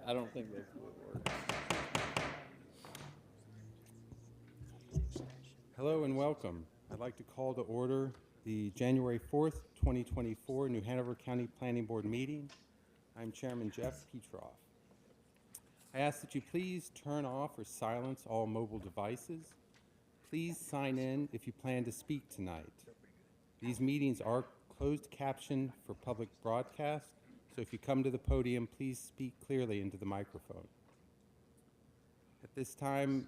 I don't think this would work. Hello and welcome. I'd like to call to order the January 4th, 2024 New Hanover County Planning Board meeting. I'm Chairman Jeff Petroff. I ask that you please turn off or silence all mobile devices. Please sign in if you plan to speak tonight. These meetings are closed caption for public broadcast, so if you come to the podium, please speak clearly into the microphone. At this time,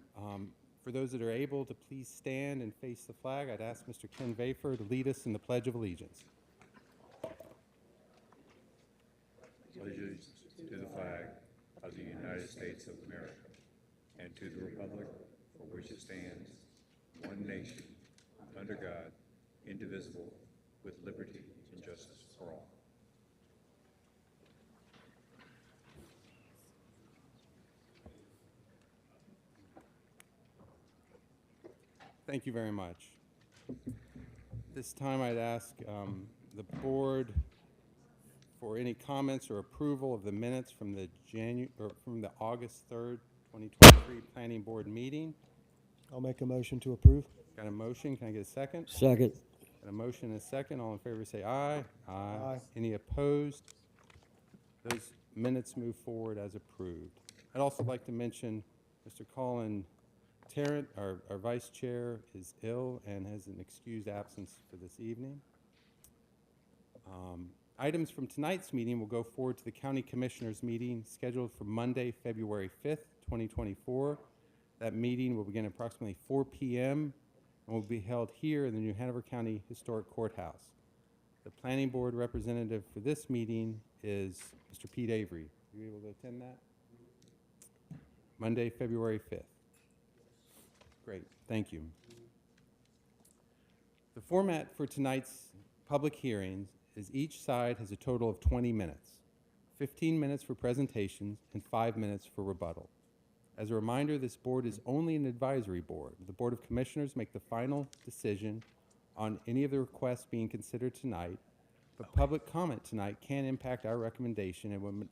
for those that are able to please stand and face the flag, I'd ask Mr. Ken Vafer to lead us in the Pledge of Allegiance. Allegiance to the flag of the United States of America and to the republic for which it stands, one nation, under God, indivisible, with liberty and justice for all. Thank you very much. This time I'd ask the board for any comments or approval of the minutes from the August 3rd, 2023 Planning Board meeting. I'll make a motion to approve. Got a motion? Can I get a second? Second. Got a motion and a second. All in favor say aye. Aye. Any opposed? Those minutes move forward as approved. I'd also like to mention Mr. Colin Tarrant, our vice chair, is ill and has an excused absence for this evening. Items from tonight's meeting will go forward to the County Commissioners meeting scheduled for Monday, February 5th, 2024. That meeting will begin approximately 4 p.m. and will be held here in the New Hanover County Historic Courthouse. The Planning Board representative for this meeting is Mr. Pete Avery. Are you able to attend that? Monday, February 5th. Great, thank you. The format for tonight's public hearings is each side has a total of 20 minutes, 15 minutes for presentations and 5 minutes for rebuttal. As a reminder, this board is only an advisory board. The Board of Commissioners make the final decision on any of the requests being considered tonight, but public comment tonight can impact our recommendation and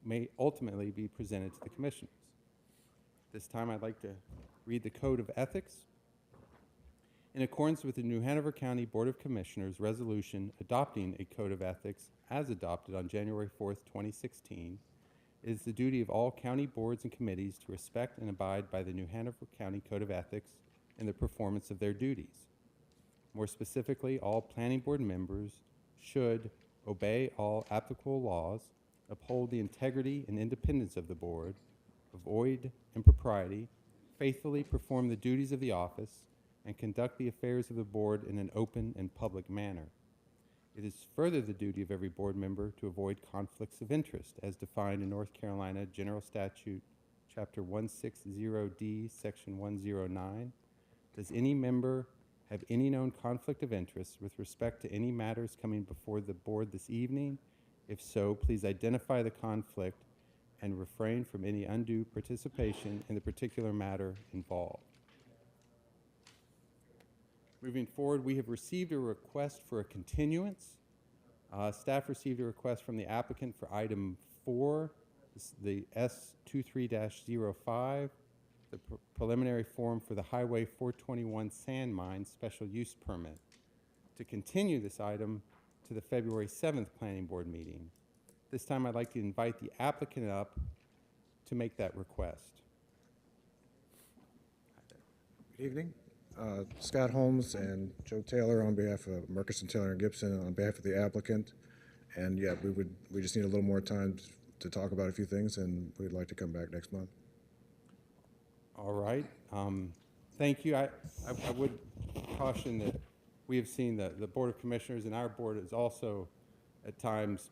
may ultimately be presented to the commissioners. This time I'd like to read the Code of Ethics. In accordance with the New Hanover County Board of Commissioners resolution adopting a Code of Ethics as adopted on January 4th, 2016, it is the duty of all county boards and committees to respect and abide by the New Hanover County Code of Ethics in the performance of their duties. More specifically, all planning board members should obey all applicable laws, uphold the integrity and independence of the board, avoid impropriety, faithfully perform the duties of the office, and conduct the affairs of the board in an open and public manner. It is further the duty of every board member to avoid conflicts of interest as defined in North Carolina General Statute, Chapter 160D, Section 109. Does any member have any known conflict of interest with respect to any matters coming before the board this evening? If so, please identify the conflict and refrain from any undue participation in the particular matter involved. Moving forward, we have received a request for a continuance. Staff received a request from the applicant for item 4, the S23-05, the preliminary form for the Highway 421 sand mine special use permit, to continue this item to the February 7th Planning Board meeting. This time I'd like to invite the applicant up to make that request. Good evening. Scott Holmes and Joe Taylor on behalf of Murkison, Taylor and Gibson on behalf of the applicant. And yeah, we just need a little more time to talk about a few things, and we'd like to come back next month. All right. Thank you. I would caution that we have seen that the Board of Commissioners and our board has also at times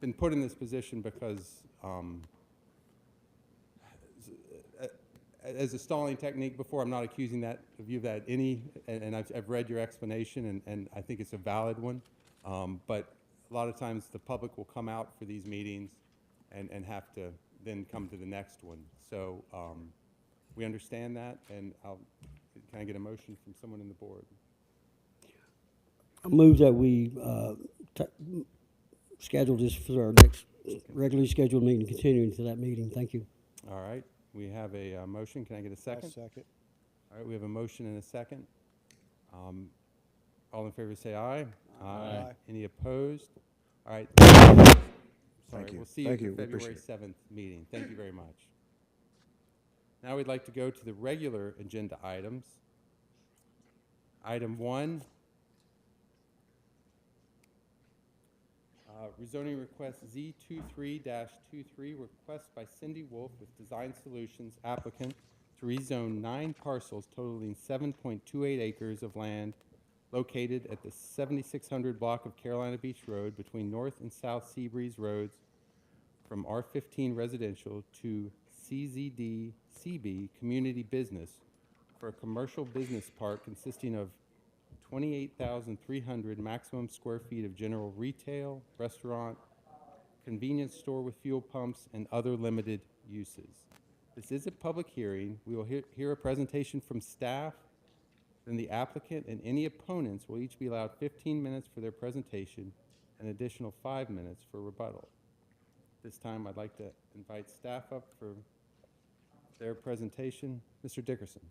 been put in this position because as a stalling technique before. I'm not accusing that of you that and I've read your explanation, and I think it's a valid one. But a lot of times the public will come out for these meetings and have to then come to the next one. So we understand that, and can I get a motion from someone in the board? I move that we schedule this for our next regularly scheduled meeting continuing to that meeting. Thank you. All right, we have a motion. Can I get a second? Second. All right, we have a motion and a second. All in favor say aye. Aye. Any opposed? All right. Sorry, Thank you. we'll see you Thank at you. the We February appreciate 7th meeting. Thank you very much. Now we'd like to go to the regular agenda items. Item 1, rezoning request Z23-23, request by Cindy Wolf with Design Solutions applicant to rezone 9 parcels totaling 7.28 acres of land located at the 7600 block of Carolina Beach Road between North and South Seabreeze Roads from R15 residential to CZD CB community business for a commercial business park consisting of 28,300 maximum square feet of general retail, restaurant, convenience store with fuel pumps, and other limited uses. This is a public hearing. We will hear a presentation from staff, then the applicant and any opponents will each be allowed 15 minutes for their presentation, an additional 5 minutes for rebuttal. This time, I'd like to invite staff up for their presentation. Mr. Dickerson.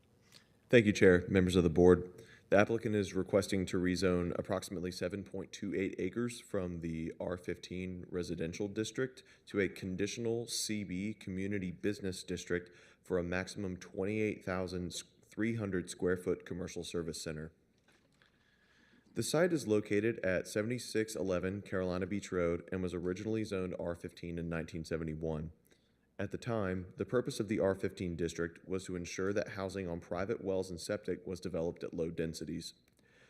Thank you, Chair, members of the board. The applicant is requesting to rezone approximately 7.28 acres from the R15 residential district to a conditional CB community business district for a maximum 28,300 square foot commercial service center. The site is located at 7611 Carolina Beach Road and was originally zoned R15 in 1971. At the time, the purpose of the R15 district was to ensure that housing on private wells and septic was developed at low densities.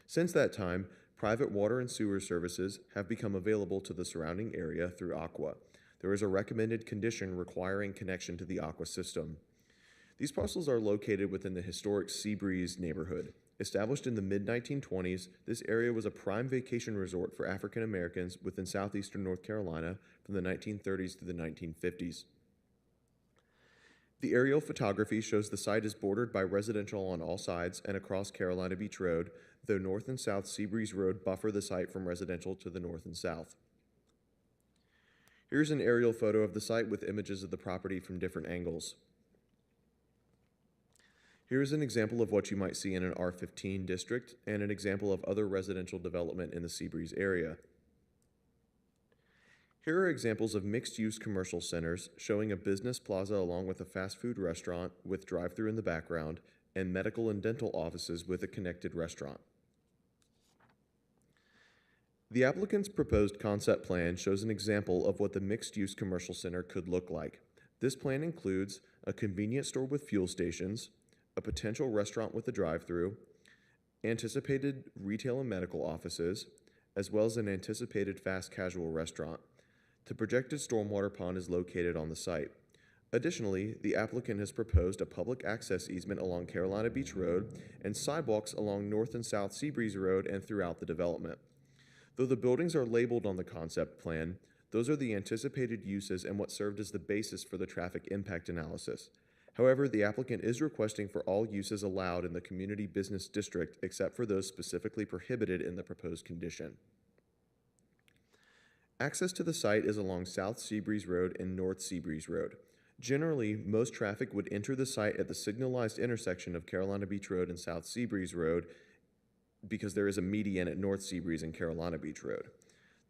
Since that time, private water and sewer services have become available to the surrounding area through Aqua. There is a recommended condition requiring connection to the Aqua system. These parcels are located within the historic Seabreeze neighborhood. Established in the mid-1920s, this area was a prime vacation resort for African Americans within southeastern North Carolina from the 1930s to the 1950s. The aerial photography shows the site is bordered by residential on all sides and across Carolina Beach Road, though North and South Seabreeze Road buffer the site from residential to the north and south. Here's an aerial photo of the site with images of the property from different angles. Here's an example of what you might see in an R15 district and an example of other residential development in the Seabreeze area. Here are examples of mixed-use commercial centers showing a business plaza along with a fast food restaurant with drive-through in the background and medical and dental offices with a connected restaurant. The applicant's proposed concept plan shows an example of what the mixed-use commercial center could look like. This plan includes a convenience store with fuel stations, a potential restaurant with a drive-through, anticipated retail and medical offices, as well as an anticipated fast casual restaurant. The projected stormwater pond is located on the site. Additionally, the applicant has proposed a public access easement along Carolina Beach Road and sidewalks along North and South Seabreeze Road and throughout the development. Though the buildings are labeled on the concept plan, those are the anticipated uses and what served as the basis for the traffic impact analysis. However, the applicant is requesting for all uses allowed in the community business district except for those specifically prohibited in the proposed condition. Access to the site is along South Seabreeze Road and North Seabreeze Road. Generally, most traffic would enter the site at the signalized intersection of Carolina Beach Road and South Seabreeze Road because there is a median at North Seabreeze and Carolina Beach Road.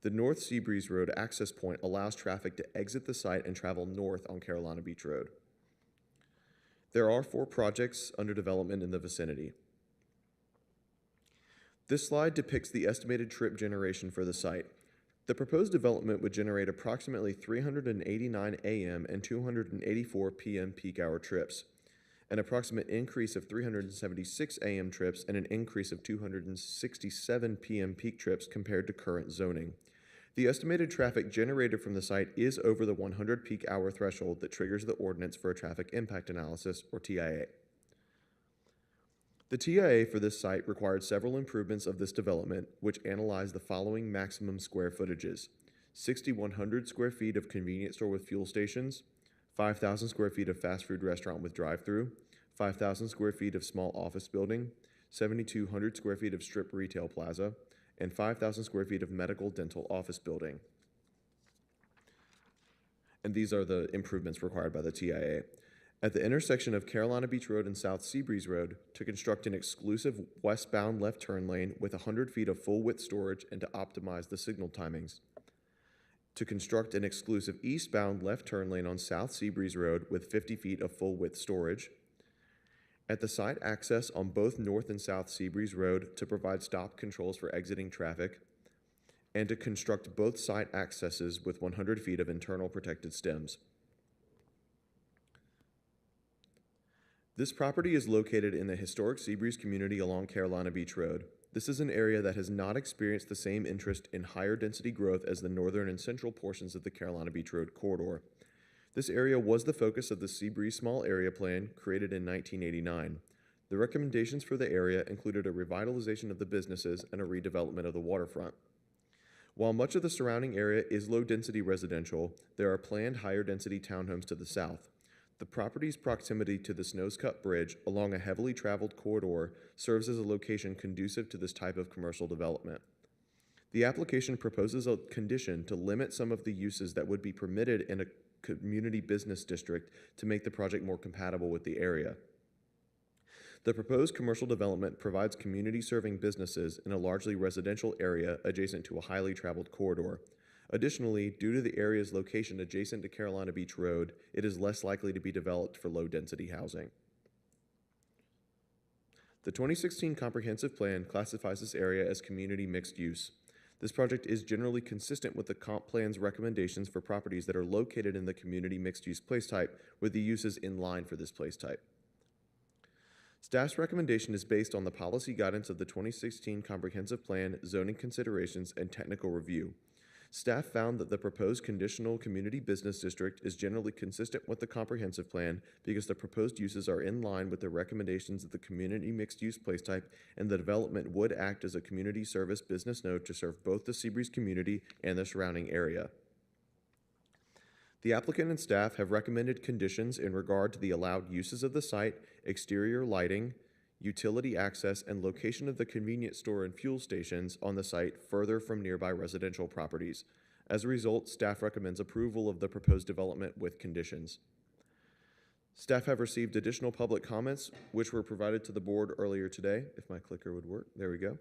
The North Seabreeze Road access point allows traffic to exit the site and travel north on Carolina Beach Road. There are 4 projects under development in the vicinity. This slide depicts the estimated trip generation for the site. The proposed development would generate approximately 389 a.m. and 284 p.m. peak hour trips, an approximate increase of 376 a.m. trips, and an increase of 267 p.m. peak trips compared to current zoning. The estimated traffic generated from the site is over the 100 peak hour threshold that triggers the ordinance for a traffic impact analysis, or TIA. The TIA for this site required several improvements of this development, which analyzed the following maximum square footages: 6,100 square feet of convenience store with fuel stations, 5,000 square feet of fast food restaurant with drive-through, 5,000 square feet of small office building, 7,200 square feet of strip retail plaza, and 5,000 square feet of medical dental office building. And these are the improvements required by the TIA. At the intersection of Carolina Beach Road and South Seabreeze Road, to construct an exclusive westbound left turn lane with 100 feet of full-width storage and to optimize the signal timings. To construct an exclusive eastbound left turn lane on South Seabreeze Road with 50 feet of full-width storage. At the site access on both North and South Seabreeze Road to provide stop controls for exiting traffic, and to construct both site accesses with 100 feet of internal protected stems. This property is located in the historic Seabreeze community along Carolina Beach Road. This is an area that has not experienced the same interest in higher density growth as the northern and central portions of the Carolina Beach Road corridor. This area was the focus of the Seabreeze Small Area Plan created in 1989. The recommendations for the area included a revitalization of the businesses and a redevelopment of the waterfront. While much of the surrounding area is low-density residential, there are planned higher-density townhomes to the south. The property's proximity to the Snowscut Bridge along a heavily traveled corridor serves as a location conducive to this type of commercial development. The application proposes a condition to limit some of the uses that would be permitted in a community business district to make the project more compatible with the area. The proposed commercial development provides community-serving businesses in a largely residential area adjacent to a highly traveled corridor. Additionally, due to the area's location adjacent to Carolina Beach Road, it is less likely to be developed for low-density housing. The 2016 Comprehensive Plan classifies this area as community mixed use. This project is generally consistent with the Comp Plan's recommendations for properties that are located in the community mixed use place type, with the uses in line for this place type. Staff's recommendation is based on the policy guidance of the 2016 Comprehensive Plan, zoning considerations, and technical review. Staff found that the proposed conditional community business district is generally consistent with the comprehensive plan because the proposed uses are in line with the recommendations of the community mixed-use place type, and the development would act as a community service business node to serve both the Seabreeze community and the surrounding area. The applicant and staff have recommended conditions in regard to the allowed uses of the site, exterior lighting, utility access, and location of the convenience store and fuel stations on the site further from nearby residential properties. As a result, staff recommends approval of the proposed development with conditions. Staff have received additional public comments, which were provided to the board earlier today. If my clicker would work, there we go.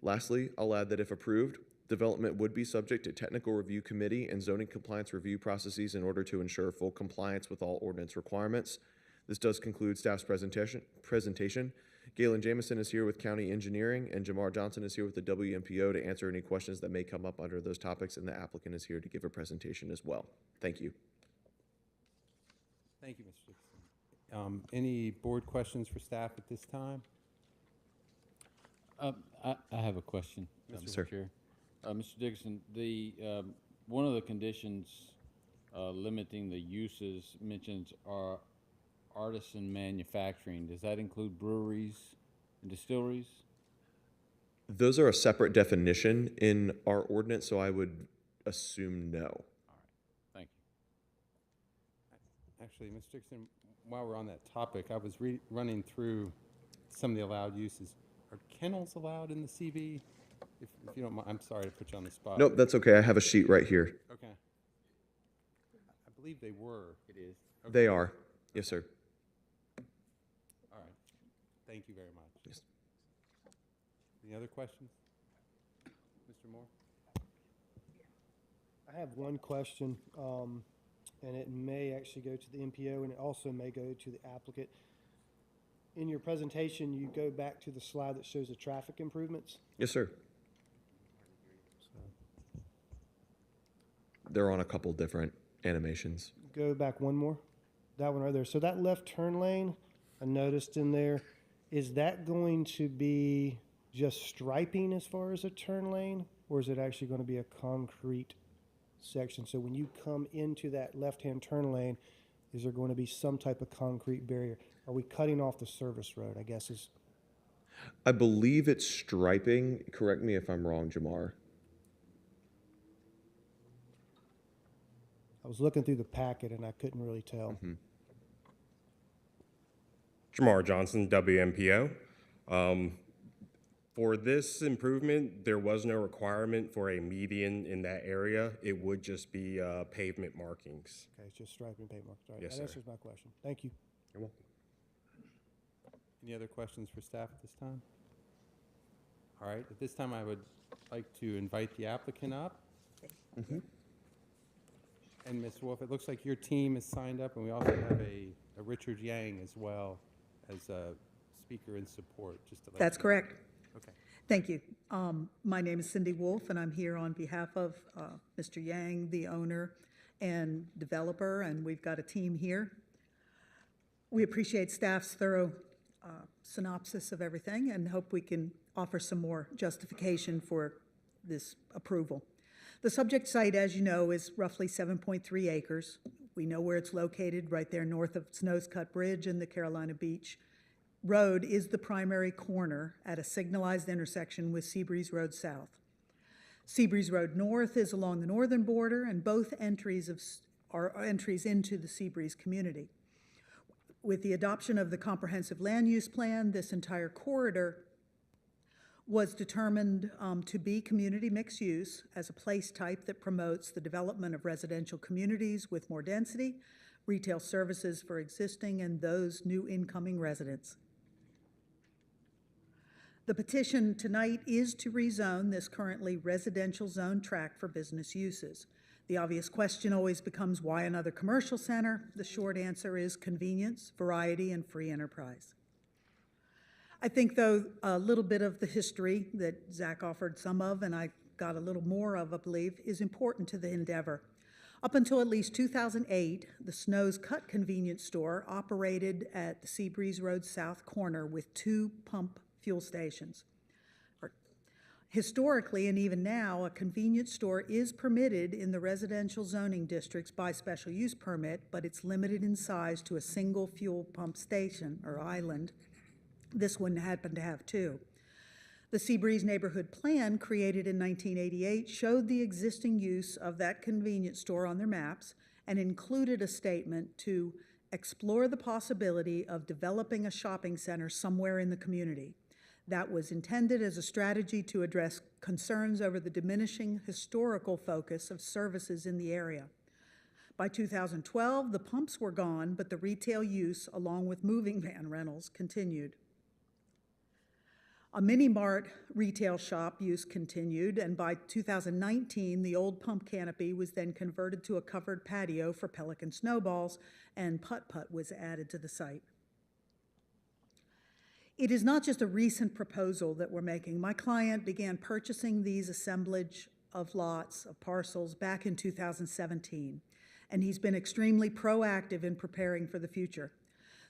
Lastly, I'll add that if approved, development would be subject to technical review committee and zoning compliance review processes in order to ensure full compliance with all ordinance requirements. This does conclude staff's presentation. Galen Jamison is here with County Engineering, and Jamar Johnson is here with the WMPO to answer any questions that may come up under those topics, and the applicant is here to give a presentation as well. Thank you. Thank you, Mr. Dixon. Any board questions for staff at this time? I have a question, Mr. Mr. Chair. Mr. Dixon, one of the conditions limiting the uses mentions are artisan manufacturing. Does that include breweries and distilleries? Those are a separate definition in our ordinance, so I would assume no. All right, thank you. Actually, Mr. Dixon, while we're on that topic, I was running through some of the allowed uses. Are kennels allowed in the CV? If you don't mind, I'm sorry to put you on the spot. Nope, that's okay. I have a sheet right here. Okay. I believe they were. It is. Okay. They are. Yes, sir. All right. Thank you very much. Yes. Any other questions? Mr. Moore? I have one question, and it may actually go to the MPO, and it also may go to the applicant. In your presentation, you go back to the slide that shows the traffic improvements. Yes, sir. They're on a couple different animations. Go back one more. That one right there. So that left turn lane, I noticed in there, is that going to be just striping as far as a turn lane, or is it actually going to be a concrete section? So when you come into that left-hand turn lane, is there going to be some type of concrete barrier? Are we cutting off the service road, I guess is... I believe it's striping. Correct me if I'm wrong, Jamar. I was looking through the packet and I couldn't really tell. Mm-hmm. Jamar Johnson, WMPO. For this improvement, there was no requirement for a median in that area. It would just be pavement markings. Okay, it's just striping paint marks. All right, Yes, that sir. answers my question. Thank you. You're welcome. Any other questions for staff at this time? All right, at this time, I would like to invite the applicant up. And Ms. Wolf, it looks like your team is signed up, and we also have a Richard Yang as well as a speaker in support, just to let That's you know. correct. Okay. Thank you. My name is Cindy Wolf, and I'm here on behalf of Mr. Yang, the owner and developer, and we've got a team here. We appreciate staff's thorough synopsis of everything and hope we can offer some more justification for this approval. The subject site, as you know, is roughly 7.3 acres. We know where it's located, right there north of Snows Cut Bridge and the Carolina Beach Road is the primary corner at a signalized intersection with Seabreeze Road South. Seabreeze Road North is along the northern border, and both entries are entries into the Seabreeze community. With the adoption of the comprehensive land use plan, this entire corridor was determined to be community mixed use as a place type that promotes the development of residential communities with more density, retail services for existing and those new incoming residents. The petition tonight is to rezone this currently residential zone tract for business uses. The obvious question always becomes, why another commercial center? The short answer is convenience, variety, and free enterprise. I think, though, a little bit of the history that Zach offered some of, and I got a little more of, I believe, is important to the endeavor. Up until at least 2008, the Snows Cut convenience store operated at the Seabreeze Road South corner with 2 pump fuel stations. Historically, and even now, a convenience store is permitted in the residential zoning districts by special use permit, but it's limited in size to a single fuel pump station or island. This one happened to have 2. The Seabreeze Neighborhood Plan, created in 1988, showed the existing use of that convenience store on their maps and included a statement to explore the possibility of developing a shopping center somewhere in the community. That was intended as a strategy to address concerns over the diminishing historical focus of services in the area. By 2012, the pumps were gone, but the retail use, along with moving van rentals, continued. A mini-mart retail shop use continued, and by 2019, the old pump canopy was then converted to a covered patio for Pelican snowballs, and putt-putt was added to the site. It is not just a recent proposal that we're making. My client began purchasing these assemblage of lots, of parcels, back in 2017, and he's been extremely proactive in preparing for the future.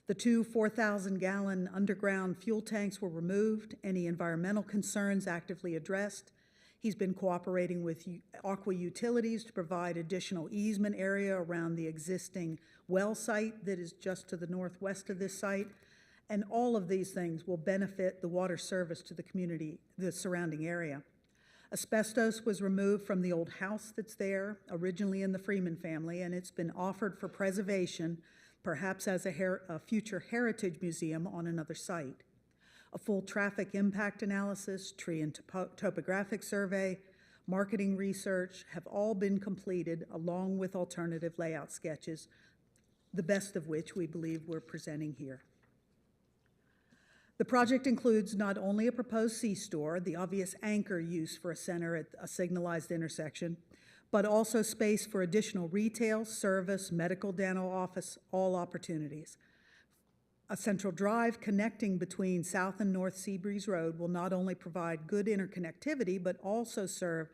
The 2 4,000-gallon underground fuel tanks were removed, any environmental concerns actively addressed. He's been cooperating with Aqua Utilities to provide additional easement area around the existing well site that is just to the northwest of this site. And all of these things will benefit the water service to the community, the surrounding area. Asbestos was removed from the old house that's there, originally in the Freeman family, and it's been offered for preservation, perhaps as a future heritage museum on another site. A full traffic impact analysis, tree and topographic survey, marketing research have all been completed along with alternative layout sketches, the best of which we believe we're presenting here. The project includes not only a proposed C-store, the obvious anchor use for a center at a signalized intersection, but also space for additional retail, service, medical, dental, office, all opportunities. A central drive connecting between South and North Seabreeze Road will not only provide good interconnectivity, but also serve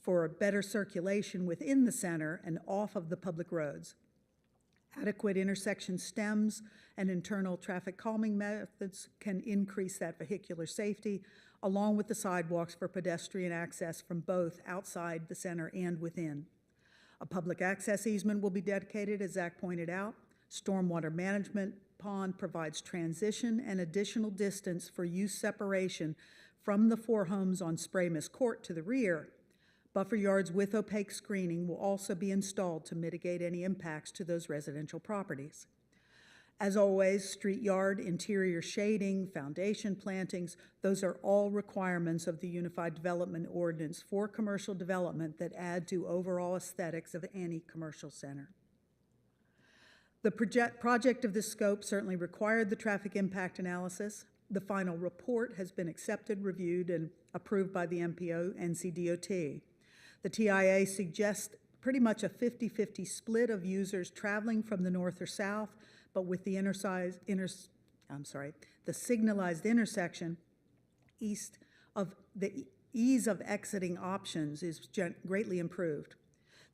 for a better circulation within the center and off of the public roads. Adequate intersection stems and internal traffic calming methods can increase that vehicular safety, along with the sidewalks for pedestrian access from both outside the center and within. A public access easement will be dedicated, as Zach pointed out. Stormwater management pond provides transition and additional distance for use separation from the 4 homes on Spramis Court to the rear. Buffer yards with opaque screening will also be installed to mitigate any impacts to those residential properties. As always, street yard, interior shading, foundation plantings, those are all requirements of the Unified Development Ordinance for commercial development that add to overall aesthetics of any commercial center. The project of this scope certainly required the traffic impact analysis. The final report has been accepted, reviewed, and approved by the MPO NCDOT. The TIA suggests pretty much a 50-50 split of users traveling from the north or south, but with the the signalized intersection east of the ease of exiting options is greatly improved.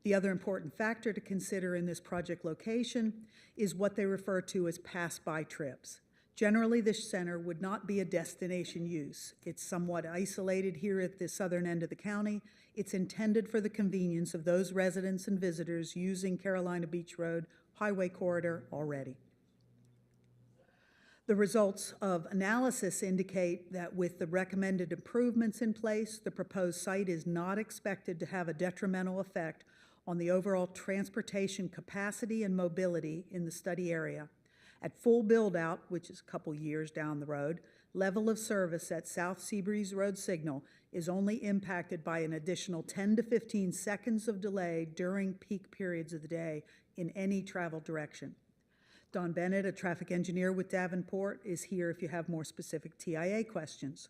The other important factor to consider in this project location is what they refer to as pass-by trips. Generally, this center would not be a destination use. It's somewhat isolated here at the southern end of the county. It's intended for the convenience of those residents and visitors using Carolina Beach Road Highway Corridor already. The results of analysis indicate that with the recommended improvements in place, the proposed site is not expected to have a detrimental effect on the overall transportation capacity and mobility in the study area. At full build-out, which is a couple years down the road, level of service at South Seabreeze Road Signal is only impacted by an additional 10 to 15 seconds of delay during peak periods of the day in any travel direction. Don Bennett, a traffic engineer with Davenport, is here if you have more specific TIA questions.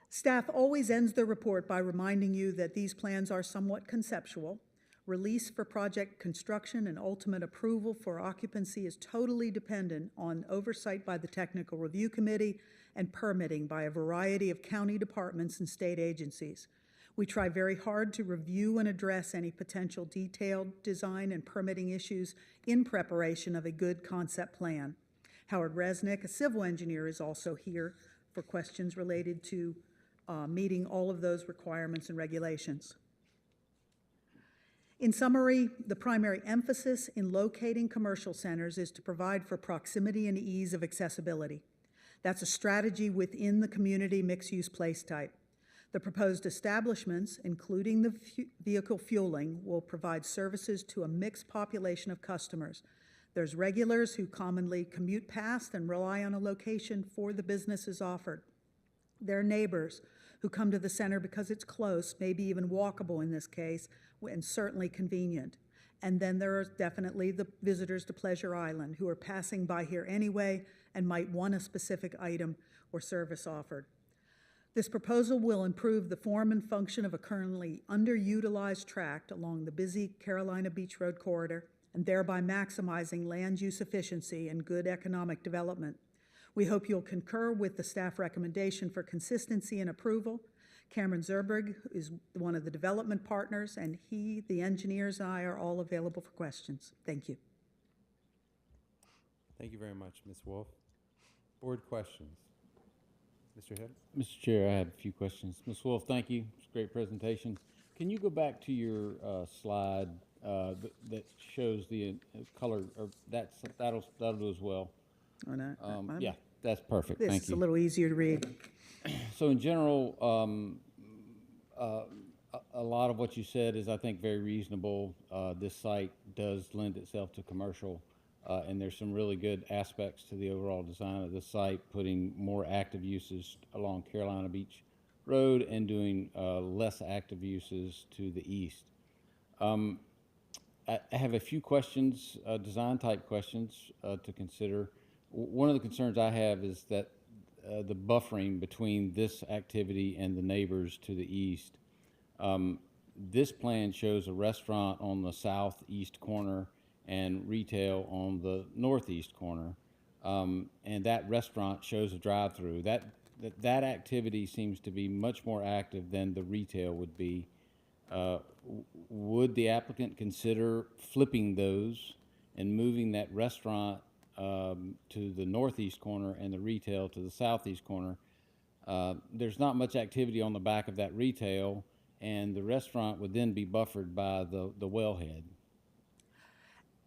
Staff always ends their report by reminding you that these plans are somewhat conceptual. Release for project construction and ultimate approval for occupancy is totally dependent on oversight by the Technical Review Committee and permitting by a variety of county departments and state agencies. We try very hard to review and address any potential detailed design and permitting issues in preparation of a good concept plan. Howard Resnick, a civil engineer, is also here for questions related to meeting all of those requirements and regulations. In summary, the primary emphasis in locating commercial centers is to provide for proximity and ease of accessibility. That's a strategy within the community mixed-use place type. The proposed establishments, including the vehicle fueling, will provide services to a mixed population of customers. There's regulars who commonly commute past and rely on a location for the businesses offered. There are neighbors who come to the center because it's close, maybe even walkable in this case, and certainly convenient. And then there are definitely the visitors to Pleasure Island who are passing by here anyway and might want a specific item or service offered. This proposal will improve the form and function of a currently underutilized tract along the busy Carolina Beach Road corridor and thereby maximizing land use efficiency and good economic development. We hope you'll concur with the staff recommendation for consistency and approval. Cameron Zerberg is one of the development partners, and he, the engineers, and I are all available for questions. Thank you. Thank you very much, Ms. Wolf. Board questions. Mr. Hibbs? Mr. Chair, I have a few questions. Ms. Wolf, thank you. It's a great presentation. Can you go back to your slide that shows the color, or that'll do as well. Oh, no, Yeah, that's perfect. this Thank is you. a little easier to read. So in general, a lot of what you said is, I think, very reasonable. This site does lend itself to commercial, and there's some really good aspects to the overall design of this site, putting more active uses along Carolina Beach Road and doing less active uses to the east. I have a few questions, design type questions to consider. One of the concerns I have is that the buffering between this activity and the neighbors to the east. This plan shows a restaurant on the southeast corner and retail on the northeast corner, and that restaurant shows a drive-through. That activity seems to be much more active than the retail would be. Would the applicant consider flipping those and moving that restaurant to the northeast corner and the retail to the southeast corner? There's not much activity on the back of that retail, and the restaurant would then be buffered by the wellhead.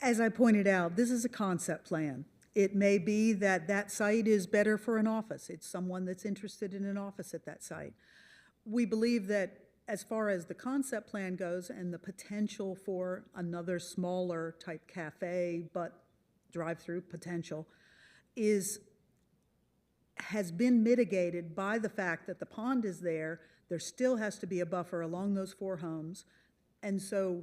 As I pointed out, this is a concept plan. It may be that that site is better for an office. It's someone that's interested in an office at that site. We believe that as far as the concept plan goes and the potential for another smaller type cafe, but drive-through potential has been mitigated by the fact that the pond is there. There still has to be a buffer along those 4 homes. And so,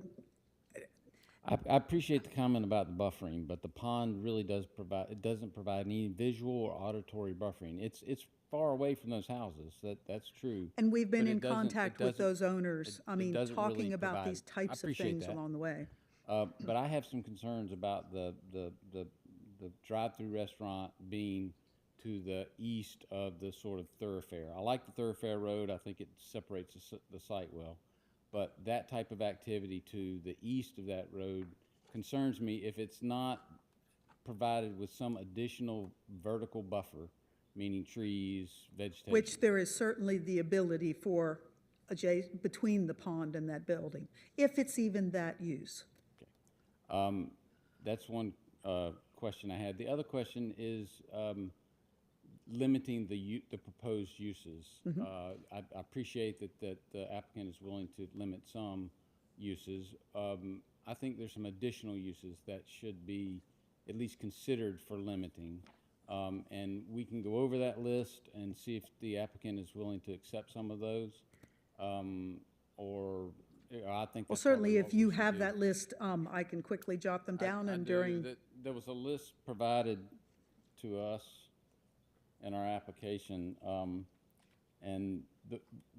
I appreciate the comment about the buffering, but the pond really doesn't provide any visual or auditory buffering. It's far away from those houses, that's true. and we've been But in it doesn't- contact it with doesn't- those owners, it doesn't talking really about provide- these I types of appreciate things that. along the way. But I have some concerns about the drive-through restaurant being to the east of the sort of thoroughfare. I like the thoroughfare road. I think it separates the site well. But that type of activity to the east of that road concerns me if it's not provided with some additional vertical buffer, meaning trees, vegetation. Which there is certainly the ability for between the pond and that building, if it's even that use. That's one question I had. The other question is limiting the proposed uses. I appreciate that the applicant is willing to limit some uses. I think there's some additional uses that should be at least considered for limiting. And we can go over that list and see if the applicant is willing to accept some of those. Or I think. Well, that's probably certainly, if what we you should have do. that list, I can quickly jot them down I and do. during, There was a list provided to us in our application, and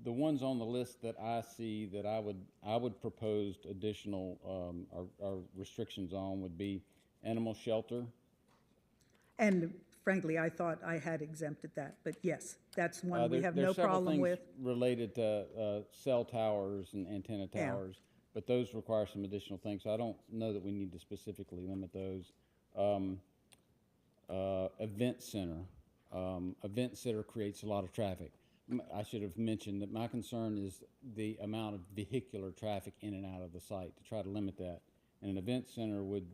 the ones on the list that I see that I would propose additional or restrictions on would be animal shelter. and frankly, I thought I had exempted that, but yes, that's one we have There no are several problem things with. related to cell towers and antenna Yeah. towers, but those require some additional things. So I don't know that we need to specifically limit those. Event center. Event center creates a lot of traffic. I should have mentioned that my concern is the amount of vehicular traffic in and out of the site, to try to limit that. And an event center would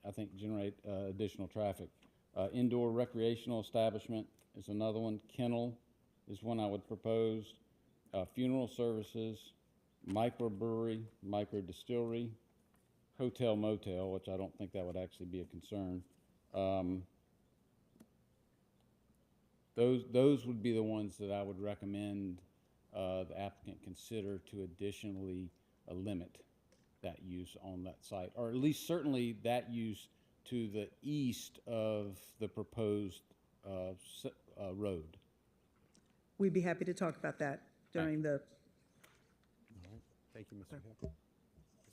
I think, generate additional traffic. Indoor recreational establishment is another one. Kennel is one I would propose. Funeral services, microbrewery, microdistillery, hotel motel, which I don't think that would actually be a concern. Those would be the ones that I would recommend the applicant consider to additionally limit that use on that site, or at least certainly that use to the east of the proposed road. We'd be happy to talk about that during the, Thank you, Mr. Hill.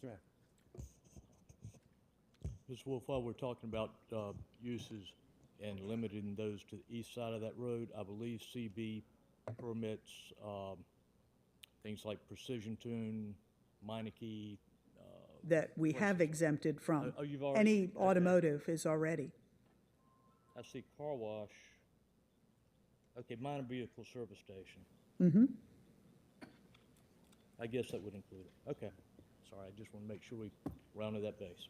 Mr. Mack. Ms. Wolf, while we're talking about uses and limiting those to the east side of that road, I believe CB permits things like Precision Tune, Meineke. that we have exempted from. Oh, you've already- Any okay. automotive is already. I see car wash. Okay, minor vehicle service station. I guess that would include it. Okay. Sorry, I just want to make sure we rounded that base.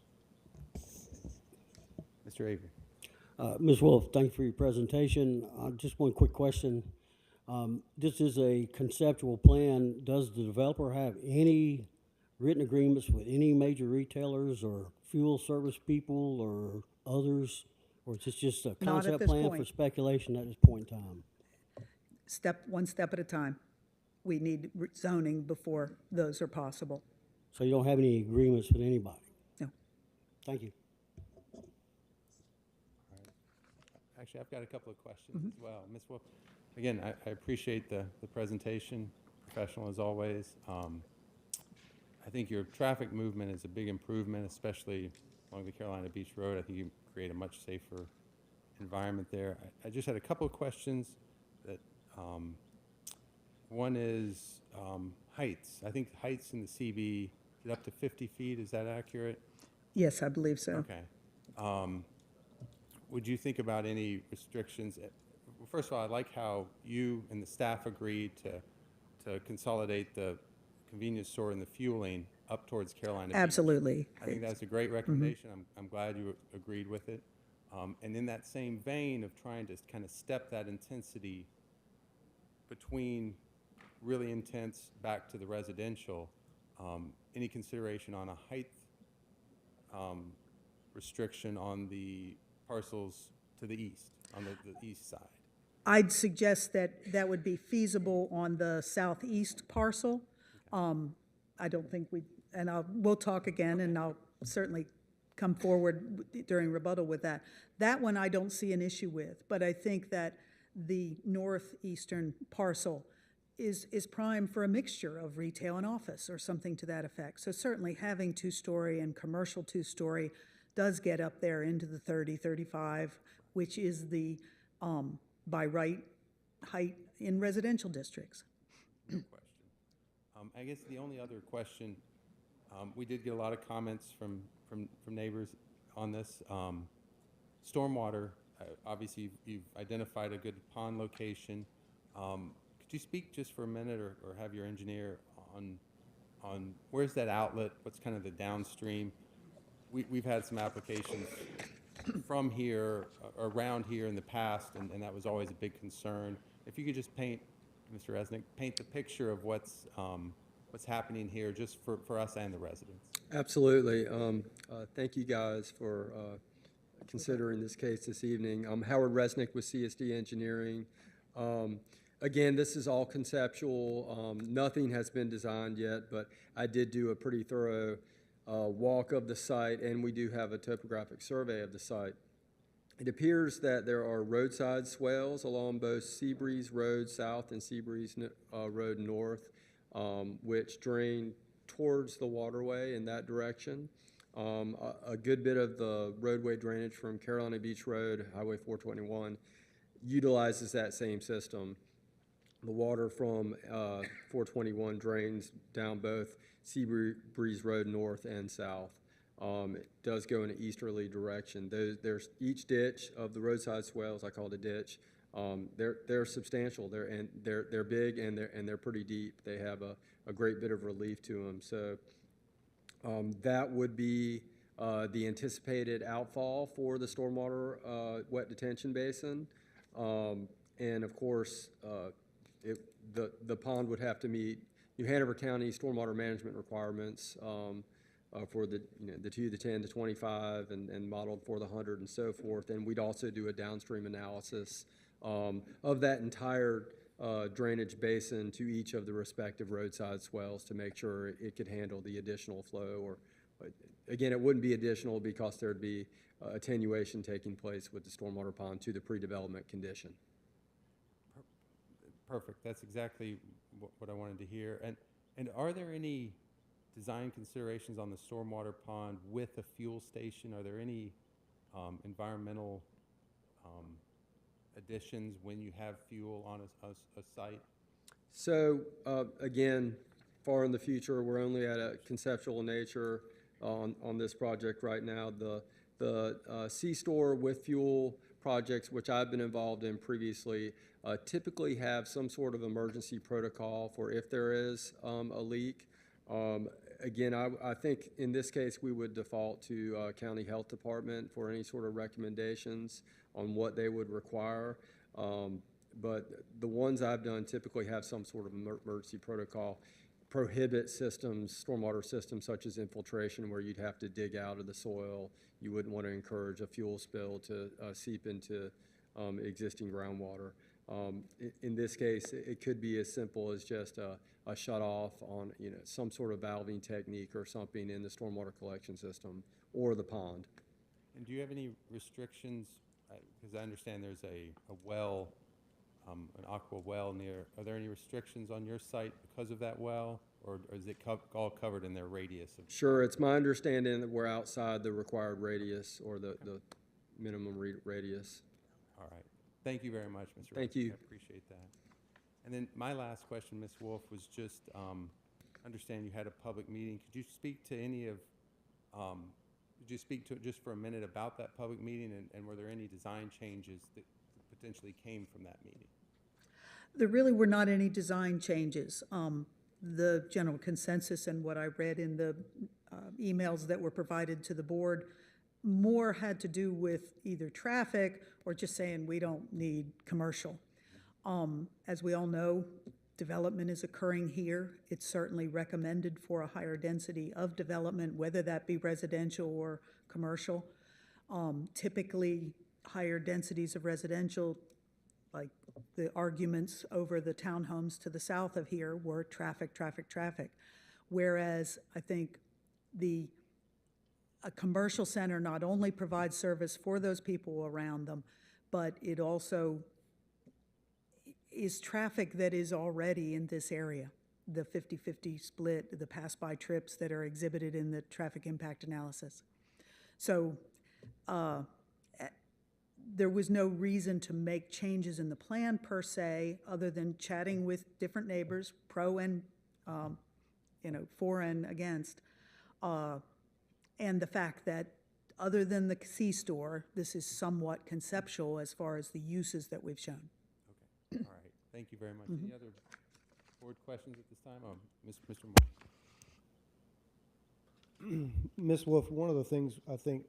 Mr. Avery. Ms. Wolf, thank you for your presentation. Just one quick question. This is a conceptual plan. Does the developer have any written agreements with any major retailers or fuel service people or others? Or is this just a Not at concept this plan for point. speculation at this point in time? One step at a time. We need zoning before those are possible. So you don't have any agreements with anybody? No. Thank you. Actually, I've got a couple of questions as well. Ms. Wolf, again, I appreciate the presentation, professional as always. I think your traffic movement is a big improvement, especially along the Carolina Beach Road. I think you create a much safer environment there. I just had a couple of questions that, one is heights. I think heights in the CB is up to 50 feet. Is that accurate? Yes, I believe so. Okay. Would you think about any restrictions? Well, first of all, I like how you and the staff agreed to consolidate the convenience store and the fueling up towards Carolina Beach. Absolutely. I think that's a great recommendation. I'm glad you agreed with it. And in that same vein of trying to kind of step that intensity between really intense back to the residential, any consideration on a height restriction on the parcels to the east, on the east side? I'd suggest that that would be feasible on the southeast parcel. I don't think we'll talk again, and I'll certainly come forward during rebuttal with that. That one I don't see an issue with, but I think that the northeastern parcel is prime for a mixture of retail and office or something to that effect. So certainly having two-story and commercial two-story does get up there into the 30, 35, which is the by right height in residential districts. No question. I guess the only other question, we did get a lot of comments from neighbors on this. Stormwater, obviously you've identified a good pond location. Could you speak just for a minute or have your engineer on where's that outlet? What's kind of the downstream? We've had some applications from here, around here in the past, and that was always a big concern. If you could just paint, Mr. Resnick, paint the picture of what's happening here just for us and the residents. Absolutely. Thank you guys for considering this case this evening. I'm Howard Resnick with CSD Engineering. Again, this is all conceptual. Nothing has been designed yet, but I did do a pretty thorough walk of the site, and we do have a topographic survey of the site. It appears that there are roadside swales along both Seabreeze Road South and Seabreeze Road North, which drain towards the waterway in that direction. A good bit of the roadway drainage from Carolina Beach Road, Highway 421, utilizes that same system. The water from 421 drains down both Seabreeze Road North and South. It does go in an easterly direction. There's each ditch of the roadside swales, I call it a ditch. They're substantial. They're big and they're pretty deep. They have a great bit of relief to them. So that would be the anticipated outfall for the stormwater wet detention basin. And of course, the pond would have to meet New Hanover County stormwater management requirements for the 2, the 10, the 25, and modeled for the 100 and so forth. And we'd also do a downstream analysis of that entire drainage basin to each of the respective roadside swells to make sure it could handle the additional flow. Or again, it wouldn't be additional because there'd be attenuation taking place with the stormwater pond to the pre-development condition. Perfect. That's exactly what I wanted to hear. And are there any design considerations on the stormwater pond with a fuel station? Are there any environmental additions when you have fuel on a site? So again, far in the future, we're only at a conceptual nature on this project right now. The C-Store with fuel projects, which I've been involved in previously, typically have some sort of emergency protocol for if there is a leak. Again, I think in this case we would default to County Health Department for any sort of recommendations on what they would require. But the ones I've done typically have some sort of emergency protocol, prohibit systems, stormwater systems such as infiltration where you'd have to dig out of the soil. You wouldn't want to encourage a fuel spill to seep into existing groundwater. In this case, it could be as simple as just a shut off on some sort of valving technique or something in the stormwater collection system or the pond. And do you have any restrictions? Because I understand there's a well, an aqua well near. Are there any restrictions on your site because of that well, or is it all covered in their radius? Sure, it's my understanding that we're outside the required radius or the minimum radius. All right. Thank you very much, Mr. Thank Russell. you. I appreciate that. And then my last question, Ms. Wolf, was just understand you had a public meeting. Could you speak to any of, could you speak to just for a minute about that public meeting and were there any design changes that potentially came from that meeting? There really were not any design changes. The general consensus and what I read in the emails that were provided to the board more had to do with either traffic or just saying we don't need commercial. As we all know, development is occurring here. It's certainly recommended for a higher density of development, whether that be residential or commercial. Typically, higher densities of residential, like the arguments over the townhomes to the south of here were traffic, traffic, traffic. Whereas I think a commercial center not only provides service for those people around them, but it also is traffic that is already in this area. The 50-50 split, the pass-by trips that are exhibited in the traffic impact analysis. So there was no reason to make changes in the plan per se, other than chatting with different neighbors, pro and, for and against. And the fact that other than the C-store, this is somewhat conceptual as far as the uses that we've shown. Okay, all right, thank you very much. Any other board questions at this time? Oh, Mr. Moore. Ms. Wolf, one of the things I think,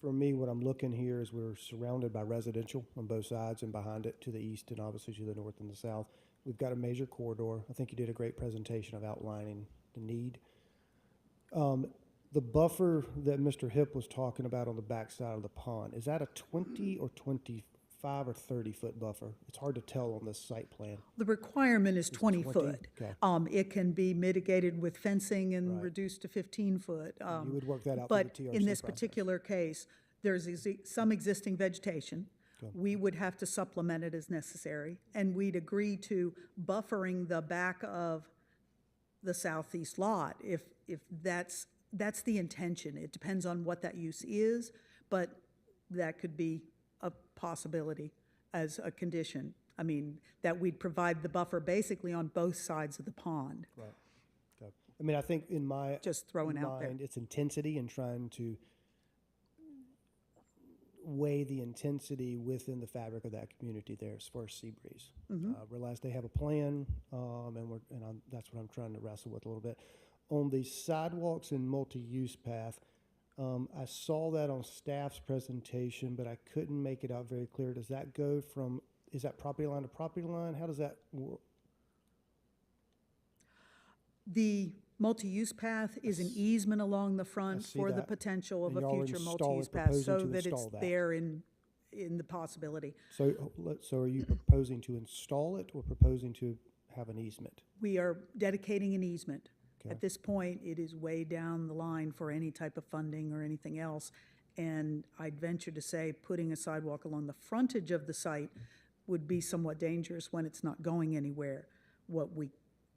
for me, what I'm looking here is we're surrounded by residential on both sides and behind it to the east and obviously to the north and the south. We've got a major corridor. I think you did a great presentation of outlining the need. The buffer that Mr. Hipp was talking about on the backside of the pond, is that a 20 or 25 or 30-foot buffer? It's hard to tell on this site plan. The requirement is 20 foot. Okay. It can be mitigated with fencing and reduced to 15 foot. You would work that out through the But TRC in this process. particular case, there's some existing vegetation. Okay. We would have to supplement it as necessary, and we'd agree to buffering the back of the southeast lot if that's the intention. It depends on what that use is, but that could be a possibility as a condition. I mean, that we'd provide the buffer basically on both sides of the pond. Right. Okay. I mean, I think in my Just throwing out there. mind, it's intensity and trying to weigh the intensity within the fabric of that community there as far as Seabreeze. Realize they have a plan, that's what I'm trying to wrestle with a little bit. On the sidewalks and multi-use path, I saw that on staff's presentation, but I couldn't make it out very clear. Does that go from, is that property line to property line? How does that work? The multi-use path is an easement along the front see for the that. potential of And a y'all are future multi-use path, proposing so to that it's install that. there in the possibility. So are you proposing to install it or proposing to have an easement? We are dedicating an easement. Okay. At this point, it is way down the line for any type of funding or anything else. And I'd venture to say putting a sidewalk along the frontage of the site would be somewhat dangerous when it's not going anywhere. What we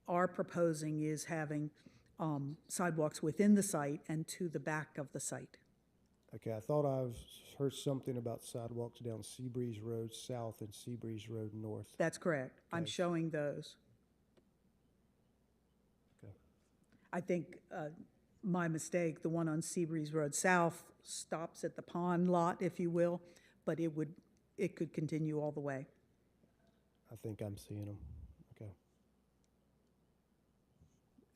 are proposing is having sidewalks within the site and to the back of the site. Okay, I thought I've heard something about sidewalks down Seabreeze Road South and Seabreeze Road North. That's correct. I'm Okay. showing those. Okay. I think my mistake, the one on Seabreeze Road South stops at the pond lot, if you will, but it could continue all the way. I think I'm seeing them. Okay.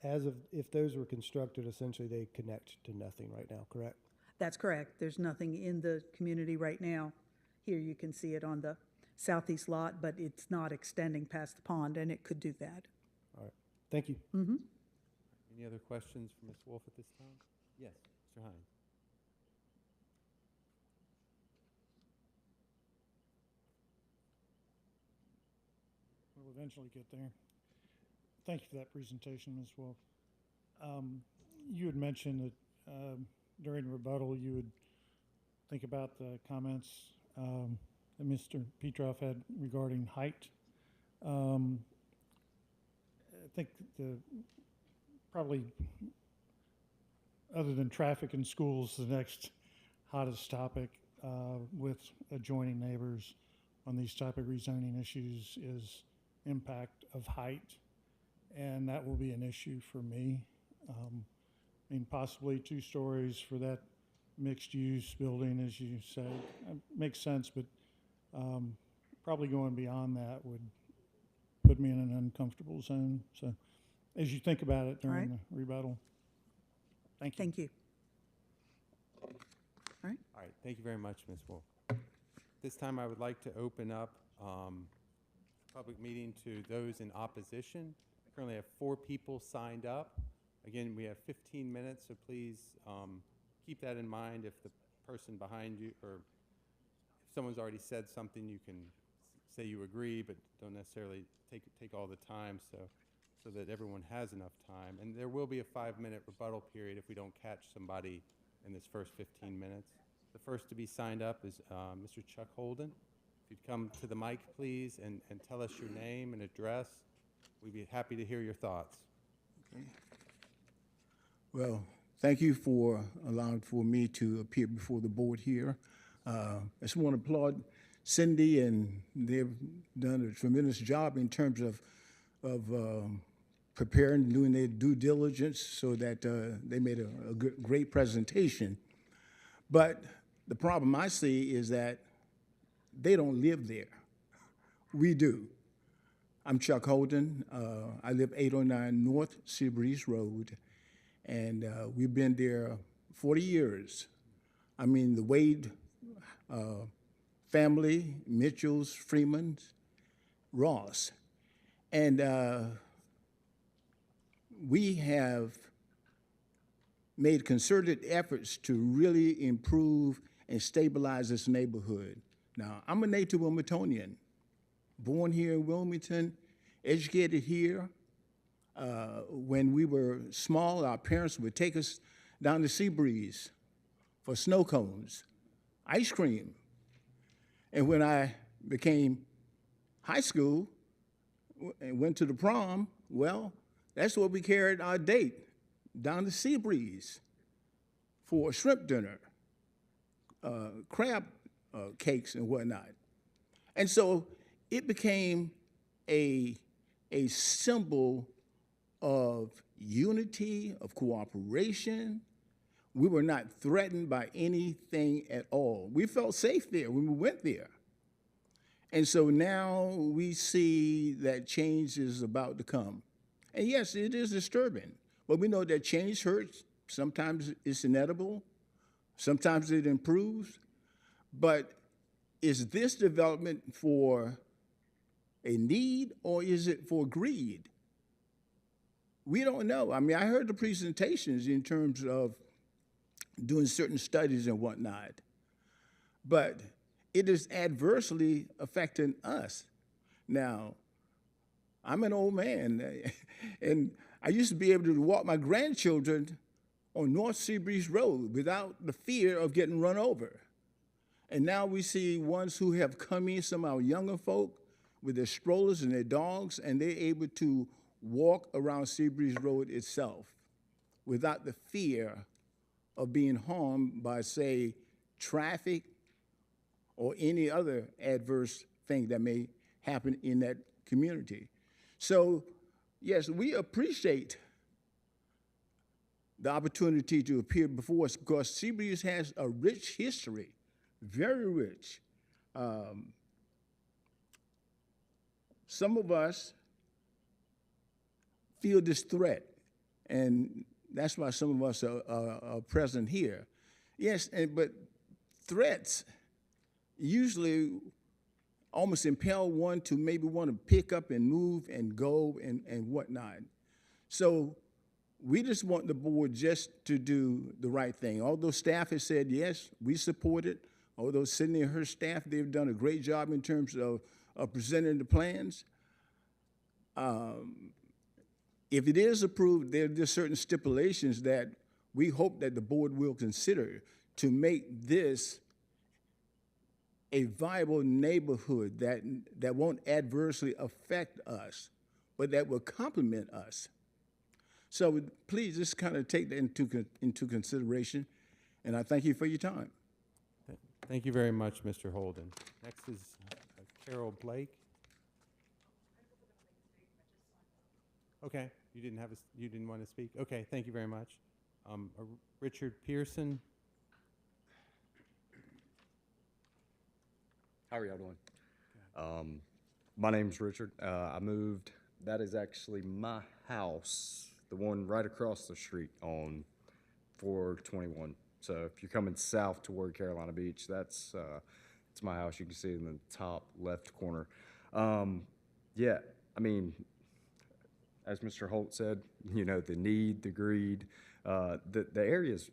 As of, if those were constructed, essentially they connect to nothing right now, correct? That's correct. There's nothing in the community right now. Here you can see it on the southeast lot, but it's not extending past the pond, and it could do that. All right. Thank you. Any other questions for Ms. Wolf at this time? Yes, Mr. Hines. We'll eventually get there. Thank you for that presentation, Ms. Wolf. You had mentioned that during rebuttal you would think about the comments that Mr. Petroff had regarding height. I think probably other than traffic and schools, the next hottest topic with adjoining neighbors on these type of rezoning issues is impact of height, and that will be an issue for me. I mean, possibly 2 stories for that mixed-use building, as you said, makes sense, but probably going beyond that would put me in an uncomfortable zone. So as you think about it during the rebuttal, thank you. Thank you. All right. All right, thank you very much, Ms. Wolf. This time I would like to open up public meeting to those in opposition. I currently have 4 people signed up. Again, we have 15 minutes, so please keep that in mind. If the person behind you, or if someone's already said something, you can say you agree, but don't necessarily take all the time, so that everyone has enough time. And there will be a 5-minute rebuttal period if we don't catch somebody in this first 15 minutes. The first to be signed up is Mr. Chuck Holden. If you'd come to the mic, please, and tell us your name and address, we'd be happy to hear your thoughts. Well, thank you for allowing for me to appear before the board here. I just want to applaud Cindy, and they've done a tremendous job in terms of preparing, doing their due diligence so that they made a great presentation. But the problem I see is that they don't live there. We do. I'm Chuck Holden. I live 809 North Seabreeze Road, and we've been there 40 years. I mean, the Wade family, Mitchells, Freemans, Ross. And we have made concerted efforts to really improve and stabilize this neighborhood. Now, I'm a native Wilmingtonian, born here in Wilmington, educated here. When we were small, our parents would take us down to Seabreeze for snow cones, ice cream. And when I became high school and went to the prom, well, that's where we carried our date, down to Seabreeze for a shrimp dinner, crab cakes and whatnot. And so it became a symbol of unity, of cooperation. We were not threatened by anything at all. We felt safe there when we went there. And so now we see that change is about to come. And yes, it is disturbing, but we know that change hurts. Sometimes it's inevitable. Sometimes it improves. But is this development for a need or is it for greed? We don't know. I mean, I heard the presentations in terms of doing certain studies and whatnot, but it is adversely affecting us. Now, I'm an old man, and I used to be able to walk my grandchildren on North Seabreeze Road without the fear of getting run over. And now we see ones who have come in, some of our younger folk, with their strollers and their dogs, and they're able to walk around Seabreeze Road itself without the fear of being harmed by, say, traffic or any other adverse thing that may happen in that community. So, yes, we appreciate the opportunity to appear before us because Seabreeze has a rich history, very rich. Some of us feel this threat, and that's why some of us are present here. Yes, but threats usually almost impel one to maybe want to pick up and move and go and whatnot. So we just want the board just to do the right thing. Although staff has said, yes, we support it. Although Sydney and her staff, they've done a great job in terms of presenting the plans. If it is approved, there are just certain stipulations that we hope that the board will consider to make this a viable neighborhood that won't adversely affect us, but that will complement us. So please just kind of take that into consideration, and I thank you for your time. Thank you very much, Mr. Holden. Next is Carol Blake. Okay, you didn't want to speak? Okay, thank you very much. Richard Pearson. How are y'all doing? My name's Richard. I moved, that is actually my house, the one right across the street on 421. So if you're coming south toward Carolina Beach, that's it's my house. You can see it in the top left corner. Yeah, I mean, as Mr. Holt said, you know, the need, the greed, the area is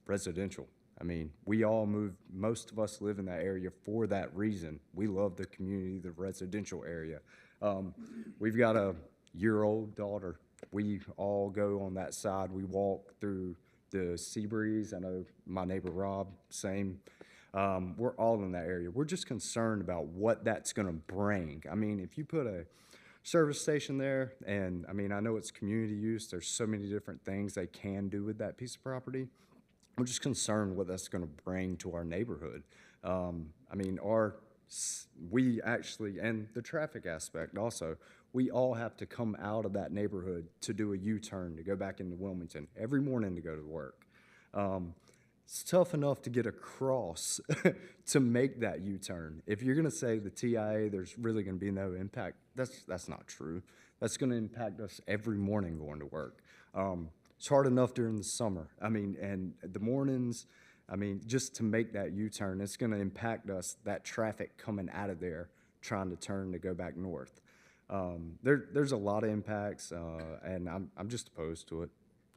residential. I mean, we all moved, most of us live in that area for that reason. We love the community, the residential area. We've got a year-old daughter. We all go on that side. We walk through the Seabreeze. I know my neighbor Rob, same. We're all in that area. We're just concerned about what that's going to bring. I mean, if you put a service station there, and I mean, I know it's community use. There's so many different things they can do with that piece of property. We're just concerned what that's going to bring to our neighborhood. I mean, we actually, and the traffic aspect also, we all have to come out of that neighborhood to do a U-turn to go back into Wilmington every morning to go to work. It's tough enough to get across to make that U-turn. If you're going to say the TIA, there's really going to be no impact, that's not true. That's going to impact us every morning going to work. It's hard enough during the summer. I mean, and the mornings, I mean, just to make that U-turn, it's going to impact us, that traffic coming out of there, trying to turn to go back north. There's a lot of impacts, and I'm just opposed to it.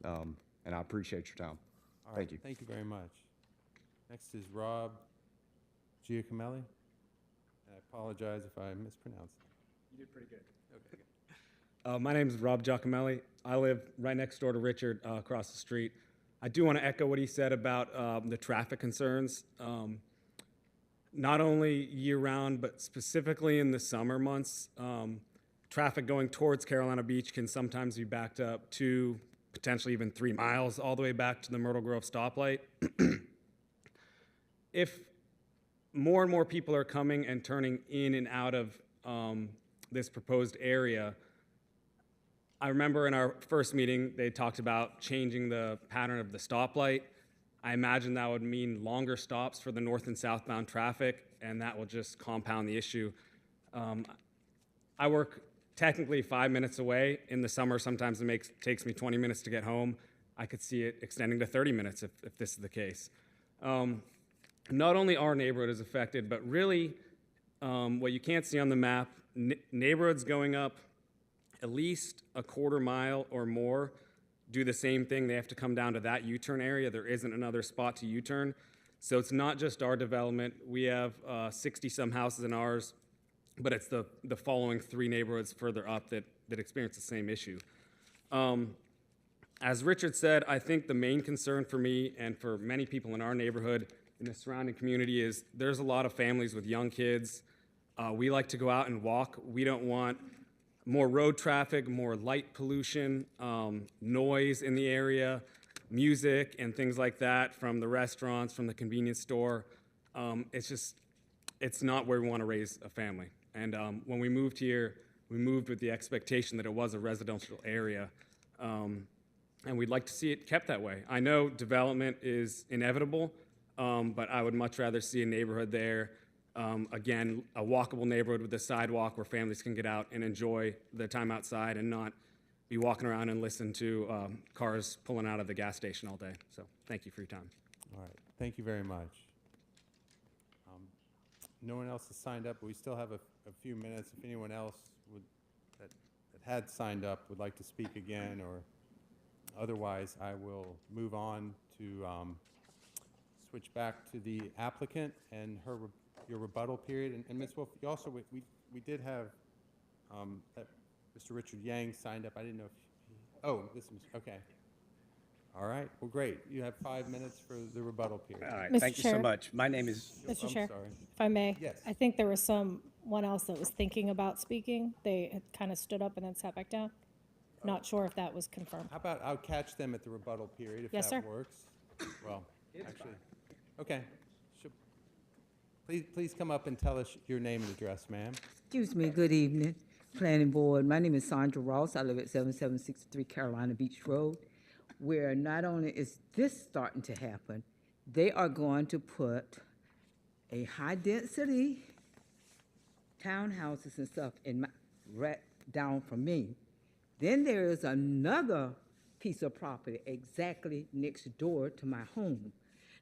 And I appreciate your time. All right, Thank you. Thank you very much. Next is Rob Giacomelli. And I apologize if I mispronounced it. You did pretty good. Okay, good. My name is Rob Giacomelli. I live right next door to Richard, across the street. I do want to echo what he said about the traffic concerns. Not only year-round, but specifically in the summer months, traffic going towards Carolina Beach can sometimes be backed up 2, potentially even 3 miles, all the way back to the Myrtle Grove stoplight. If more and more people are coming and turning in and out of this proposed area, I remember in our first meeting, they talked about changing the pattern of the stoplight. I imagine that would mean longer stops for the north and southbound traffic, and that will just compound the issue. I work technically 5 minutes away. In the summer, sometimes it takes me 20 minutes to get home. I could see it extending to 30 minutes if this is the case. Not only our neighborhood is affected, but really what you can't see on the map, neighborhoods going up at least a quarter mile or more do the same thing. They have to come down to that U-turn area. There isn't another spot to U-turn. So it's not just our development. We have 60-some houses in ours, but it's the following 3 neighborhoods further up that experience the same issue. As Richard said, I think the main concern for me and for many people in our neighborhood in the surrounding community is there's a lot of families with young kids. We like to go out and walk. We don't want more road traffic, more light pollution, noise in the area, music and things like that from the restaurants, from the convenience store. It's not where we want to raise a family. And when we moved here, we moved with the expectation that it was a residential area. And we'd like to see it kept that way. I know development is inevitable, but I would much rather see a neighborhood there. Again, a walkable neighborhood with a sidewalk where families can get out and enjoy their time outside and not be walking around and listen to cars pulling out of the gas station all day. So thank you for your time. All right, thank you very much. No one else has signed up, but we still have a few minutes. If anyone else that had signed up would like to speak again, or otherwise, I will move on to switch back to the applicant and your rebuttal period. And Ms. Wolf, you also, we did have Mr. Richard Yang signed up. I didn't know if, this was, okay. All right, well, great. You have 5 minutes for the rebuttal period. All right, Mr. thank you Chair. so much. My name is, Mr. I'm Chair, sorry. if I may. Yes. I think there was someone else that was thinking about speaking. They had kind of stood up and then sat back down. Not sure if that was confirmed. How about I'll catch them at the rebuttal period if Yes, that sir. works? Well, actually, okay. Please come up and tell us your name and address, ma'am. Excuse me, good evening, Planning Board. My name is Sandra Ross. I live at 7763 Carolina Beach Road, where not only is this starting to happen, they are going to put a high-density townhouses and stuff in my, right down from me. Then there is another piece of property exactly next door to my home.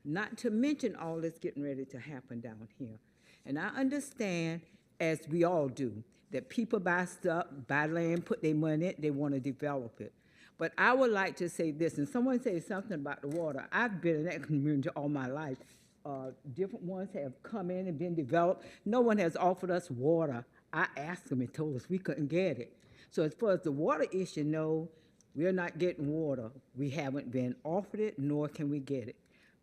Not to mention all that's getting ready to happen down here. And I understand, as we all do, that people buy stuff, buy land, put their money in it, they want to develop it. But I would like to say this, and someone said something about the water. I've been in that community all my life. Different ones have come in and been developed. No one has offered us water. I asked them and told us we couldn't get it. So as far as the water issue, no, we're not getting water. We haven't been offered it, nor can we get it.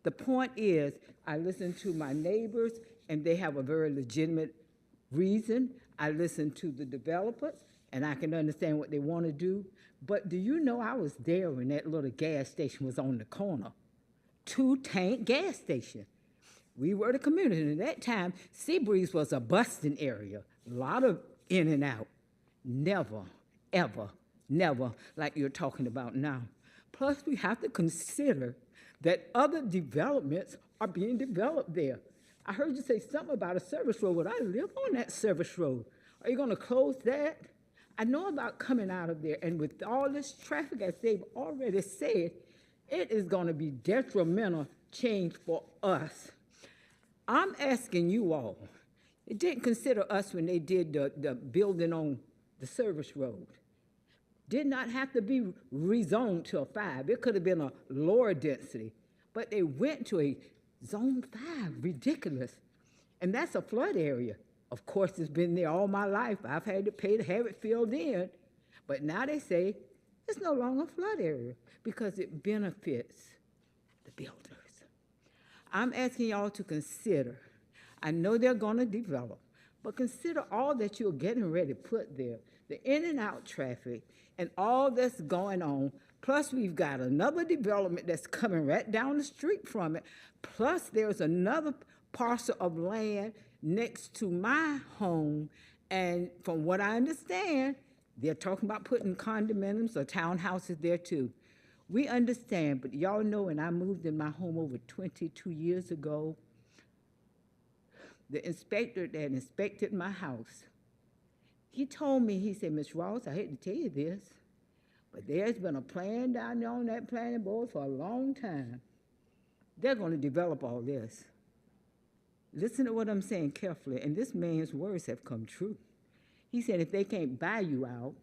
The point is, I listen to my neighbors, and they have a very legitimate reason. I listen to the developers, and I can understand what they want to do. But do you know I was there when that little gas station was on the corner? 2-tank gas station. We were the community. And at that time, Seabreeze was a busting area. A lot of in and out. Never, ever, never like you're talking about now. Plus, we have to consider that other developments are being developed there. I heard you say something about a service road. Well, I live on that service road. Are you going to close that? I know about coming out of there, and with all this traffic, as they've already said, it is going to be detrimental change for us. I'm asking you all, they didn't consider us when they did the building on the service road. Did not have to be rezoned to a 5. It could have been a lower density, but they went to a zone 5, ridiculous. And that's a flood area. Of course, it's been there all my life. I've had to pay to have it filled in. But now they say it's no longer a flood area because it benefits the builders. I'm asking y'all to consider, I know they're gonna develop, but consider all that you're getting ready to put there, the in and out traffic and all that's going on. Plus, we've got another development that's coming right down the street from it. Plus, there's another parcel of land next to my home. And from what I understand, they're talking about putting condominiums or townhouses there too. We understand, but y'all know when I moved in my home over 22 years ago, the inspector that inspected my house, he told me, he said, Ms. Ross, I hate to tell you this, but there's been a plan down there on that planning board for a long time. They're going to develop all this. Listen to what I'm saying carefully, and this man's words have come true. He said if they can't buy you out,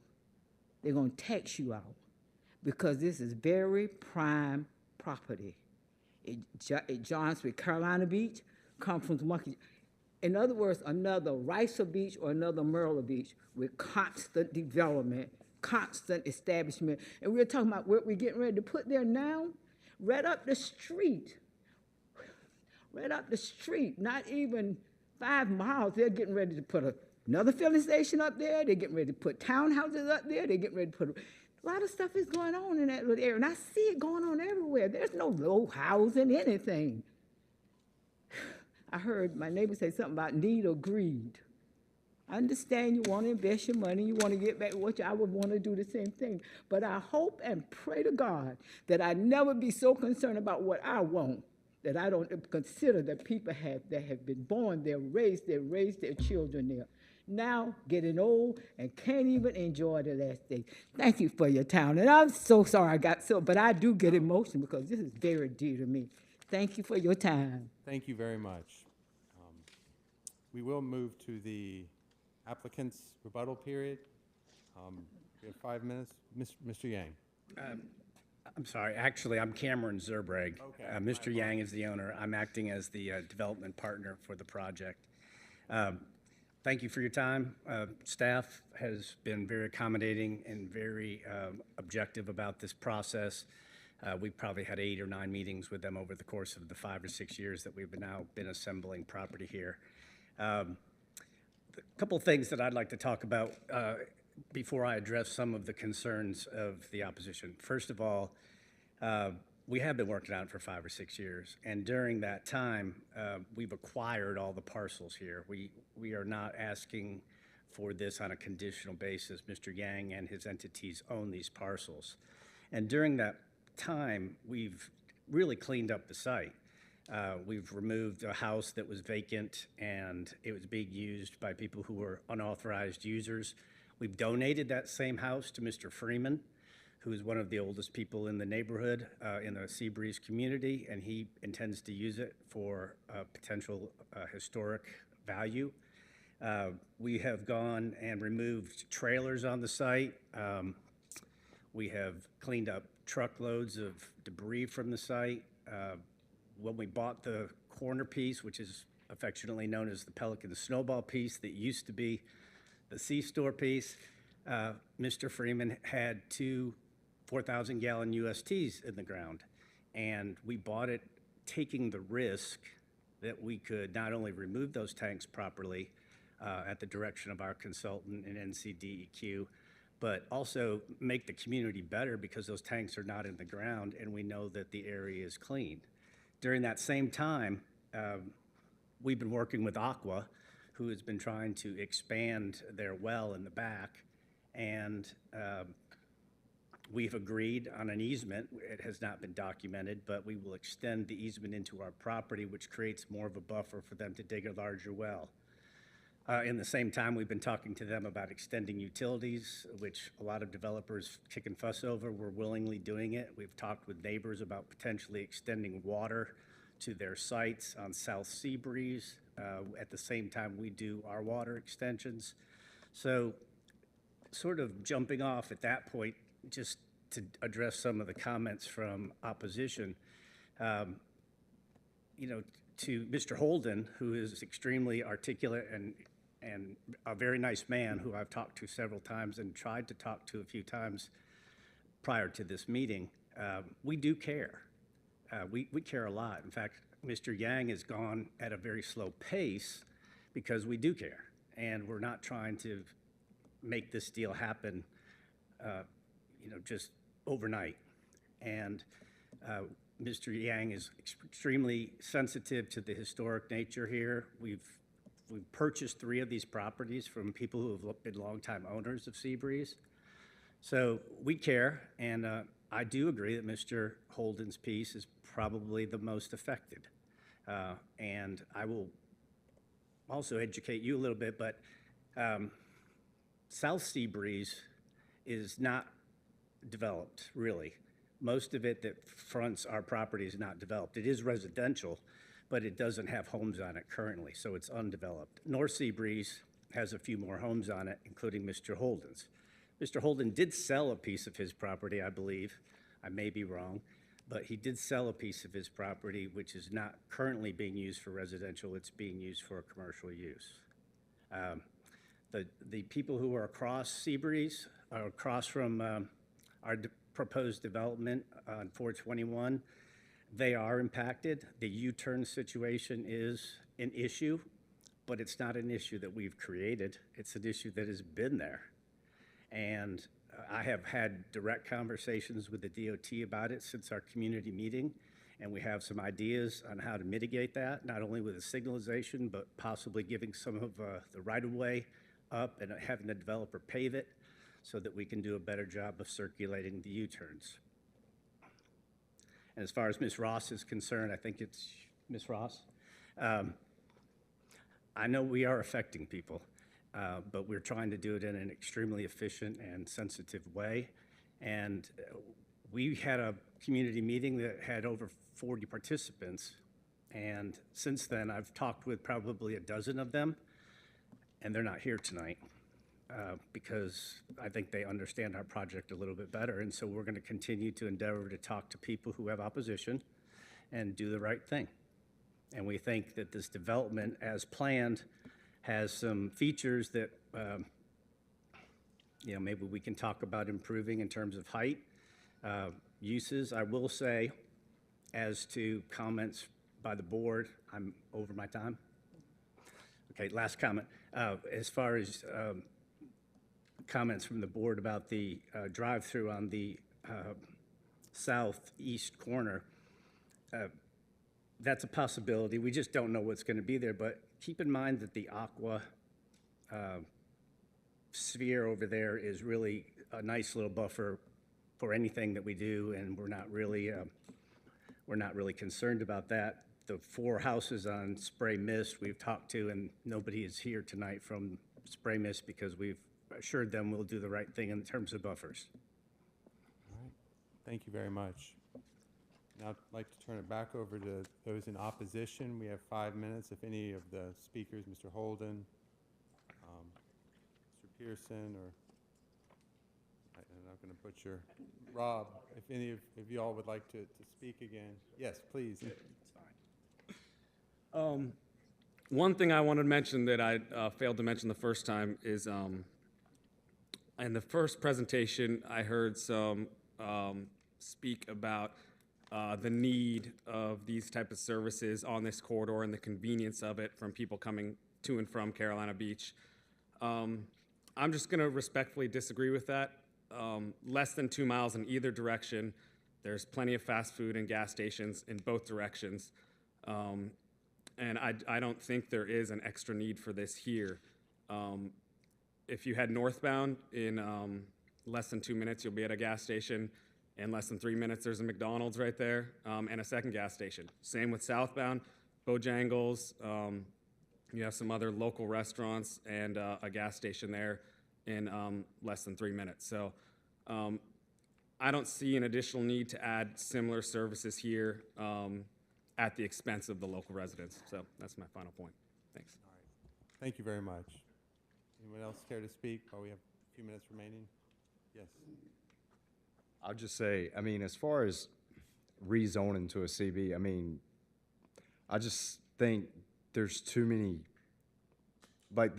they're going to tax you out because this is very prime property. It joins with Carolina Beach, comes from Monkey. In other words, another Ricer Beach or another Myrtle Beach with constant development, constant establishment. And we're talking about what we're getting ready to put there now, right up the street. Right up the street, not even 5 miles, they're getting ready to put another filling station up there. They're getting ready to put townhouses up there. They're getting ready to put a lot of stuff is going on in that little area. And I see it going on everywhere. There's no low housing, anything. I heard my neighbor say something about need or greed. I understand you want to invest your money, you want to get back, which I would want to do the same thing. But I hope and pray to God that I never be so concerned about what I want that I don't consider that people that have been born there, raised their children there. Now getting old and can't even enjoy the last day. Thank you for your time. And I'm so sorry I got but I do get emotional because this is very dear to me. Thank you for your time. Thank you very much. We will move to the applicant's rebuttal period. We have 5 minutes. Mr. Yang. I'm sorry, actually, I'm Cameron Zerbreg. Okay. Mr. Yang is the owner. I'm acting as the development partner for the project. Thank you for your time. Staff has been very accommodating and very objective about this process. We've probably had 8 or 9 meetings with them over the course of the 5 or 6 years that we've now been assembling property here. A couple of things that I'd like to talk about before I address some of the concerns of the opposition. First of all, we have been working on it for 5 or 6 years, and during that time, we've acquired all the parcels here. We are not asking for this on a conditional basis. Mr. Yang and his entities own these parcels. And during that time, we've really cleaned up the site. We've removed a house that was vacant and it was being used by people who were unauthorized users. We've donated that same house to Mr. Freeman, who is one of the oldest people in the neighborhood, in the Seabreeze community, and he intends to use it for potential historic value. We have gone and removed trailers on the site. We have cleaned up truckloads of debris from the site. When we bought the corner piece, which is affectionately known as the Pelican Snowball piece that used to be the C-Store piece, Mr. Freeman had two 4,000-gallon USTs in the ground. And we bought it taking the risk that we could not only remove those tanks properly at the direction of our consultant in NCDEQ, but also make the community better because those tanks are not in the ground and we know that the area is clean. During that same time, we've been working with Aqua, who has been trying to expand their well in the back, and we've agreed on an easement. It has not been documented, but we will extend the easement into our property, which creates more of a buffer for them to dig a larger well. In the same time, we've been talking to them about extending utilities, which a lot of developers kick and fuss over. We're willingly doing it. We've talked with neighbors about potentially extending water to their sites on South Seabreeze. At the same time, we do our water extensions. So sort of jumping off at that point, just to address some of the comments from opposition, you know, to Mr. Holden, who is extremely articulate and a very nice man who I've talked to several times and tried to talk to a few times prior to this meeting, we do care. We care a lot. In fact, Mr. Yang has gone at a very slow pace because we do care, and we're not trying to make this deal happen, you know, just overnight. And Mr. Yang is extremely sensitive to the historic nature here. We've purchased 3 of these properties from people who have been longtime owners of Seabreeze. So we care, and I do agree that Mr. Holden's piece is probably the most affected. And I will also educate you a little bit, but South Seabreeze is not developed, really. Most of it that fronts our property is not developed. It is residential, but it doesn't have homes on it currently, so it's undeveloped. North Seabreeze has a few more homes on it, including Mr. Holden's. Mr. Holden did sell a piece of his property, I believe. I may be wrong, but he did sell a piece of his property which is not currently being used for residential. It's being used for commercial use. The people who are across Seabreeze, are across from our proposed development on 421, they are impacted. The U-turn situation is an issue, but it's not an issue that we've created. It's an issue that has been there. And I have had direct conversations with the DOT about it since our community meeting, and we have some ideas on how to mitigate that, not only with the signalization, but possibly giving some of the right-of-way up and having the developer pave it so that we can do a better job of circulating the U-turns. And as far as Ms. Ross is concerned, I think it's Ms. Ross. I know we are affecting people, but we're trying to do it in an extremely efficient and sensitive way. And we had a community meeting that had over 40 participants. And since then, I've talked with probably a dozen of them, and they're not here tonight because I think they understand our project a little bit better. And so we're going to continue to endeavor to talk to people who have opposition and do the right thing. And we think that this development, as planned, has some features that you know, maybe we can talk about improving in terms of height, uses. I will say, as to comments by the board, I'm over my time. Okay, last comment. As far as comments from the board about the drive-through on the southeast corner, that's a possibility. We just don't know what's going to be there, but keep in mind that the Aqua sphere over there is really a nice little buffer for anything that we do, and we're not really concerned about that. The 4 houses on Spray Mist we've talked to, and nobody is here tonight from Spray Mist because we've assured them we'll do the right thing in terms of buffers. All right. Thank you very much. Now I'd like to turn it back over to those in opposition. We have 5 minutes. If any of the speakers, Mr. Holden, Mr. Pearson, or not going to butcher. Rob, if any of y'all would like to speak again. Yes, please. One thing I wanted to mention that I failed to mention the first time is in the first presentation, I heard some speak about the need of these type of services on this corridor and the convenience of it from people coming to and from Carolina Beach. I'm just going to respectfully disagree with that. Less than 2 miles in either direction. There's plenty of fast food and gas stations in both directions. And I don't think there is an extra need for this here. If you head northbound in less than 2 minutes, you'll be at a gas station. In less than 3 minutes, there's a McDonald's right there and a second gas station. Same with southbound, Bojangles. You have some other local restaurants and a gas station there in less than 3 minutes. So I don't see an additional need to add similar services here at the expense of the local residents. So that's my final point. Thanks. All right. Thank you very much. Anyone else care to speak while we have a few minutes remaining? Yes. I'll just say, I mean, as far as rezoning to a CB, I mean, I just think there's too many, like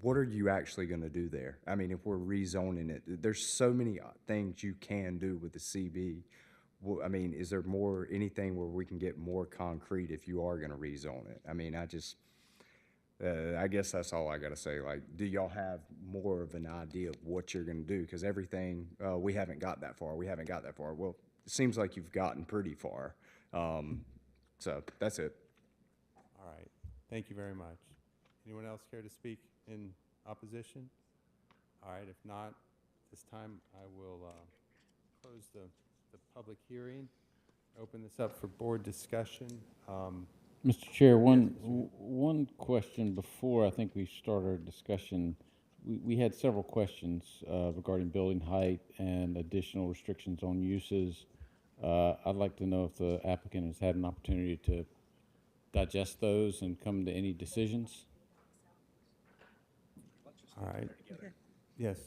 what are you actually going to do there? I mean, if we're rezoning it, there's so many things you can do with the CB. Well, I mean, is there anything where we can get more concrete if you are going to rezone it? I mean, I guess that's all I got to say. Like, do y'all have more of an idea of what you're going to do? Because everything, we haven't got that far. Well, it seems like you've gotten pretty far. So that's it. All right. Thank you very much. Anyone else care to speak in opposition? All right. If not, this time I will close the public hearing, open this up for board discussion. Mr. Chair, one question before I think we start our discussion. We had several questions regarding building height and additional restrictions on uses. I'd like to know if the applicant has had an opportunity to digest those and come to any decisions. All right. Okay. Yes.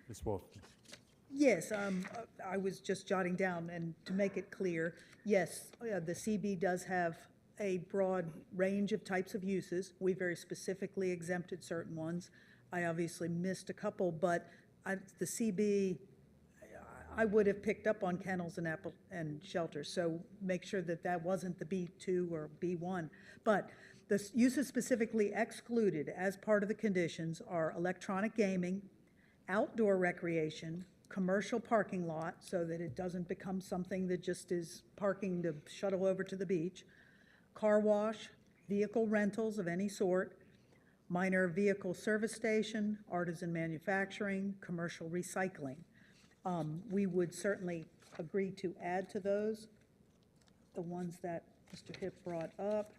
Ms. Wolf. Yes, I was just jotting down, and to make it clear, yes, the CB does have a broad range of types of uses. We very specifically exempted certain ones. I obviously missed a couple, but the CB, I would have picked up on kennels and shelters, so make sure that that wasn't the B2 or B1. But the uses specifically excluded as part of the conditions are electronic gaming, outdoor recreation, commercial parking lot, so that it doesn't become something that just is parking to shuttle over to the beach, car wash, vehicle rentals of any sort, minor vehicle service station, artisan manufacturing, commercial recycling. We would certainly agree to add to those the ones that Mr. Hipp brought up.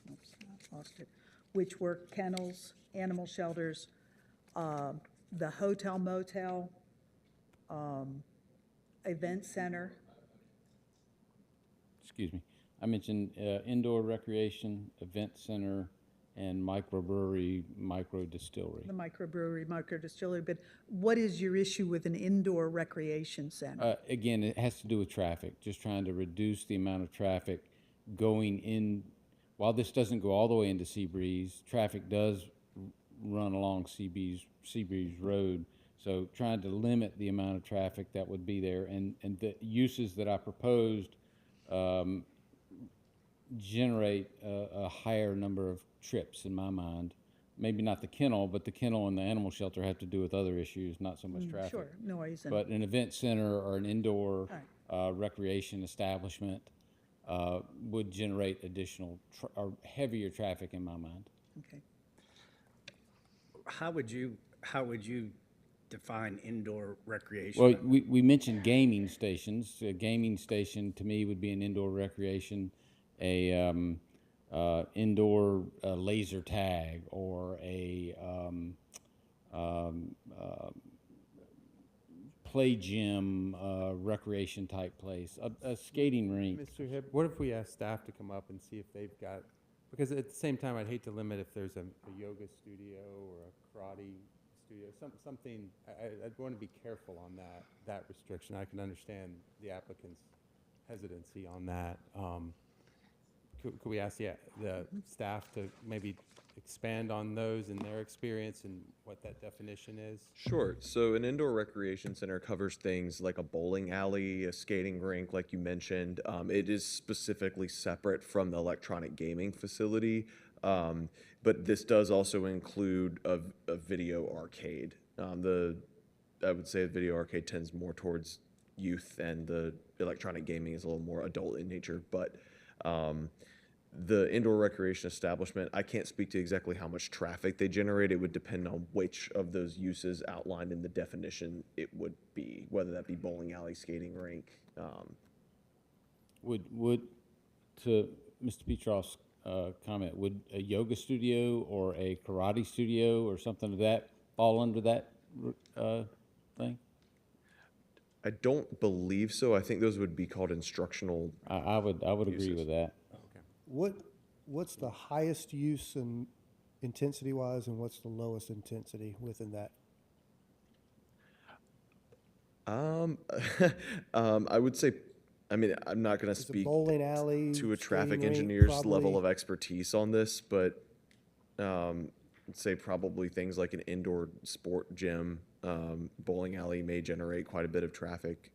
Oops, I lost it. Which were kennels, animal shelters, the hotel motel, event center. Excuse me. I mentioned indoor recreation, event center, and microbrewery, microdistillery. The microbrewery, microdistillery, but what is your issue with an indoor recreation center? Again, it has to do with traffic, just trying to reduce the amount of traffic going in. While this doesn't go all the way into Seabreeze, traffic does run along Seabreeze Road. So trying to limit the amount of traffic that would be there, and the uses that I proposed generate a higher number of trips in my mind. Maybe not the kennel, but the kennel and the animal shelter have to do with other issues, not so much traffic. Sure, noise. But an event center or an indoor recreation establishment would generate additional or heavier traffic in my mind. Okay. How would you define indoor recreation? Well, we mentioned gaming stations. A gaming station to me would be an indoor recreation, a indoor laser tag, or a play gym, recreation type place, a skating rink. Mr. Hibb, what if we ask staff to come up and see if they've got, because at the same time, I'd hate to limit if there's a yoga studio or a karate studio, something, I'd want to be careful on that restriction. I can understand the applicant's hesitancy on that. Could we ask the staff to maybe expand on those in their experience and what that definition is? Sure. So an indoor recreation center covers things like a bowling alley, a skating rink, like you mentioned. It is specifically separate from the electronic gaming facility, but this does also include a video arcade. I would say the video arcade tends more towards youth, and the electronic gaming is a little more adult in nature. But the indoor recreation establishment, I can't speak to exactly how much traffic they generate. It would depend on which of those uses outlined in the definition it would be, whether that be bowling alley, skating rink. Would to Mr. Petrov's comment, would a yoga studio or a karate studio or something of that fall under that thing? I don't believe so. I think those would be called instructional. I would agree with that. What's the highest use and intensity-wise, and what's the lowest intensity within that? I would say, I mean, I'm not going to speak bowling alley, to a traffic skating rink, engineer's level probably? of expertise on this, but I'd say probably things like an indoor sport gym, bowling alley may generate quite a bit of traffic.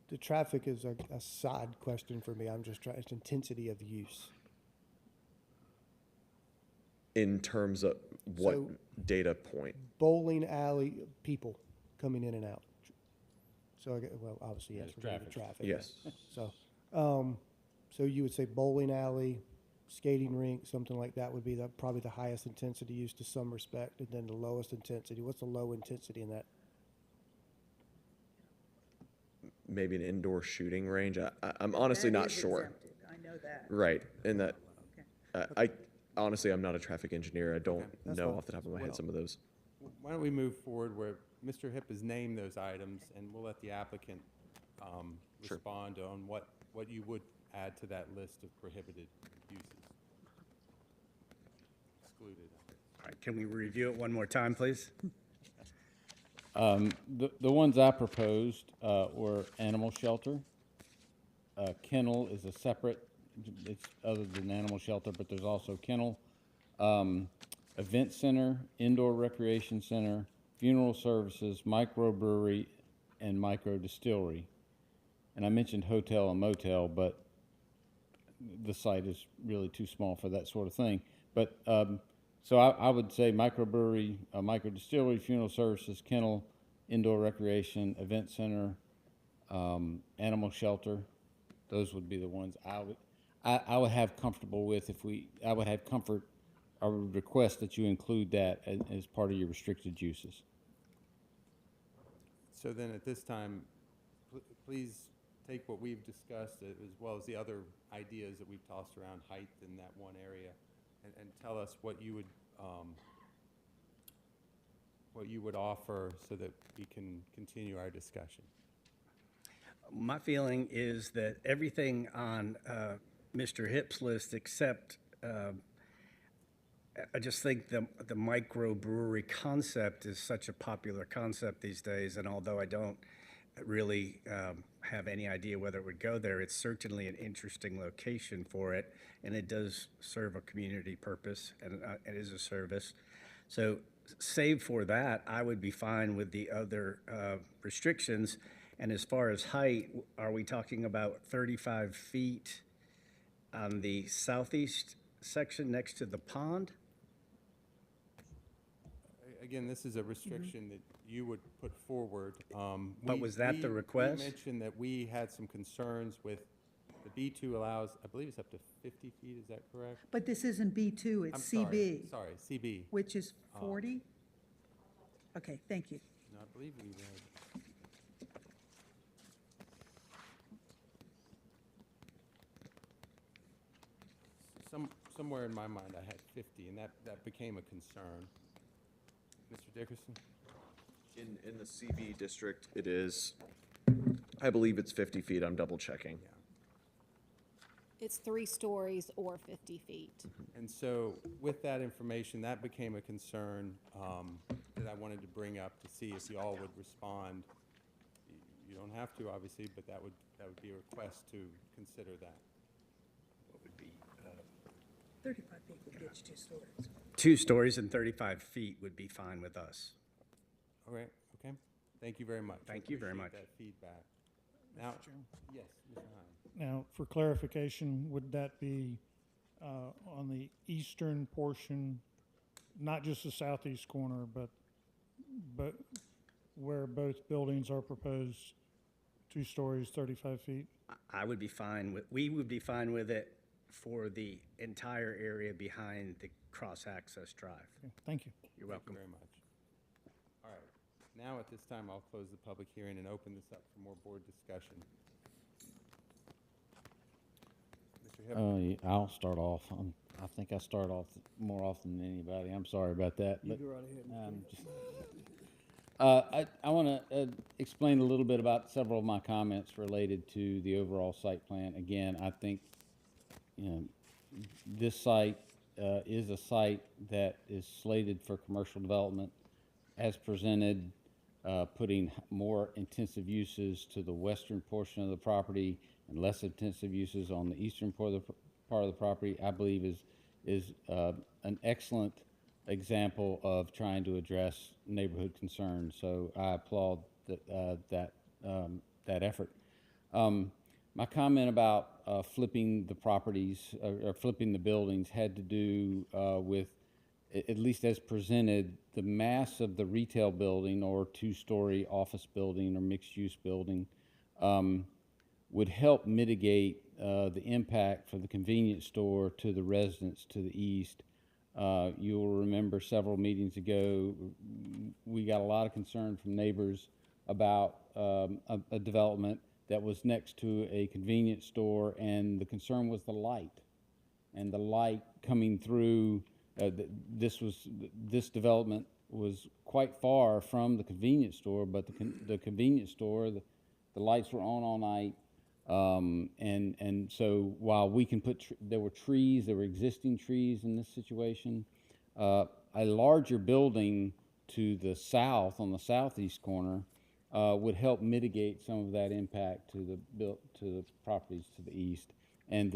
The traffic is a side question for me. I'm just trying, it's intensity of use. In terms of what So- data point? Bowling alley, people coming in and out. So, well, obviously, yes, Yes, we're talking traffic. Yes. So, so you would say bowling alley, skating rink, something like that would be probably the highest intensity use to some respect, and then the lowest intensity. What's the low intensity in that? Maybe an indoor shooting range. I'm honestly That not is sure. exempted. I know that. Right, and that, I honestly, I'm not a traffic engineer. I don't that's know fine. off the top of my head some of those. Why don't we move forward where Mr. Hipp has named those items, and we'll let the applicant respond on what you would add to that list of prohibited uses. Excluded. All right, can we review it one more time, please? The ones I proposed were animal shelter. Kennel is a separate, it's other than animal shelter, but there's also kennel. Event center, indoor recreation center, funeral services, microbrewery, and micro distillery. And I mentioned hotel and motel, but the site is really too small for that sort of thing. But so I would say microbrewery, micro distillery, funeral services, kennel, indoor recreation, event center, animal shelter. Those would be the ones I would have comfortable with I would have comfort. I would request that you include that as part of your restricted uses. So then at this time, please take what we've discussed as well as the other ideas that we've tossed around height in that one area and tell us what you would offer so that we can continue our discussion. My feeling is that everything on Mr. Hipp's list except I just think the microbrewery concept is such a popular concept these days, and although I don't really have any idea whether it would go there, it's certainly an interesting location for it, and it does serve a community purpose, and it is a service. So save for that, I would be fine with the other restrictions. And as far as height, are we talking about 35 feet on the southeast section next to the pond? Again, this is a restriction that you would put forward. But was that the request? We mentioned that we had some concerns with the B2 allows, I believe it's up to 50 feet, is that correct? But this isn't B2, it's CB. Sorry, CB. Which is 40? Okay, thank you. No, I believe we read. Somewhere in my mind, I had 50, and that became a concern. Mr. Dickerson? In the CB district, it is, I believe it's 50 feet. I'm double checking. It's 3 stories or 50 feet. And so with that information, that became a concern that that I wanted to bring up to see if you all would respond. You don't have to, obviously, but that would be a request to consider that. What would be, 35 feet would get you 2 stories. 2 stories and 35 feet would be fine with us. All right, okay. Thank you very much. I Thank you very appreciate much. that feedback. Now, yes, Mr. Hine. Now, for clarification, would that be on the eastern portion, not just the southeast corner, but where both buildings are proposed, 2 stories, 35 feet? I would be fine with, we would be fine with it for the entire area behind the cross-access drive. Okay, thank you. You're Thank you welcome. very much. All right. Now, at this time, I'll close the public hearing and open this up for more board discussion. Mr. Hipp? I'll start off. I think I start off more often than anybody. I'm sorry about that. You but, go right ahead. I want to explain a little bit about several of my comments related to the overall site plan. Again, I think, this site is a site that is slated for commercial development as presented, putting more intensive uses to the western portion of the property and less intensive uses on the eastern part of the property, I believe is an excellent example of trying to address neighborhood concerns. So I applaud that effort. My comment about flipping the properties or flipping the buildings had to do with, at least as presented, the mass of the retail building or 2-story office building or mixed-use building would help mitigate the impact for the convenience store to the residents to the east. You'll remember several meetings ago, we got a lot of concern from neighbors about a development that was next to a convenience store, and the concern was the light. And the light coming through, this development was quite far from the convenience store, but the convenience store, the lights were on all night. And so while we can there were existing trees in this situation, a larger building to the south, on the southeast corner, would help mitigate some of that impact to the properties to the east. And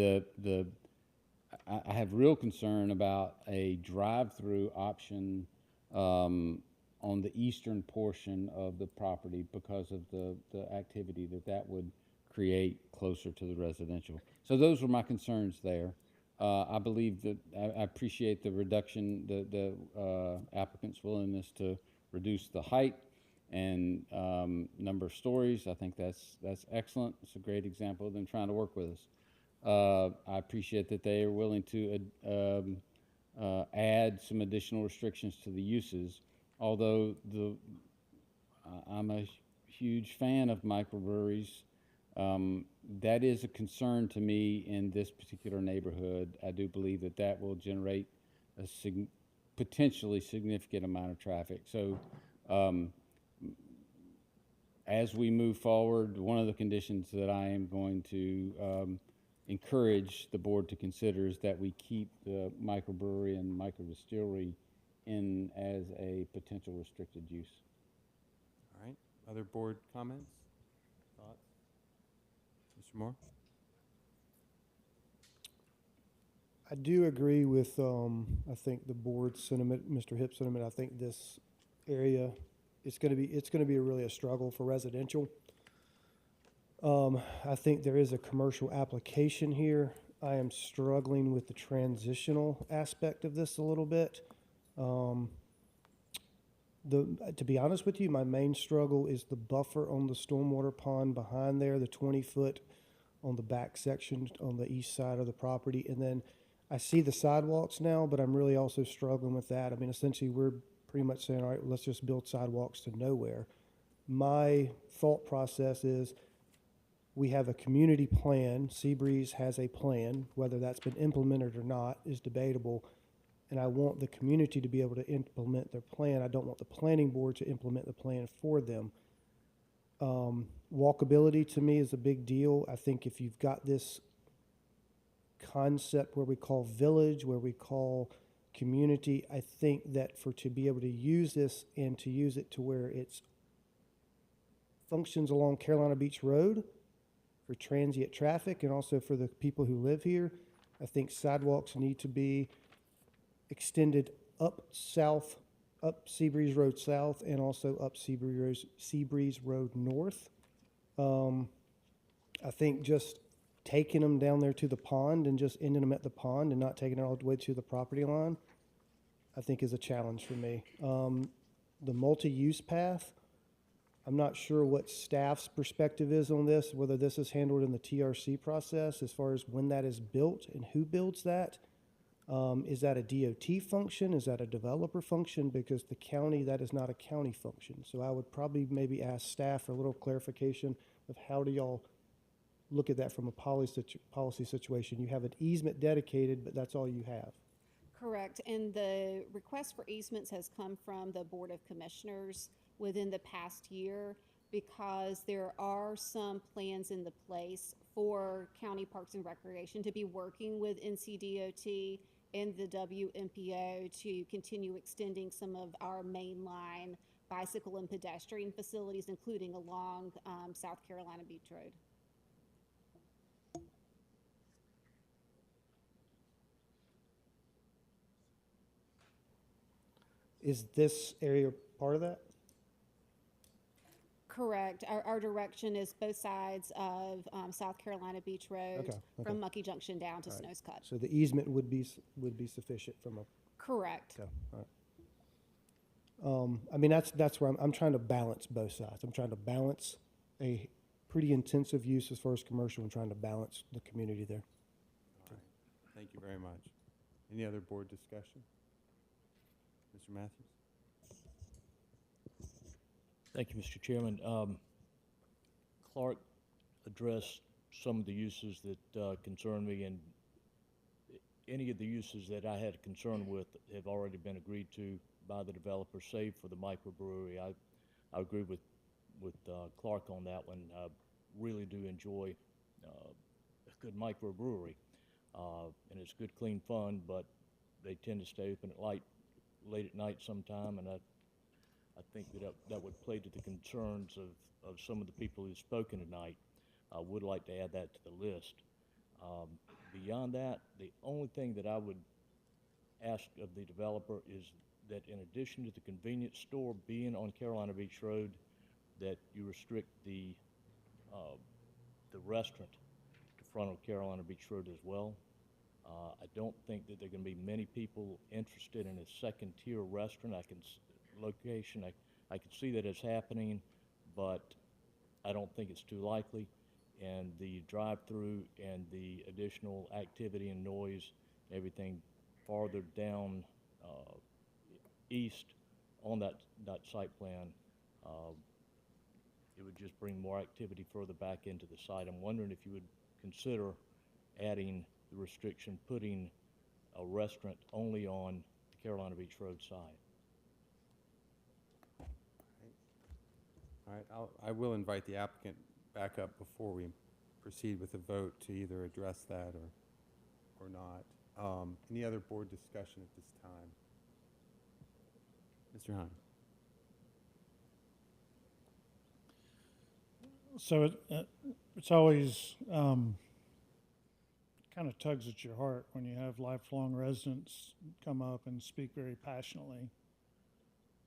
I have real concern about a drive-through option on the eastern portion of the property because of the activity that would create closer to the residential. So those were my concerns there. I believe that I appreciate the reduction, the applicant's willingness to reduce the height and number of stories. I think that's excellent. It's a great example of them trying to work with us. I appreciate that they are willing to add some additional restrictions to the uses, although I'm a huge fan of microbreweries. That is a concern to me in this particular neighborhood. I do believe that will generate a potentially significant amount of traffic. So as we move forward, one of the conditions that I am going to encourage the board to consider is that we keep the microbrewery and microdistillery in as a potential restricted use. All right. Other board comments? Thoughts? Mr. Moore? I do agree with, I think the board's sentiment, Mr. Hipp's sentiment. I think this area, it's going to be really a struggle for residential. I think there is a commercial application here. I am struggling with the transitional aspect of this a little bit. To be honest with you, my main struggle is the buffer on the stormwater pond behind there, the 20-foot on the back section on the east side of the property. And then I see the sidewalks now, but I'm really also struggling with that. I mean, essentially, we're pretty much saying, all right, let's just build sidewalks to nowhere. My thought process is we have a community plan. Seabreeze has a plan. Whether that's been implemented or not is debatable. And I want the community to be able to implement their plan. I don't want the planning board to implement the plan for them. Walkability to me is a big deal. I think if you've got this concept where we call village, where we call community. I think that to be able to use this and to use it to where it's functions along Carolina Beach Road for transient traffic and also for the people who live here, I think sidewalks need to be extended up south, up Seabreeze Road South, and also up Seabreeze Road North. I think just taking them down there to the pond and just ending them at the pond and not taking it all the way to the property line, I think is a challenge for me. The multi-use path, I'm not sure what staff's perspective is on this, whether this is handled in the TRC process as far as when that is built and who builds that. Is that a DOT function? Is that a developer function? Because the county, that is not a county function. So I would probably maybe ask staff for a little clarification of how do y'all look at that from a policy situation. You have an easement dedicated, but that's all you have. Correct, and the request for easements has come from the Board of Commissioners within the past year because there are some plans in the place for County Parks and Recreation to be working with NCDOT and the WMPO to continue extending some of our mainline bicycle and pedestrian facilities, including along South Carolina Beach Road. Is this area part of that? Correct. Our direction is both sides of South Carolina Beach Road, Okay, from Mucky Junction down to Snow's Cut. So the easement would be sufficient from a. Correct. Okay, all right. I mean, that's where I'm trying to balance both sides. I'm trying to balance a pretty intensive use as far as commercial and trying to balance the community there. All right. Thank you very much. Any other board discussion? Mr. Matthews? Thank you, Mr. Chairman. Clark addressed some of the uses that concern me, and any of the uses that I had a concern with have already been agreed to by the developer, save for the microbrewery. I agree with Clark on that one. I really do enjoy a good microbrewery, and it's good, clean fun, but they tend to stay open late at night sometime, and I think that would play to the concerns of some of the people who've spoken tonight. I would like to add that to the list. Beyond that, the only thing that I would ask of the developer is that in addition to the convenience store being on Carolina Beach Road, that you restrict the restaurant to front of Carolina Beach Road as well. I don't think that there are going to be many people interested in a second-tier restaurant. Location, I can see that it's happening, but I don't think it's too likely. And the drive-through and the additional activity and noise, everything farther down east on that site plan, it would just bring more activity further back into the site. I'm wondering if you would consider adding the restriction, putting a restaurant only on the Carolina Beach Road side. All right, I will invite the applicant back up before we proceed with the vote to either address that or not. Any other board discussion at this time? Mr. Hahn. So it's always kind of tugs at your heart when you have lifelong residents come up and speak very passionately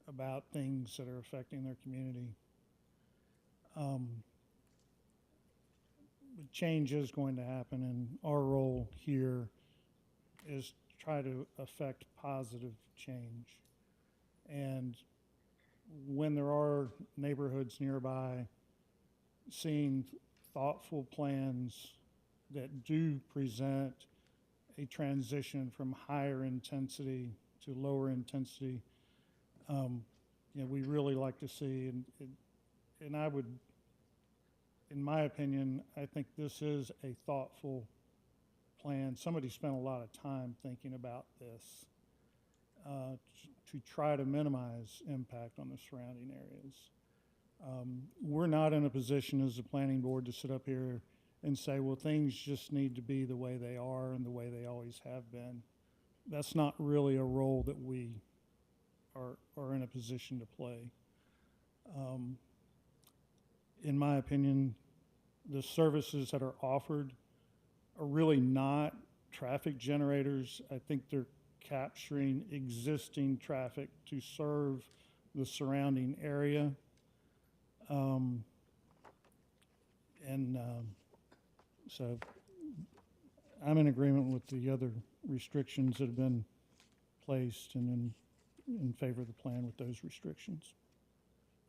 about things that are affecting their community. Change is going to happen, and our role here is to try to affect positive change. And when there are neighborhoods nearby, seeing thoughtful plans that do present a transition from higher intensity to lower intensity, we really like to see, and I would, in my opinion, I think this is a thoughtful plan. Somebody spent a lot of time thinking about this to try to minimize impact on the surrounding areas. We're not in a position as a planning board to sit up here and say, well, things just need to be the way they are and the way they always have been. that's not really a role that we are in a position to play. In my opinion, the services that are offered are really not traffic generators. I think they're capturing existing traffic to serve the surrounding area. So I'm in agreement with the other restrictions that have been placed and in favor of the plan with those restrictions.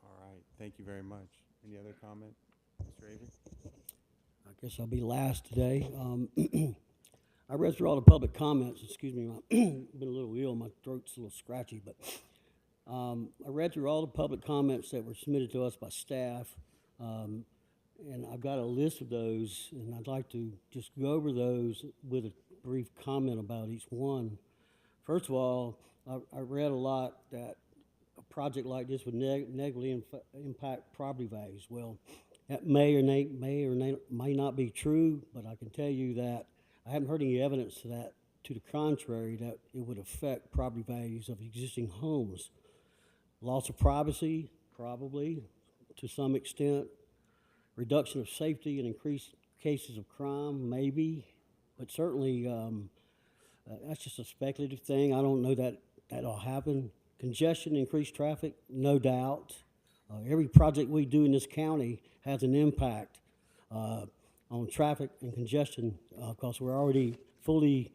All right, thank you very much. Any other comment, Mr. Avery? I guess I'll be last today. I read through all the public comments. Excuse me, I've been a little ill. My throat's a little scratchy, but I read through all the public comments that were submitted to us by staff, and I've got a list of those, and I'd like to just go over those with a brief comment about each one. First of all, I read a lot that a project like this would negatively impact property values. Well, that may not be true, but I can tell you that I haven't heard any evidence to that, to the contrary, that it would affect property values of existing homes. Loss of privacy, probably, to some extent. Reduction of safety and increased cases of crime, maybe. But certainly, that's just a speculative thing. I don't know that that'll happen. Congestion, increased traffic, no doubt. Every project we do in this county has an impact on traffic and congestion because we're already fully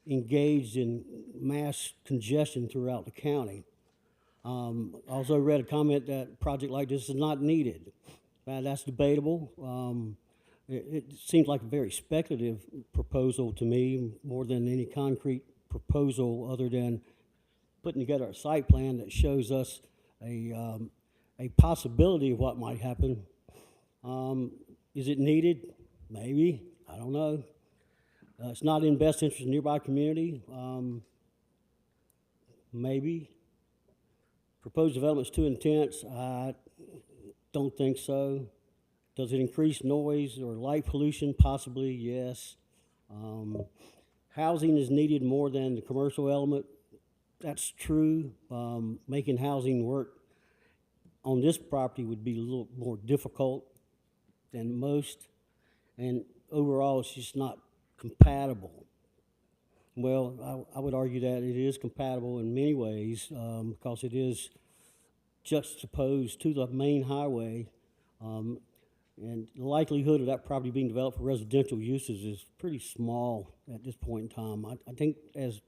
engaged in mass congestion throughout the county. I also read a comment that a project like this is not needed. That's debatable. It seems like a very speculative proposal to me, more than any concrete proposal other than putting together a site plan that shows us a possibility of what might happen. Is it needed? Maybe. I don't know. It's not in best interest of the nearby community. Maybe. Proposed development's too intense. I don't think so. Does it increase noise or light pollution? Possibly, yes. Housing is needed more than the commercial element. That's true. Making housing work on this property would be a little more difficult than most. And overall, it's just not compatible. Well, I would argue that it is compatible in many ways because it is juxtaposed to the main highway. And the likelihood of that property being developed for residential uses is pretty small at this point in time. I think as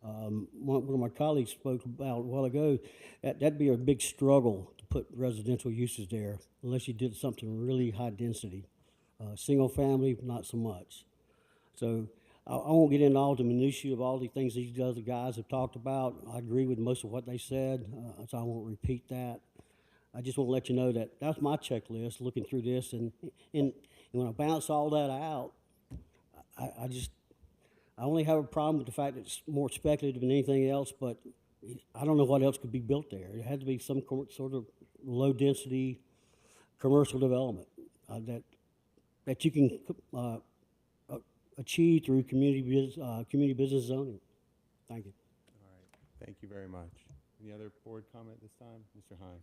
one of my colleagues spoke about a while ago, that'd be a big struggle to put residential uses there unless you did something really high density. Single family, not so much. So I won't get into all the minutiae of all the things these other guys have talked about. I agree with most of what they said, so I won't repeat that. I just want to let you know that that's my checklist looking through this, and when I bounce all that out, I only have a problem with the fact that it's more speculative than anything else, but I don't know what else could be built there. It had to be some sort of low-density commercial development that you can achieve through community business zoning. Thank you. All right, thank you very much. Any other board comment this time? Mr. Hine.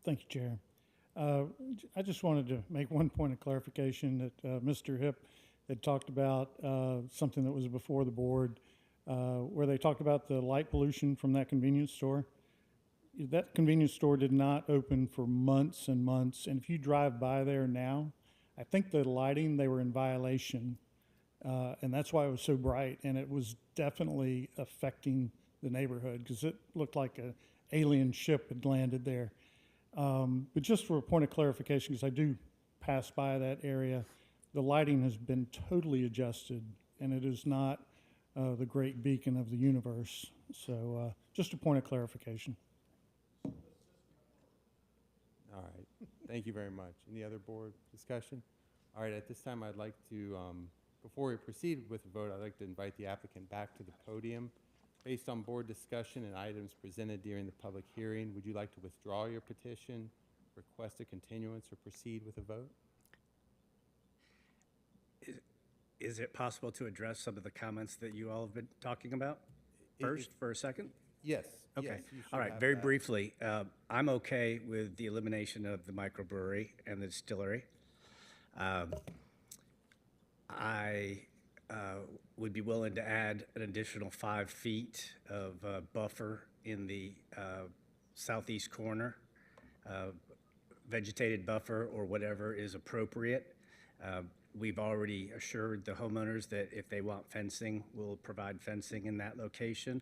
Thank you, Chair. I just wanted to make one point of clarification that Mr. Hipp had talked about something that was before the board where they talked about the light pollution from that convenience store. That convenience store did not open for months and months, and if you drive by there now, I think the lighting, they were in violation, and that's why it was so bright, and it was definitely affecting the neighborhood because it looked like an alien ship had landed there. But just for a point of clarification, because I do pass by that area, the lighting has been totally adjusted, and it is not the great beacon of the universe. So just a point of clarification. All right, thank you very much. Any other board discussion? All right, at this time, I'd like to, before we proceed with the vote, I'd like to invite the applicant back to the podium. Based on board discussion and items presented during the public hearing, would you like to withdraw your petition, request a continuance, or proceed with a vote? Is it possible to address some of the comments that you all have been talking about first for a second? Yes. Okay. yes, you should All right. have Very that. briefly, I'm okay with the elimination of the microbrewery and the distillery. I would be willing to add an additional 5 feet of buffer in the southeast corner, vegetated buffer or whatever is appropriate. We've already assured the homeowners that if they want fencing, we'll provide fencing in that location.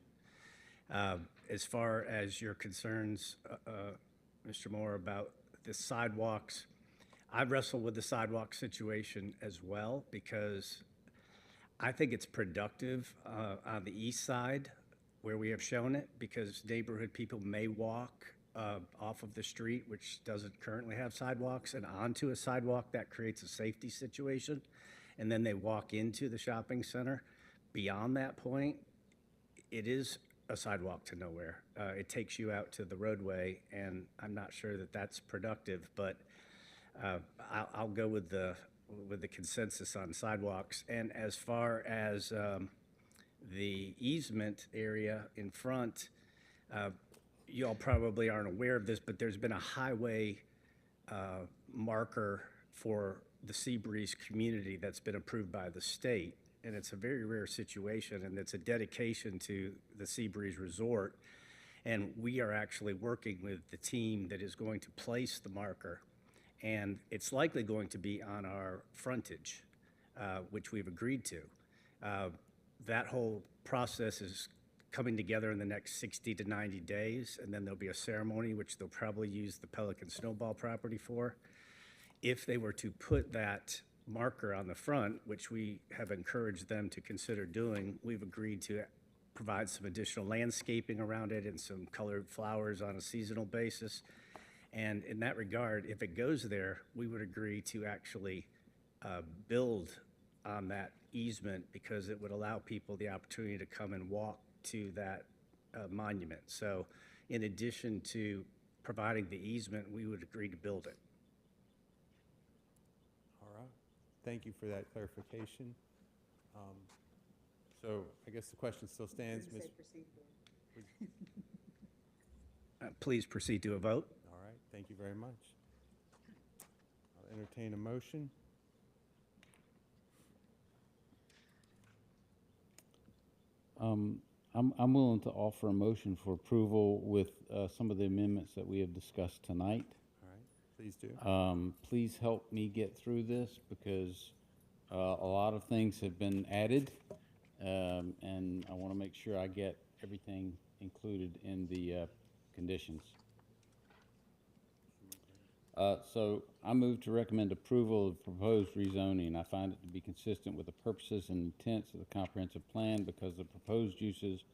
As far as your concerns, Mr. Moore, about the sidewalks, I wrestle with the sidewalk situation as well because I think it's productive on the east side where we have shown it because neighborhood people may walk off of the street, which doesn't currently have sidewalks, and onto a sidewalk that creates a safety situation. And then they walk into the shopping center. Beyond that point, it is a sidewalk to nowhere. It takes you out to the roadway, and I'm not sure that that's productive, but I'll go with the consensus on sidewalks. And as far as the easement area in front, you all probably aren't aware of this, but there's been a highway marker for the Seabreeze community that's been approved by the state. And it's a very rare situation, and it's a dedication to the Seabreeze Resort. And we are actually working with the team that is going to place the marker. And it's likely going to be on our frontage, which we've agreed to. That whole process is coming together in the next 60 to 90 days, and then there'll be a ceremony, which they'll probably use the Pelican Snowball property for. If they were to put that marker on the front, which we have encouraged them to consider doing, we've agreed to provide some additional landscaping around it and some colored flowers on a seasonal basis. And in that regard, if it goes there, we would agree to actually build on that easement because it would allow people the opportunity to come and walk to that monument. So in addition to providing the easement, we would agree to build it. All right. Thank you for that clarification. So I guess the question still stands. Please proceed to a vote. All right. Thank you very much. I'll entertain a motion. I'm willing to offer a motion for approval with some of the amendments that we have discussed tonight. All right. Please do. Please help me get through this because a lot of things have been added, and I want to make sure I get everything included in the conditions. So I move to recommend approval of proposed rezoning. I find it to be consistent with the purposes and intents of the comprehensive plan because the proposed uses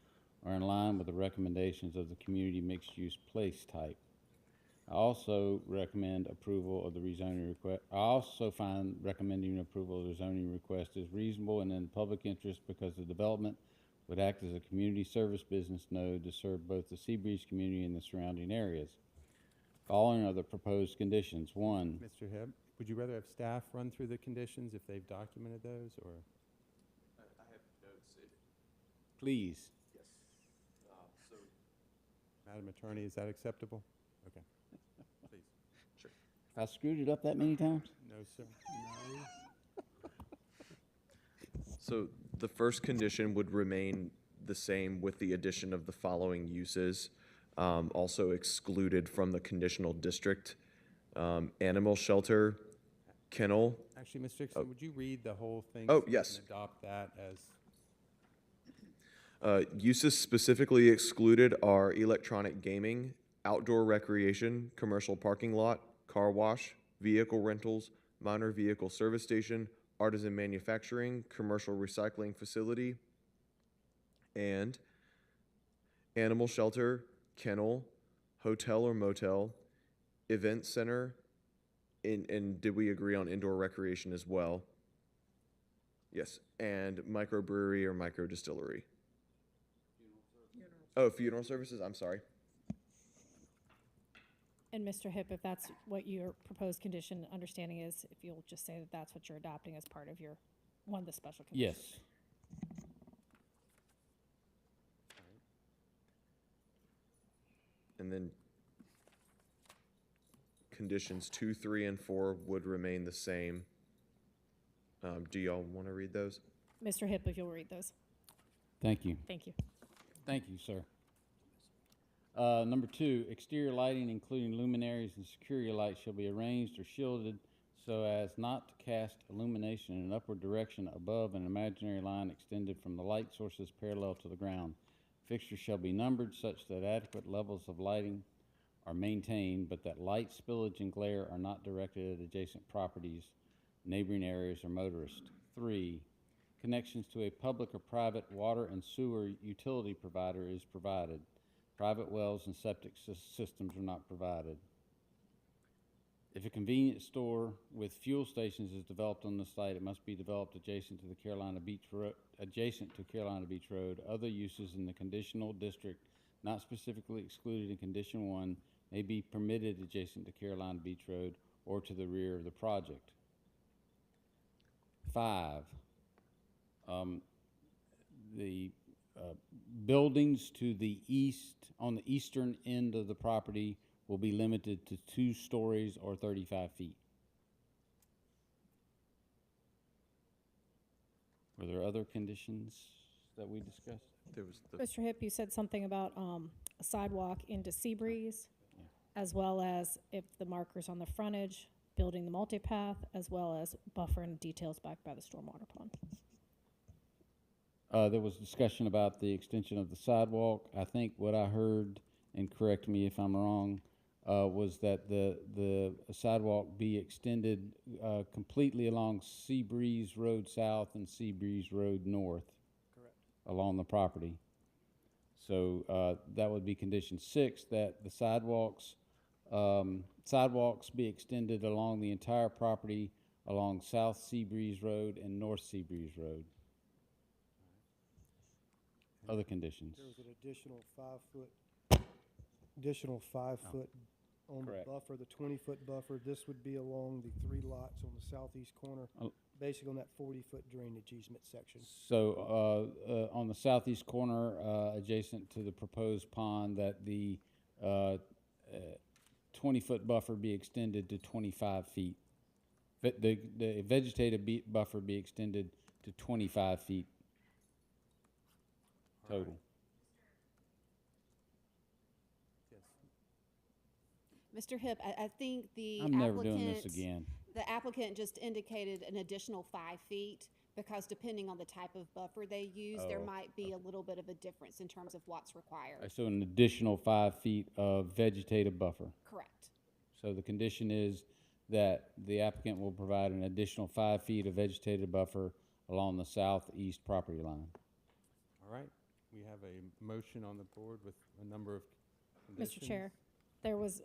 are in line with the recommendations of the community mixed-use place type. I also recommend approval of the rezoning request. I also find recommending approval of the zoning request is reasonable and in the public interest because the development would act as a community service business node to serve both the Seabreeze community and the surrounding areas. Following are the proposed conditions. 1, Mr. Hibb, would you rather have staff run through the conditions if they've documented those, or? I have notes. please. Yes. So, Madam Attorney, is that acceptable? Okay. Please. sure. I screwed it up that many times? No, sir. So the first condition would remain the same with the addition of the following uses, also excluded from the conditional district: animal shelter, kennel. Actually, Ms. Dixon, would you read the whole thing? Oh, so we yes. can adopt that as. Uses specifically excluded are electronic gaming, outdoor recreation, commercial parking lot, car wash, vehicle rentals, minor vehicle service station, artisan manufacturing, commercial recycling facility, and animal shelter, kennel, hotel or motel, event center, and did we agree on indoor recreation as well? Yes, and microbrewery or microdistillery. Oh, funeral services, I'm sorry. And Mr. Hipp, if that's what your proposed condition understanding is, if you'll just say that that's what you're adopting as part of your one of the special conditions. Yes. And then conditions 2, 3, and 4 would remain the same. Do y'all want to read those? Mr. Hip, if you'll read those. Thank you. Thank you. Thank you, sir. Number 2, exterior lighting, including luminaries and security lights, shall be arranged or shielded so as not to cast illumination in an upward direction above an imaginary line extended from the light sources parallel to the ground. Fixtures shall be numbered such that adequate levels of lighting are maintained, but that light spillage and glare are not directed at adjacent properties, neighboring areas, or motorists. 3, connections to a public or private water and sewer utility provider is provided. Private wells and septic systems are not provided. If a convenience store with fuel stations is developed on the site, it must be developed adjacent to Carolina Beach Road. Other uses in the conditional district not specifically excluded in Condition 1 may be permitted adjacent to Carolina Beach Road or to the rear of the project. 5, the buildings to the east, on the eastern end of the property, will be limited to 2 stories or 35 feet. Were there other conditions that we discussed? There was Mr. Hip, you said something about a sidewalk into Seabreeze, as well as if the markers on the frontage, building the multipath, as well as buffer and details back by the stormwater pond. There was discussion about the extension of the sidewalk. I think what I heard, and correct me if I'm wrong, was that the sidewalk be extended completely along Seabreeze Road South and Seabreeze Road North. Correct. Along the property. So that would be condition 6, that the sidewalks be extended along the entire property along South Seabreeze Road and North Seabreeze Road. Other conditions. There was an additional 5 foot on the Correct. buffer, the 20-foot buffer. This would be along the 3 lots on the southeast corner, basically on that 40-foot drainage easement section. So on the southeast corner, adjacent to the proposed pond, that the 20-foot buffer be extended to 25 feet. The vegetative buffer be extended to 25 feet total. Mr. Hip, I think the I'm never doing this again. The applicant just indicated an additional 5 feet because depending on the type of buffer they use, there Oh, might be a little bit of a difference in terms of what's required. So an additional 5 feet of vegetative buffer. Correct. So the condition is that the applicant will provide an additional 5 feet of vegetative buffer along the southeast property line. All right, we have a motion on the board with a number of conditions. Mr. Chair, there was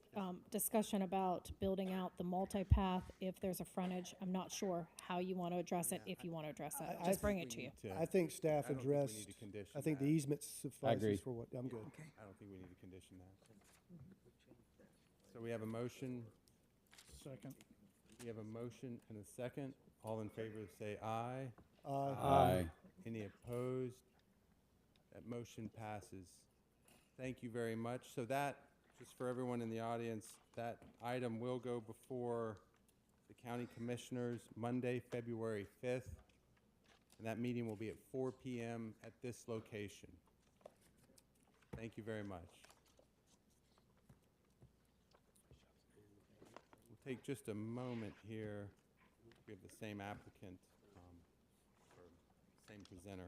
discussion about building out the multipath if there's a frontage. I'm not sure how you want to address it, if you want to address it. Just bring it to you. I think staff I don't think we addressed, need to condition I think the that. easement agree. suffices for what, I'm good. I don't think we need to condition that. So we have a motion, Second. we have a motion and a second. All in favor say aye. Aye. Any opposed? That motion passes. Thank you very much. So that, just for everyone in the audience, that item will go before the county commissioners Monday, February 5th. And that meeting will be at 4 p.m. at this location. Thank you very much. We'll take just a moment here. We have the same applicant, or same presenter.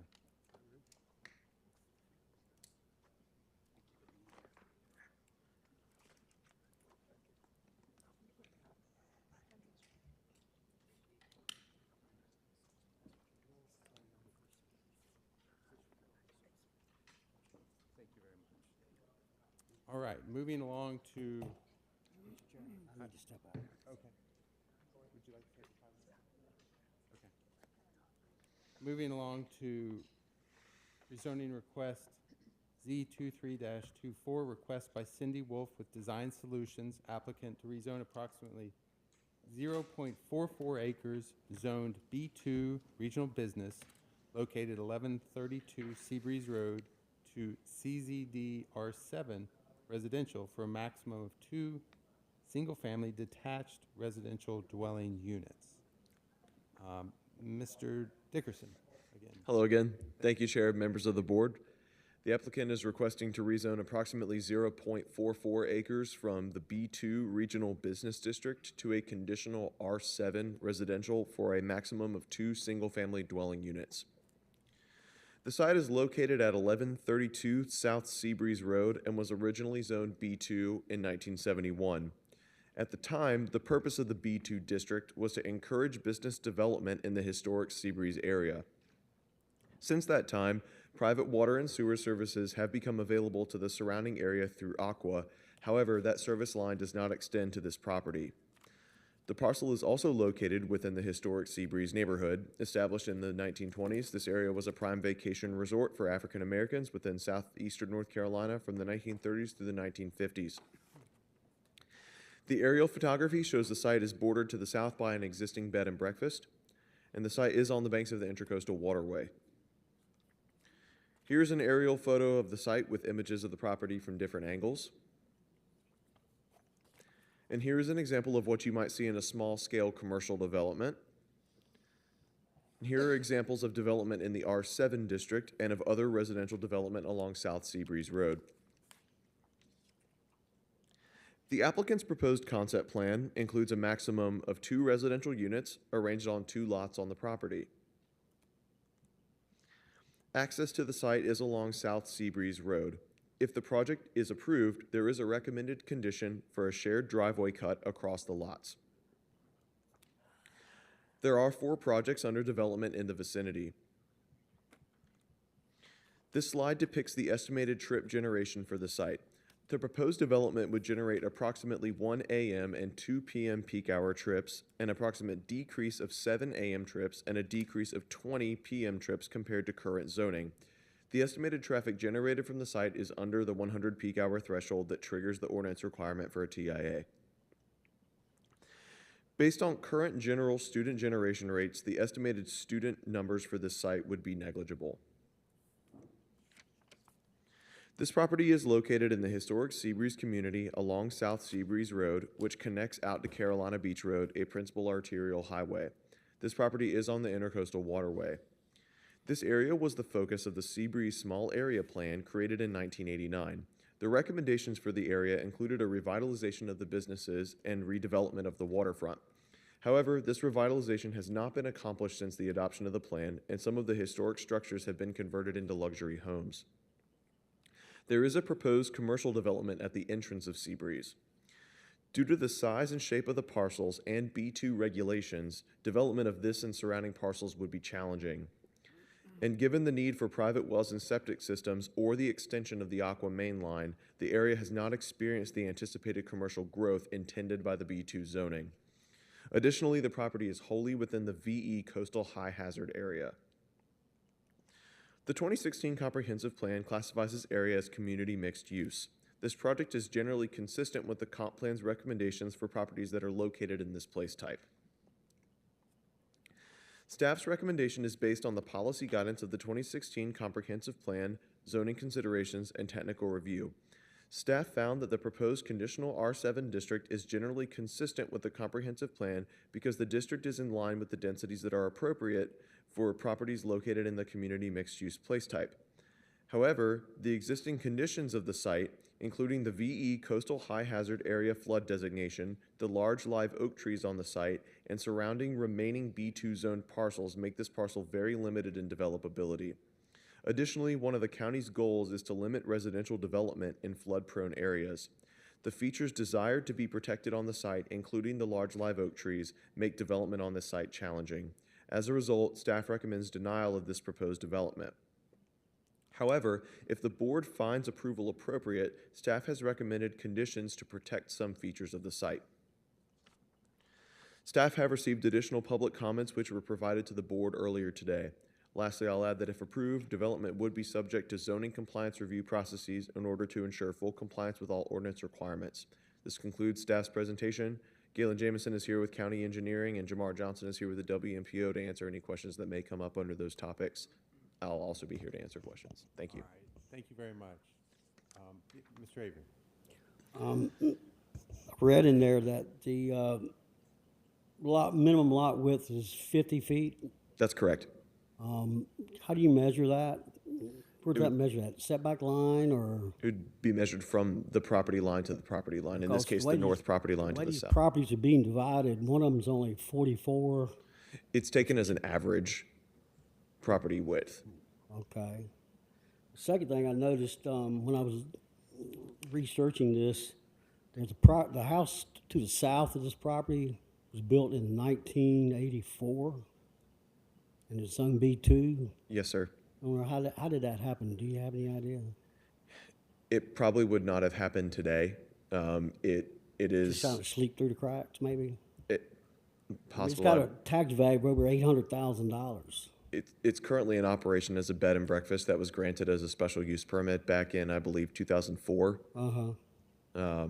Thank you very much. All right, moving along to. I need to step out. Okay. Would you like to take the time? Okay. Moving along to rezoning request Z23-24, request by Cindy Wolf with Design Solutions, applicant to rezone approximately 0.44 acres zoned B2 Regional Business located 1132 Seabreeze Road to CZD R7 Residential for a maximum of 2 single-family detached residential dwelling units. Mr. Dickerson, again. Hello again. Thank you, Chair, members of the board. The applicant is requesting to rezone approximately 0.44 acres from the B2 Regional Business District to a conditional R7 residential for a maximum of 2 single-family dwelling units. The site is located at 1132 South Seabreeze Road and was originally zoned B2 in 1971. At the time, the purpose of the B2 district was to encourage business development in the historic Seabreeze area. Since that time, private water and sewer services have become available to the surrounding area through Aqua. However, that service line does not extend to this property. The parcel is also located within the historic Seabreeze neighborhood. Established in the 1920s, this area was a prime vacation resort for African Americans within southeastern North Carolina from the 1930s through the 1950s. The aerial photography shows the site is bordered to the south by an existing bed and breakfast, and the site is on the banks of the Intracoastal Waterway. Here's an aerial photo of the site with images of the property from different angles. And here is an example of what you might see in a small-scale commercial development. And here are examples of development in the R7 district and of other residential development along South Seabreeze Road. The applicant's proposed concept plan includes a maximum of 2 residential units arranged on 2 lots on the property. Access to the site is along South Seabreeze Road. If the project is approved, there is a recommended condition for a shared driveway cut across the lots. There are 4 projects under development in the vicinity. This slide depicts the estimated trip generation for the site. The proposed development would generate approximately 1 a.m. and 2 p.m. peak hour trips, an approximate decrease of 7 a.m. trips, and a decrease of 20 p.m. trips compared to current zoning. The estimated traffic generated from the site is under the 100 peak hour threshold that triggers the ordinance requirement for a TIA. Based on current general student generation rates, the estimated student numbers for this site would be negligible. This property is located in the historic Seabreeze community along South Seabreeze Road, which connects out to Carolina Beach Road, a principal arterial highway. This property is on the Intracoastal Waterway. This area was the focus of the Seabreeze Small Area Plan created in 1989. The recommendations for the area included a revitalization of the businesses and redevelopment of the waterfront. However, this revitalization has not been accomplished since the adoption of the plan, and some of the historic structures have been converted into luxury homes. There is a proposed commercial development at the entrance of Seabreeze. Due to the size and shape of the parcels and B2 regulations, development of this and surrounding parcels would be challenging. And given the need for private wells and septic systems or the extension of the Aqua main line, the area has not experienced the anticipated commercial growth intended by the B2 zoning. Additionally, the property is wholly within the VE coastal high hazard area. The 2016 Comprehensive Plan classifies this area as community mixed use. This project is generally consistent with the Comp Plan's recommendations for properties that are located in this place type. Staff's recommendation is based on the policy guidance of the 2016 Comprehensive Plan, zoning considerations, and technical review. Staff found that the proposed conditional R7 district is generally consistent with the Comprehensive Plan because the district is in line with the densities that are appropriate for properties located in the community mixed-use place type. However, the existing conditions of the site, including the VE Coastal High Hazard Area flood designation, the large live oak trees on the site, and surrounding remaining B2 zoned parcels make this parcel very limited in developability. Additionally, one of the county's goals is to limit residential development in flood-prone areas. The features desired to be protected on the site, including the large live oak trees, make development on this site challenging. As a result, staff recommends denial of this proposed development. However, if the board finds approval appropriate, staff has recommended conditions to protect some features of the site. Staff have received additional public comments which were provided to the board earlier today. Lastly, I'll add that if approved, development would be subject to zoning compliance review processes in order to ensure full compliance with all ordinance requirements. This concludes staff's presentation. Galen Jameson is here with County Engineering, and Jamar Johnson is here with the WMPO to answer any questions that may come up under those topics. I'll also be here to answer questions. Thank you. All right, thank you very much. Mr. Avery? I read in there that the minimum lot width is 50 feet. That's correct. How do you measure that? Where does that measure at? Setback line or? It would be measured from the property line to the property line. In this Because case, the north property line to the these south. properties are being divided, one of them's only 44. It's taken as an average property width. Okay. Second thing I noticed when I was researching this, there's the house to the south of this property was built in 1984, and it's on B2. Yes, sir. I wonder how did that happen? Do you have any idea? It probably would not have happened today. It is Just trying to sleep through the cracks, maybe. possible. It's got a tax value of over $800,000. It's currently in operation as a bed and breakfast that was granted as a special use permit back in, I believe, 2004. But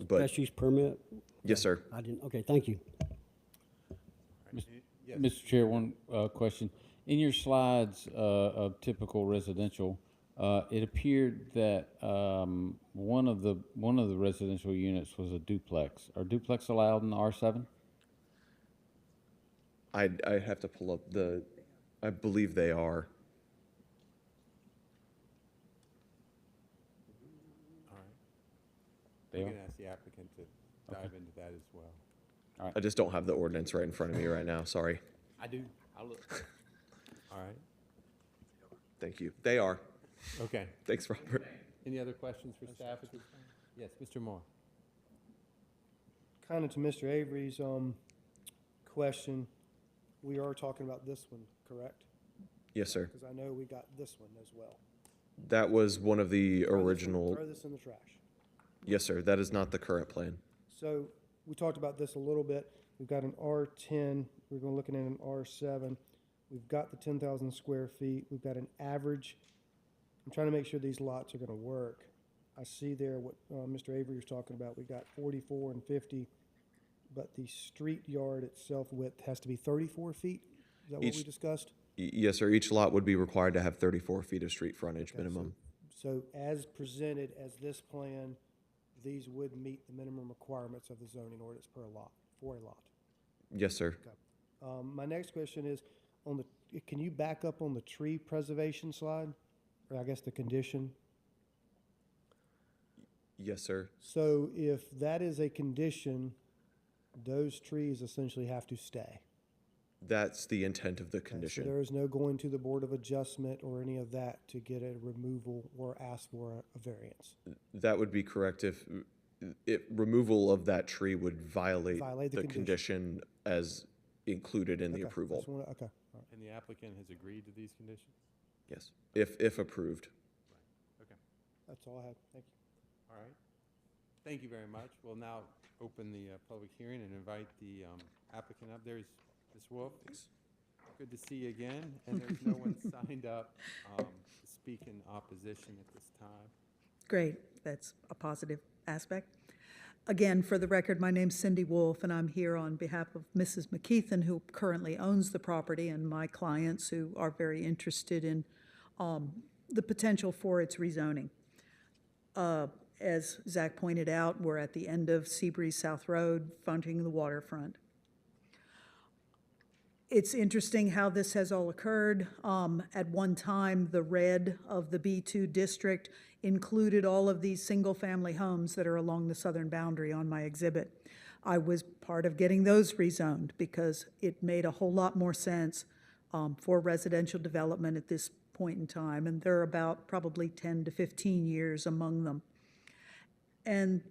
Special use permit. yes, sir. I didn't. Okay, thank you. Mr. Chair, one question. In your slides of typical residential, it appeared that one of the residential units was a duplex. Are duplex allowed in the R7? I have to pull up I believe they are. All right. They We are? can ask the applicant to dive into that as well. I just don't have the ordinance right in front of me right now. Sorry. I do. I'll look. All right. Thank you. They are. Okay. Thanks, Robert. Any other questions for staff at this time? Yes, Mr. Moore. Kind of to Mr. Avery's question, we are talking about this one, correct? Yes, sir. Because I know we got this one as well. That was one of the original. Throw this in the trash. Yes, sir. That is not the current plan. So we talked about this a little bit. We've got an R10. We're going looking at an R7. We've got the 10,000 square feet. We've got an average. I'm trying to make sure these lots are going to work. I see there what Mr. Avery was talking about. We got 44 and 50, but the street yard itself width has to be 34 feet. Is that what we discussed? Yes, sir. Each lot would be required to have 34 feet of street frontage minimum. So as presented as this plan, these would meet the minimum requirements of the zoning ordinance per lot, for a lot. Yes, sir. My next question is, can you back up on the tree preservation slide? Or I guess the condition? Yes, sir. So if that is a condition, those trees essentially have to stay. That's the intent of the So condition. there is no going to the Board of Adjustment or any of that to get a removal or ask for a variance. That would be correct if removal of that tree would violate Violate the the condition as included in the Okay, approval. just wanna- okay, all right. And the applicant has agreed to these conditions? Yes, if approved. Okay. That's all I have. Thank you. All right. Thank you very much. We'll now open the public hearing and invite the applicant up. There's Ms. Wolf. Good to see you again. And there's no one signed up to speak in opposition at this time. Great, that's a positive aspect. Again, for the record, my name's Cindy Wolf, and I'm here on behalf of Mrs. McKeithen, who currently owns the property, and my clients who are very interested in the potential for its rezoning. As Zach pointed out, we're at the end of Seabreeze South Road, fronting the waterfront. It's interesting how this has all occurred. At one time, the red of the B2 district included all of these single-family homes that are along the southern boundary on my exhibit. I was part of getting those rezoned because it made a whole lot more sense for residential development at this point in time, and there are about probably 10 to 15 years among them. And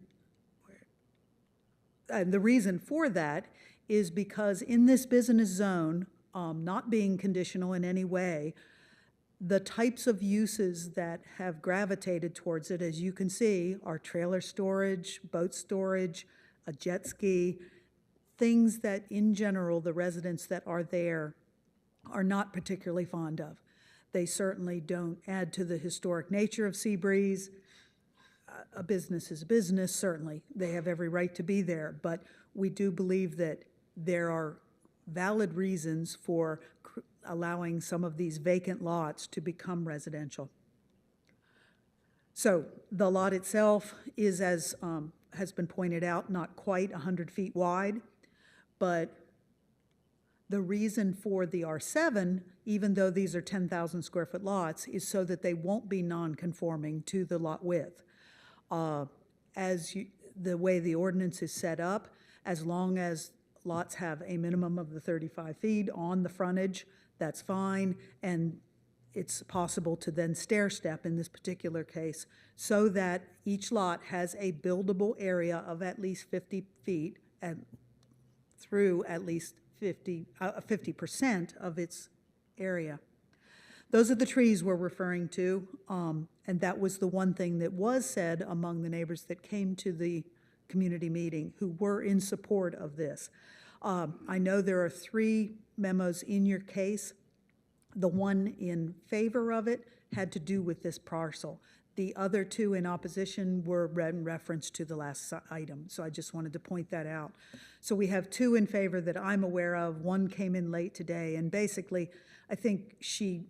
the reason for that is because in this business zone, not being conditional in any way, the types of uses that have gravitated towards it, as you can see, are trailer storage, boat storage, a jet ski, things that in general the residents that are there are not particularly fond of. They certainly don't add to the historic nature of Seabreeze. a business is a business, certainly. They have every right to be there, but we do believe that there are valid reasons for allowing some of these vacant lots to become residential. So the lot itself is, as has been pointed out, not quite 100 feet wide, but the reason for the R7, even though these are 10,000 square foot lots, is so that they won't be non-conforming to the lot width. The way the ordinance is set up, as long as lots have a minimum of the 35 feet on the frontage, that's fine, and it's possible to then stair step in this particular case so that each lot has a buildable area of at least 50 feet and through at least 50% of its area. Those are the trees we're referring to, and that was the one thing that was said among the neighbors that came to the community meeting who were in support of this. I know there are 3 memos in your case. The one in favor of it had to do with this parcel. The other 2 in opposition were in reference to the last item, so I just wanted to point that out. So we have 2 in favor that I'm aware of. 1 came in late today, and basically, I think she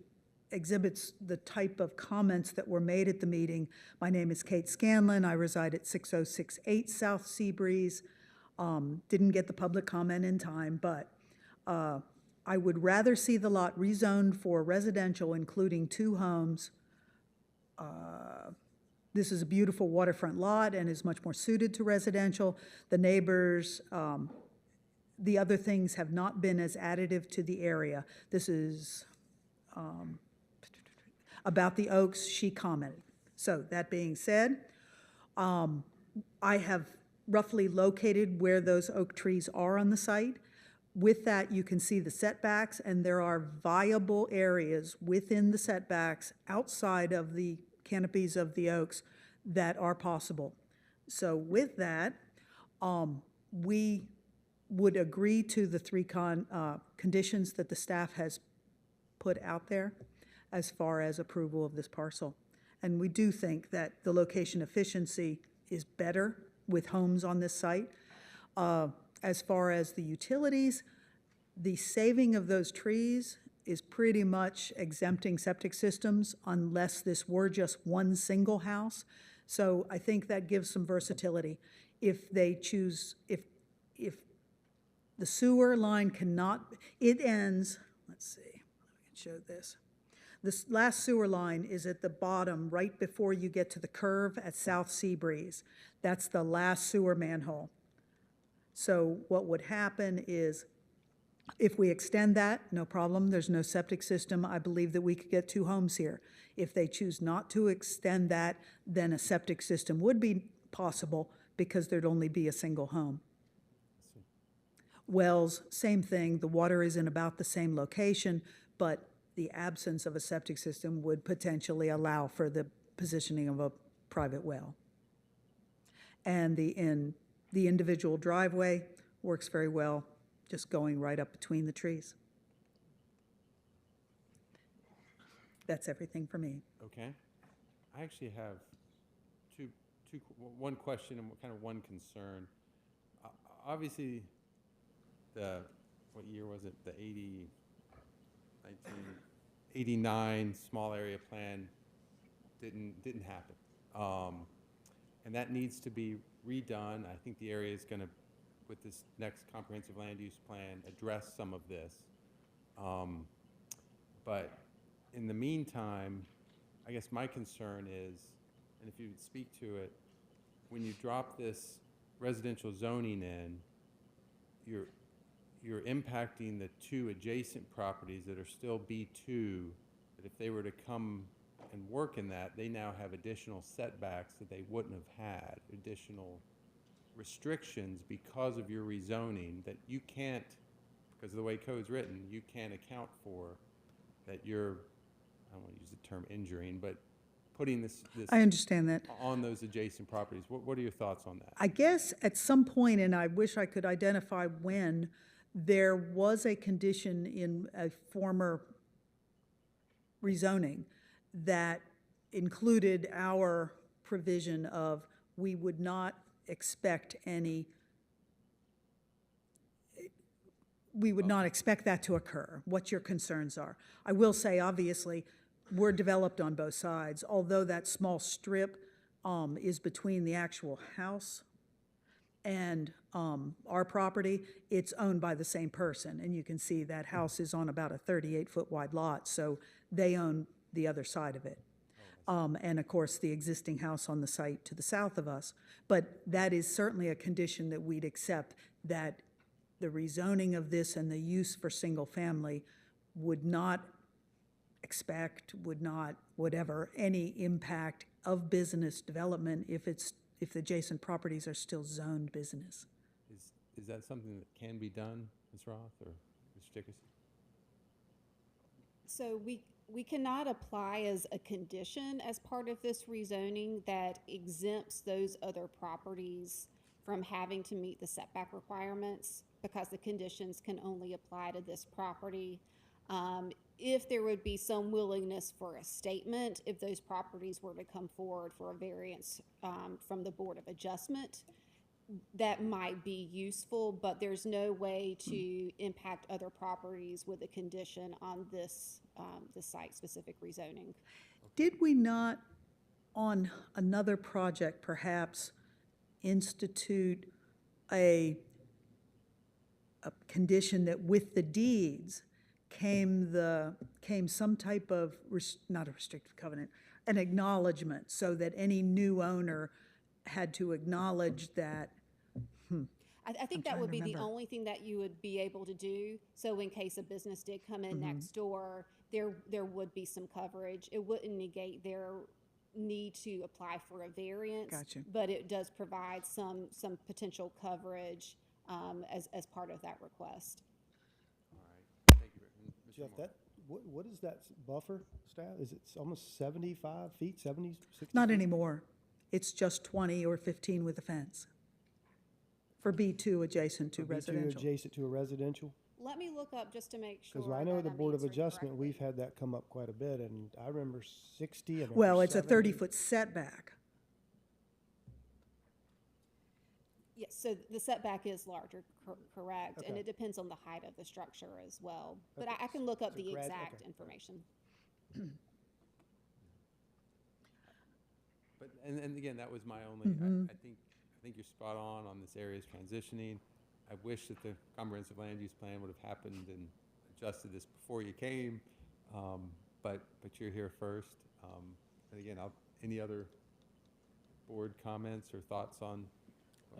exhibits the type of comments that were made at the meeting. My name is Kate Scanlon. I reside at 6068 South Seabreeze. Didn't get the public comment in time, but I would rather see the lot rezoned for residential, including 2 homes. This is a beautiful waterfront lot and is much more suited to residential. The neighbors, the other things have not been as additive to the area. This is about the oaks, she commented. So that being said, I have roughly located where those oak trees are on the site. With that, you can see the setbacks, and there are viable areas within the setbacks outside of the canopies of the oaks that are possible. So with that, we would agree to the 3 conditions that the staff has put out there as far as approval of this parcel. And we do think that the location efficiency is better with homes on this site. As far as the utilities, the saving of those trees is pretty much exempting septic systems unless this were just one single house. So I think that gives some versatility. If they choose, if the sewer line cannot, it ends, let's see, I can show this. This last sewer line is at the bottom, right before you get to the curve at South Seabreeze. That's the last sewer manhole. So what would happen is, if we extend that, no problem, there's no septic system. I believe that we could get 2 homes here. If they choose not to extend that, then a septic system would be possible because there'd only be a single home. Wells, same thing, the water is in about the same location, but the absence of a septic system would potentially allow for the positioning of a private well. And the individual driveway works very well, just going right up between the trees. That's everything for me. Okay. I actually have one question and kind of one concern. Obviously, what year was it? The 1989 small area plan didn't happen. And that needs to be redone. I think the area is going to, with this next comprehensive land use plan, address some of this. But in the meantime, I guess my concern is, and if you would speak to it, when you drop this residential zoning in, you're impacting the 2 adjacent properties that are still B2, that if they were to come and work in that, they now have additional setbacks that they wouldn't have had, additional restrictions because of your rezoning that you can't, because of the way code's written, you can't account for, that you're, I don't want to use the term injuring, but putting this I understand that. on those adjacent properties. What are your thoughts on that? I guess at some point, and I wish I could identify when, there was a condition in a former rezoning that included our provision of we would not expect any, we would not expect that to occur, what your concerns are. I will say, obviously, we're developed on both sides, although that small strip is between the actual house and our property, it's owned by the same person. And you can see that house is on about a 38-foot wide lot, so they own the other side of it. And of course, the existing house on the site to the south of us. But that is certainly a condition that we'd accept, that the rezoning of this and the use for single family would not expect, would not, whatever, any impact of business development if the adjacent properties are still zoned business. Is that something that can be done, Ms. Roth or Mr. Dickerson? So we cannot apply as a condition as part of this rezoning that exempts those other properties from having to meet the setback requirements, because the conditions can only apply to this property. If there would be some willingness for a statement, if those properties were to come forward for a variance from the Board of Adjustment, that might be useful, but there's no way to impact other properties with a condition on this site-specific rezoning. Did we not, on another project perhaps, institute a condition that with the deeds came some type of, not a restrictive covenant, an acknowledgement, so that any new owner had to acknowledge that? I think that would be the only thing that you would be able to do. So in case a business did come in next door, there would be some coverage. It wouldn't negate their need to apply for a variance. Gotcha. But it does provide some potential coverage as part of that request. All right, thank you. Mr. Jeff, Moore. what is that buffer, staff? Is it almost 75 feet, 70, 60? Not anymore. It's just 20 or 15 with a fence for B2 adjacent to For B2 residential. adjacent to a residential? Let me look up just to make sure. Because I know that the I'm Board of answering Adjustment, correctly. we've had that come up quite a bit, and I remember 60. I remember Well, it's a 70. 30-foot setback. Yes, so the setback is larger, correct, and Okay. it depends on the height of the structure as well. But Okay, I can look up it's a the grad- exact okay. information. But, and again, that was my only, I think you're spot on this area's transitioning. I wish that the comprehensive land use plan would have happened and adjusted this before you came, but you're here first. And again, any other board comments or thoughts on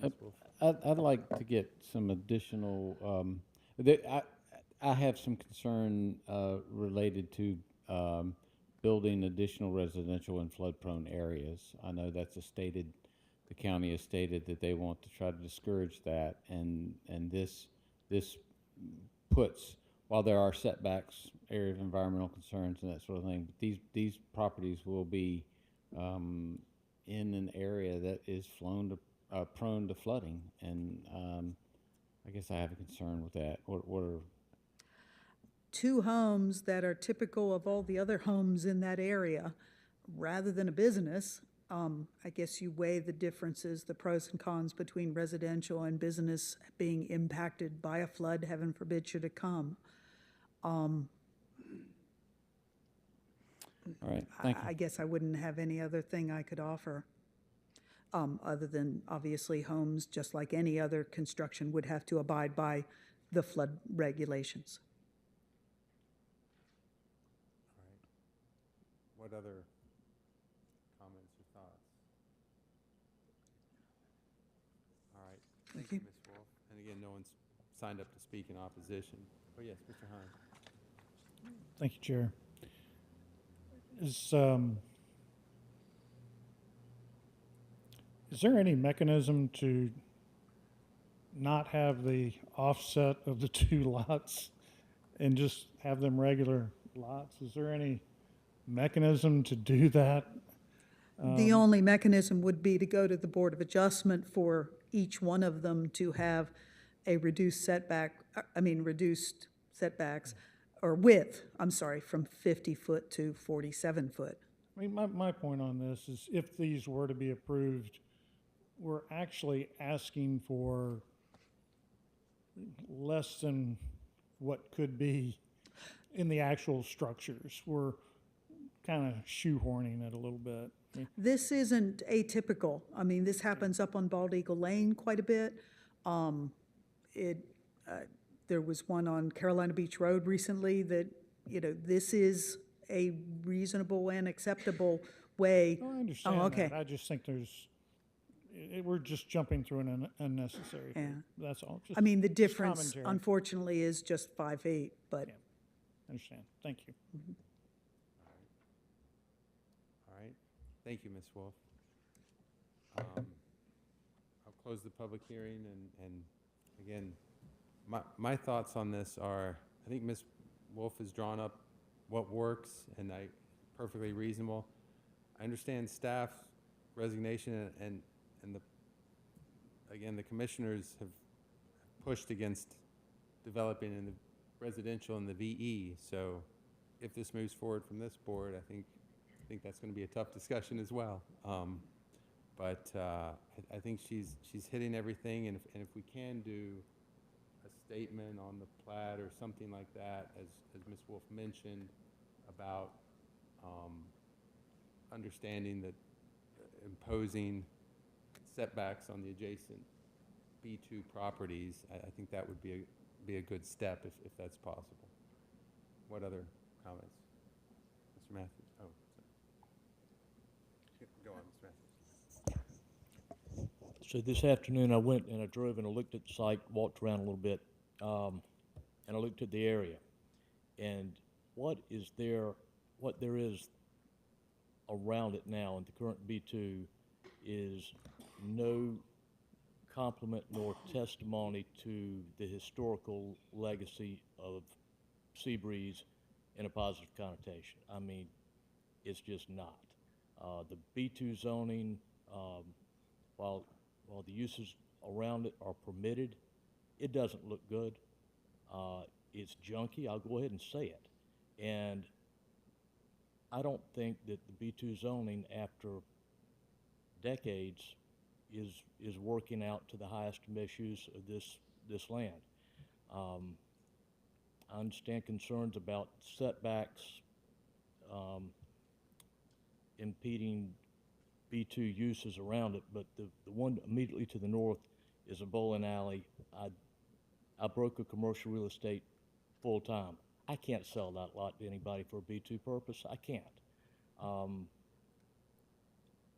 Ms. Wolf? I'd like to get some additional, I have some concern related to building additional residential in flood-prone areas. I know that's the county has stated that they want to try to discourage that, and this puts, while there are setbacks, area of environmental concerns and that sort of thing, but these properties will be in an area that is prone to flooding, and I guess I have a concern with that. What are 2 homes that are typical of all the other homes in that area, rather than a business, I guess you weigh the differences, the pros and cons between residential and business being impacted by a flood, heaven forbid, should it come. all right? Thank you. I guess I wouldn't have any other thing I could offer, other than obviously homes, just like any other construction, would have to abide by the flood regulations. What other comments or thoughts? All right, thank you, Ms. Wolf. And again, no one's signed up to speak in opposition. Oh, yes, Mr. Hahn. Thank you, Chair. Is there any mechanism to not have the offset of the 2 lots and just have them regular lots? Is there any mechanism to do that? The only mechanism would be to go to the Board of Adjustment for each one of them to have a reduced setbacks, or width, I'm sorry, from 50 foot to 47 foot. I mean, my point on this is if these were to be approved, we're actually asking for less than what could be in the actual structures. We're kind of shoehorning it a little bit. I mean, This isn't atypical. I mean, this happens up on Bald Eagle Lane quite a bit. There was one on Carolina Beach Road recently that, this is a reasonable and acceptable way. I understand Oh, okay. that. I just think we're just jumping through an unnecessary. Yeah. That's all. I mean, the just difference, commentary. unfortunately, is just 5 feet, but. Yeah. I understand. Thank you. All right. Thank you, Ms. Wolf. I'll close the public hearing and again, my thoughts on this are, I think Ms. Wolf has drawn up what works and perfectly reasonable. I understand staff resignation and the commissioners have pushed against developing in the residential and the VE. So if this moves forward from this board, I think that's going to be a tough discussion as well. But I think she's hitting everything, and if we can do a statement on the plat or something like that, as Ms. Wolf mentioned, about understanding that imposing setbacks on the adjacent B2 properties, I think that would be a good step if that's possible. What other comments? Mr. Matthews? Oh, sorry. Go on, Mr. Matthews. So this afternoon, I went and I drove and I looked at the site, walked around a little bit, and I looked at the area. And what there is around it now in the current B2 is no compliment nor testimony to the historical legacy of Seabreeze in a positive connotation. I mean, it's just not. The B2 zoning, while the uses around it are permitted, it doesn't look good. It's junky, I'll go ahead and say it. And I don't think that the B2 zoning, after decades, is working out to the highest and best use of this land. I understand concerns about setbacks impeding B2 uses around it, but the one immediately to the north is a bowling alley. I broker commercial real estate full time. I can't sell that lot to anybody for a B2 purpose. I can't.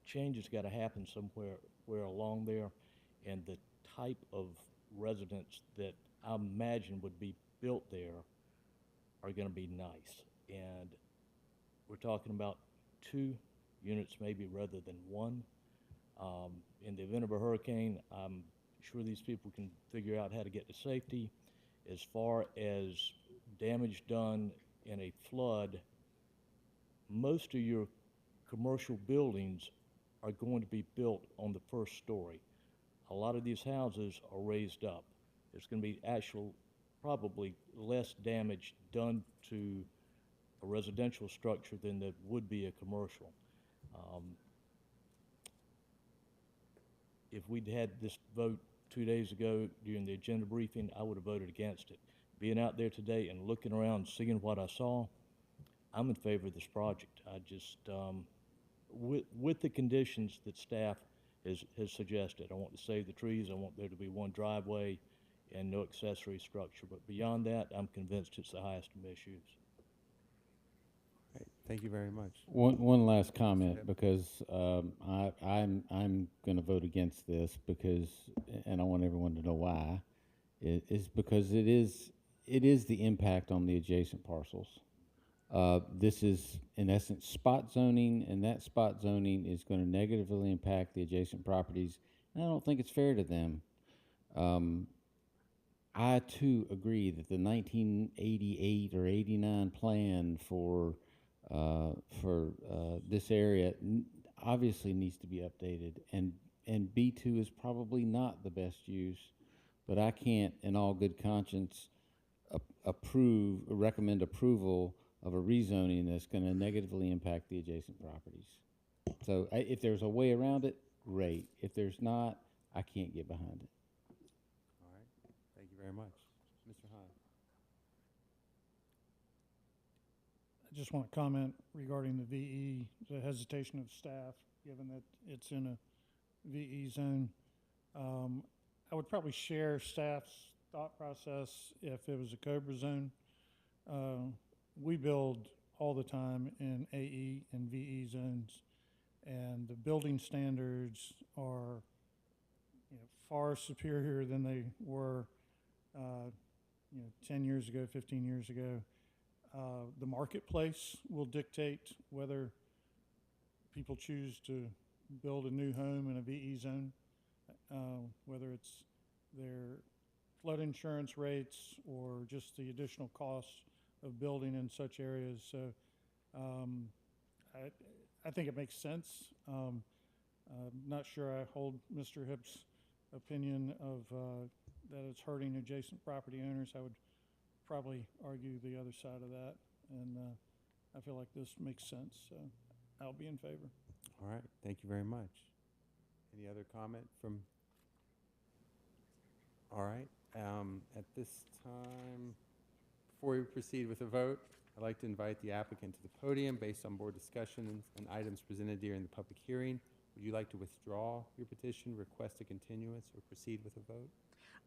Change has got to happen somewhere along there, and the type of residents that I imagine would be built there are going to be nice. And we're talking about 2 units maybe rather than 1. In the event of a hurricane, I'm sure these people can figure out how to get to safety. As far as damage done in a flood, most of your commercial buildings are going to be built on the first story. A lot of these houses are raised up. There's going to be probably less damage done to a residential structure than there would be a commercial. If we'd had this vote 2 days ago during the agenda briefing, I would have voted against it. Being out there today and looking around, seeing what I saw, I'm in favor of this project. I just, with the conditions that staff has suggested, I want to save the trees, I want there to be 1 driveway and no accessory structure. But beyond that, I'm convinced it's the highest and best use. Right. Thank you very much. One last comment, because I'm going to vote against this because, and I want everyone to know why, is because it is the impact on the adjacent parcels. This is, in essence, spot zoning, and that spot zoning is going to negatively impact the adjacent properties, and I don't think it's fair to them. I, too, agree that the 1988 or 89 plan for this area obviously needs to be updated, and B2 is probably not the best use, but I can't, in all good conscience, recommend approval of a rezoning that's gonna negatively impact the adjacent properties. So if there's a way around it, great. If there's not, I can't get behind it. All right, thank you very much. Mr. Hahn? I just want to comment regarding the VE, the hesitation of staff, given that it's in a VE zone. I would probably share staff's thought process if it was a Cobra zone. We build all the time in AE and VE zones, and the building standards are, far superior than they were, 10 years ago, 15 years ago. The marketplace will dictate whether people choose to build a new home in a VE zone, whether it's their flood insurance rates or just the additional costs of building in such areas. So I think it makes sense. I'm not sure I hold Mr. Hipp's opinion of that it's hurting adjacent property owners. I would probably argue the other side of that, and I feel like this makes sense, so I'll be in favor. All right, thank you very much. Any other comment from? All right, at this time, before we proceed with the vote, I'd like to invite the applicant to the podium based on board discussion and items presented during the public hearing. Would you like to withdraw your petition, request a continuance, or proceed with a vote?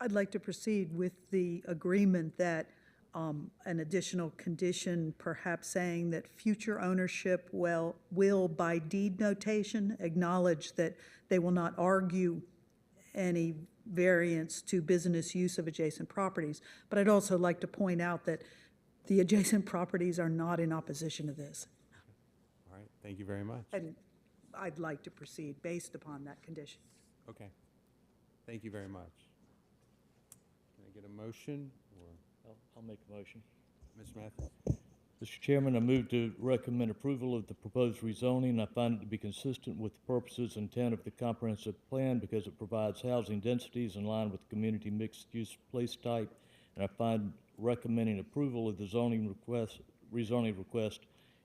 I'd like to proceed with the agreement that an additional condition, perhaps saying that future ownership will by deed notation acknowledge that they will not argue any variance to business use of adjacent properties. But I'd also like to point out that the adjacent properties are not in opposition to this. All right, thank you very much. And I'd like to proceed based upon that condition. Okay, thank you very much. Can I get a motion, or I'll make a motion. Mr. Matthews? Mr. Chairman, I move to recommend approval of the proposed rezoning. I find it to be consistent with the purposes and intent of the comprehensive plan because it provides housing densities in line with the community mixed-use place type. And I find recommending approval of the rezoning request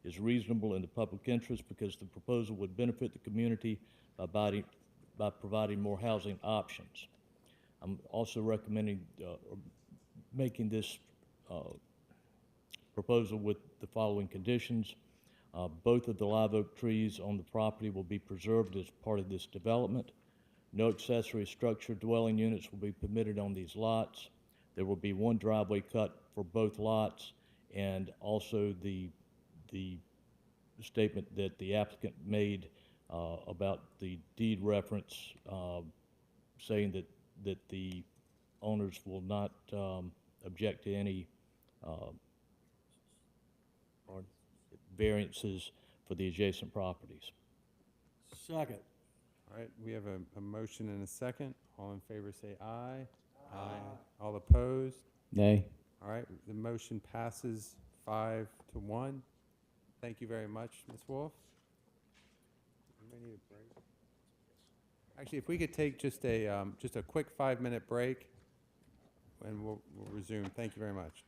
is reasonable in the public interest because the proposal would benefit the community by providing more housing options. I'm also recommending making this proposal with the following conditions. Both of the live oak trees on the property will be preserved as part of this development. No accessory structure dwelling units will be permitted on these lots. There will be one driveway cut for both lots, and also the statement that the applicant made about the deed reference saying that the owners will not object to any variances for the adjacent properties. Second. All right, we have a motion and a second. All in favor say aye. Aye. All opposed? Nay. All right, the motion passes 5-1. Thank you very much, Ms. Wolf. You may need a break. Actually, if we could take just a quick 5-minute break, and we'll resume. Thank you very much.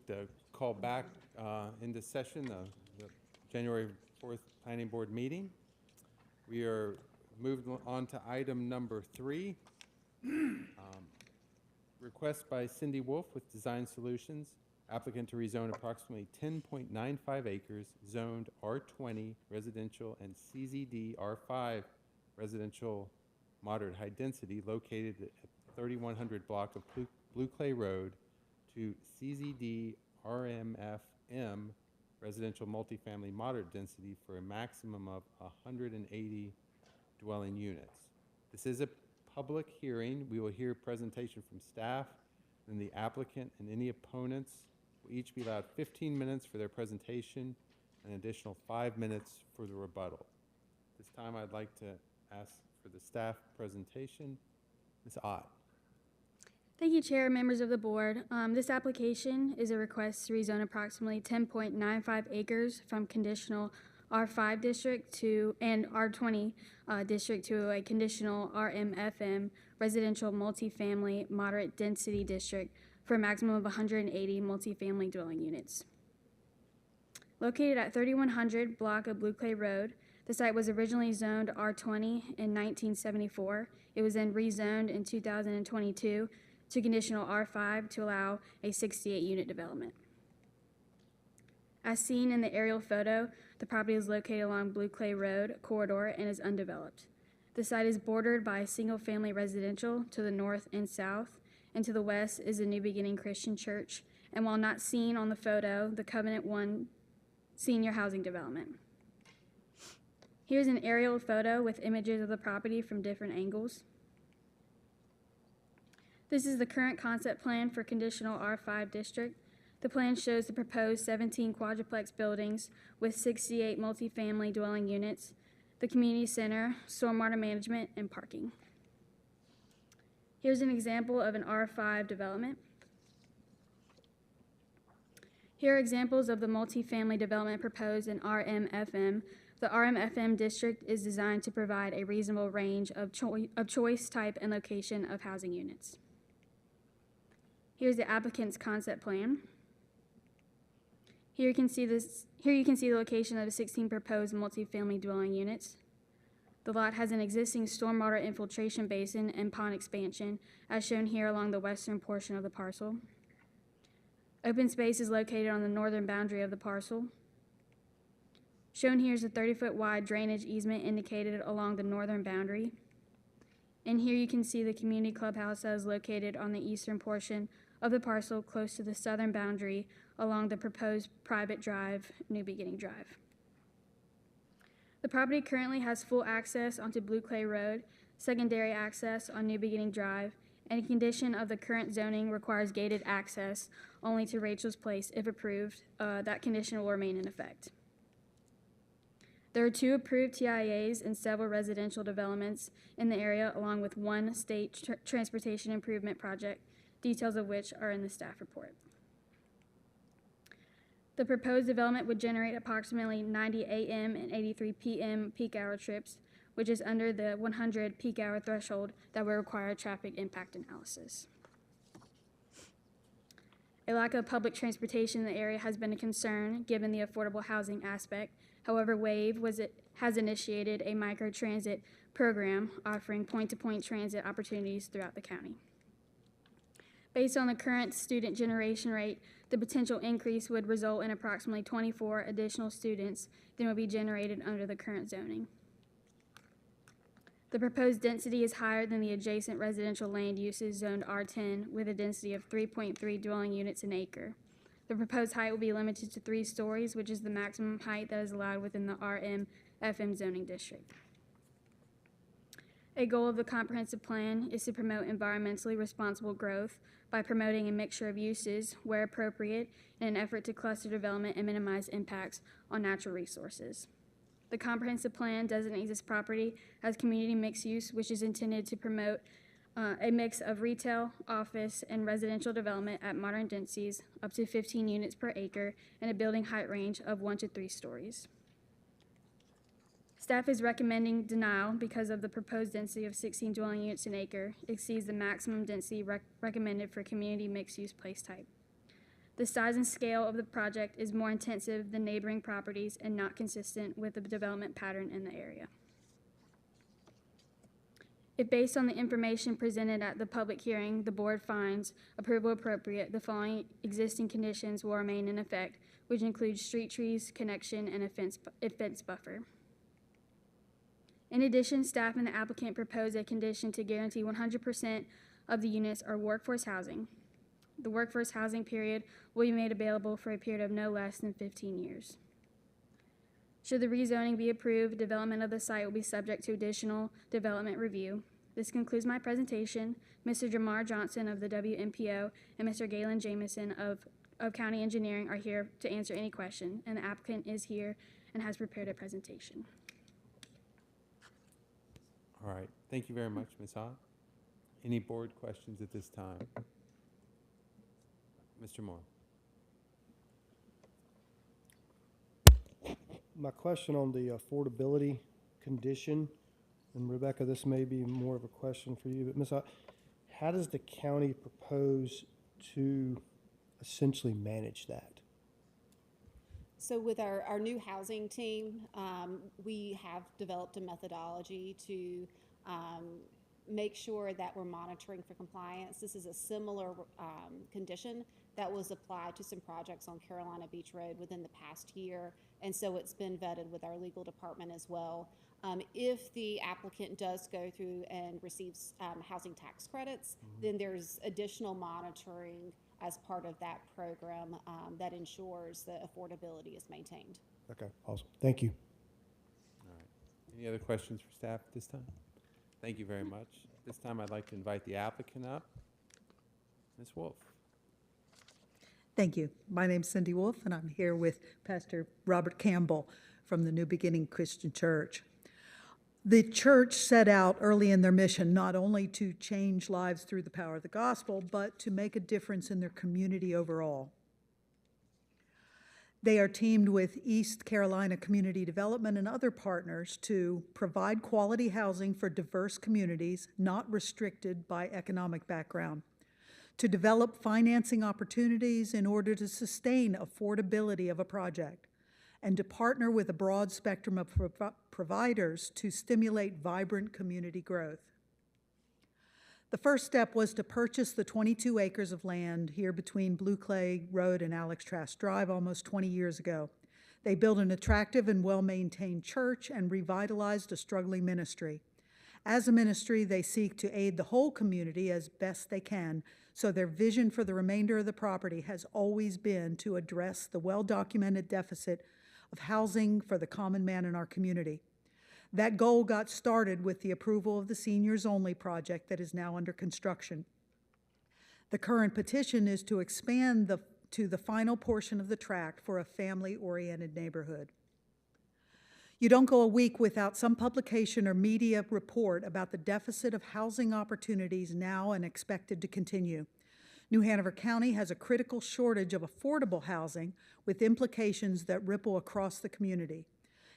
to call back into session the January 4th Planning Board meeting. We are moved on to item number 3. Request by Cindy Wolf with Design Solutions, applicant to rezone approximately 10.95 acres, zoned R20 residential and CZD R5 residential moderate high density, located at 3100 block of Blue Clay Road, to CZD RMFM residential multifamily moderate density for a maximum of 180 dwelling units. This is a public hearing. We will hear a presentation from staff, then the applicant and any opponents will each be allowed 15 minutes for their presentation and an additional 5 minutes for the rebuttal. This time I'd like to ask for the staff presentation. Ms. Ott. Thank you, Chair, members of the board. This application is a request to rezone approximately 10.95 acres from conditional R5 district and R20 district to a conditional RMFM residential multifamily moderate density district for a maximum of 180 multifamily dwelling units. Located at 3100 block of Blue Clay Road, the site was originally zoned R20 in 1974. It was then rezoned in 2022 to conditional R5 to allow a 68-unit development. As seen in the aerial photo, the property is located along Blue Clay Road corridor and is undeveloped. The site is bordered by single-family residential to the north and south, and to the west is the New Beginning Christian Church, and while not seen on the photo, the Covenant One senior housing development. Here's an aerial photo with images of the property from different angles. This is the current concept plan for conditional R5 district. The plan shows the proposed 17 quadruplex buildings with 68 multifamily dwelling units, the community center, stormwater management, and parking. Here's an example of an R5 development. Here are examples of the multifamily development proposed in RMFM. The RMFM district is designed to provide a reasonable range of choice, type, and location of housing units. Here's the applicant's concept plan. Here you can see the location of the 16 proposed multifamily dwelling units. The lot has an existing stormwater infiltration basin and pond expansion, as shown here along the western portion of the parcel. Open space is located on the northern boundary of the parcel. Shown here is a 30-foot wide drainage easement indicated along the northern boundary. And here you can see the community clubhouse that is located on the eastern portion of the parcel close to the southern boundary along the proposed private drive, New Beginning Drive. The property currently has full access onto Blue Clay Road, secondary access on New Beginning Drive, and a condition of the current zoning requires gated access only to Rachel's Place if approved. That condition will remain in effect. There are 2 approved TIAs and several residential developments in the area, along with 1 state transportation improvement project, details of which are in the staff report. The proposed development would generate approximately 90 a.m. and 83 p.m. peak hour trips, which is under the 100 peak hour threshold that would require traffic impact analysis. A lack of public transportation in the area has been a concern given the affordable housing aspect. However, WAVE has initiated a microtransit program offering point-to-point transit opportunities throughout the county. Based on the current student generation rate, the potential increase would result in approximately 24 additional students than would be generated under the current zoning. The proposed density is higher than the adjacent residential land uses zoned R10 with a density of 3.3 dwelling units an acre. The proposed height will be limited to 3 stories, which is the maximum height that is allowed within the RMFM zoning district. A goal of the comprehensive plan is to promote environmentally responsible growth by promoting a mixture of uses where appropriate in an effort to cluster development and minimize impacts on natural resources. The comprehensive plan designates this property as community mixed use, which is intended to promote a mix of retail, office, and residential development at modern densities up to 15 units per acre and a building height range of 1 to 3 stories. Staff is recommending denial because of the proposed density of 16 dwelling units an acre exceeds the maximum density recommended for community mixed-use place type. The size and scale of the project is more intensive than neighboring properties and not consistent with the development pattern in the area. If based on the information presented at the public hearing, the board finds approval appropriate, the following existing conditions will remain in effect, which includes street trees, connection, and a fence buffer. In addition, staff and the applicant propose a condition to guarantee 100% of the units are workforce housing. The workforce housing period will be made available for a period of no less than 15 years. Should the rezoning be approved, development of the site will be subject to additional development review. This concludes my presentation. Mr. Jamar Johnson of the WMPO and Mr. Galen Jamison of County Engineering are here to answer any question, and the applicant is here and has prepared a presentation. All right, thank you very much, Ms. Hogg. Any board questions at this time? Mr. Moore. My question on the affordability condition, and Rebecca, this may be more of a question for you, but Ms. Hogg, how does the county propose to essentially manage that? So with our new housing team, we have developed a methodology to make sure that we're monitoring for compliance. This is a similar condition that was applied to some projects on Carolina Beach Road within the past year, and so it's been vetted with our legal department as well. If the applicant does go through and receives housing tax credits, then there's additional monitoring as part of that program that ensures that affordability is maintained. Okay, awesome. Thank you. All right. Any other questions for staff at this time? Thank you very much. This time I'd like to invite the applicant up. Ms. Wolf. Thank you. My name's Cindy Wolf, and I'm here with Pastor Robert Campbell from the New Beginning Christian Church. The church set out early in their mission not only to change lives through the power of the gospel, but to make a difference in their community overall. They are teamed with East Carolina Community Development and other partners to provide quality housing for diverse communities, not restricted by economic background, to develop financing opportunities in order to sustain affordability of a project, and to partner with a broad spectrum of providers to stimulate vibrant community growth. The first step was to purchase the 22 acres of land here between Blue Clay Road and Alex Trask Drive almost 20 years ago. They built an attractive and well-maintained church and revitalized a struggling ministry. As a ministry, they seek to aid the whole community as best they can, so their vision for the remainder of the property has always been to address the well-documented deficit of housing for the common man in our community. That goal got started with the approval of the Seniors Only project that is now under construction. The current petition is to expand to the final portion of the tract for a family-oriented neighborhood. You don't go a week without some publication or media report about the deficit of housing opportunities now and expected to continue. New Hanover County has a critical shortage of affordable housing with implications that ripple across the community.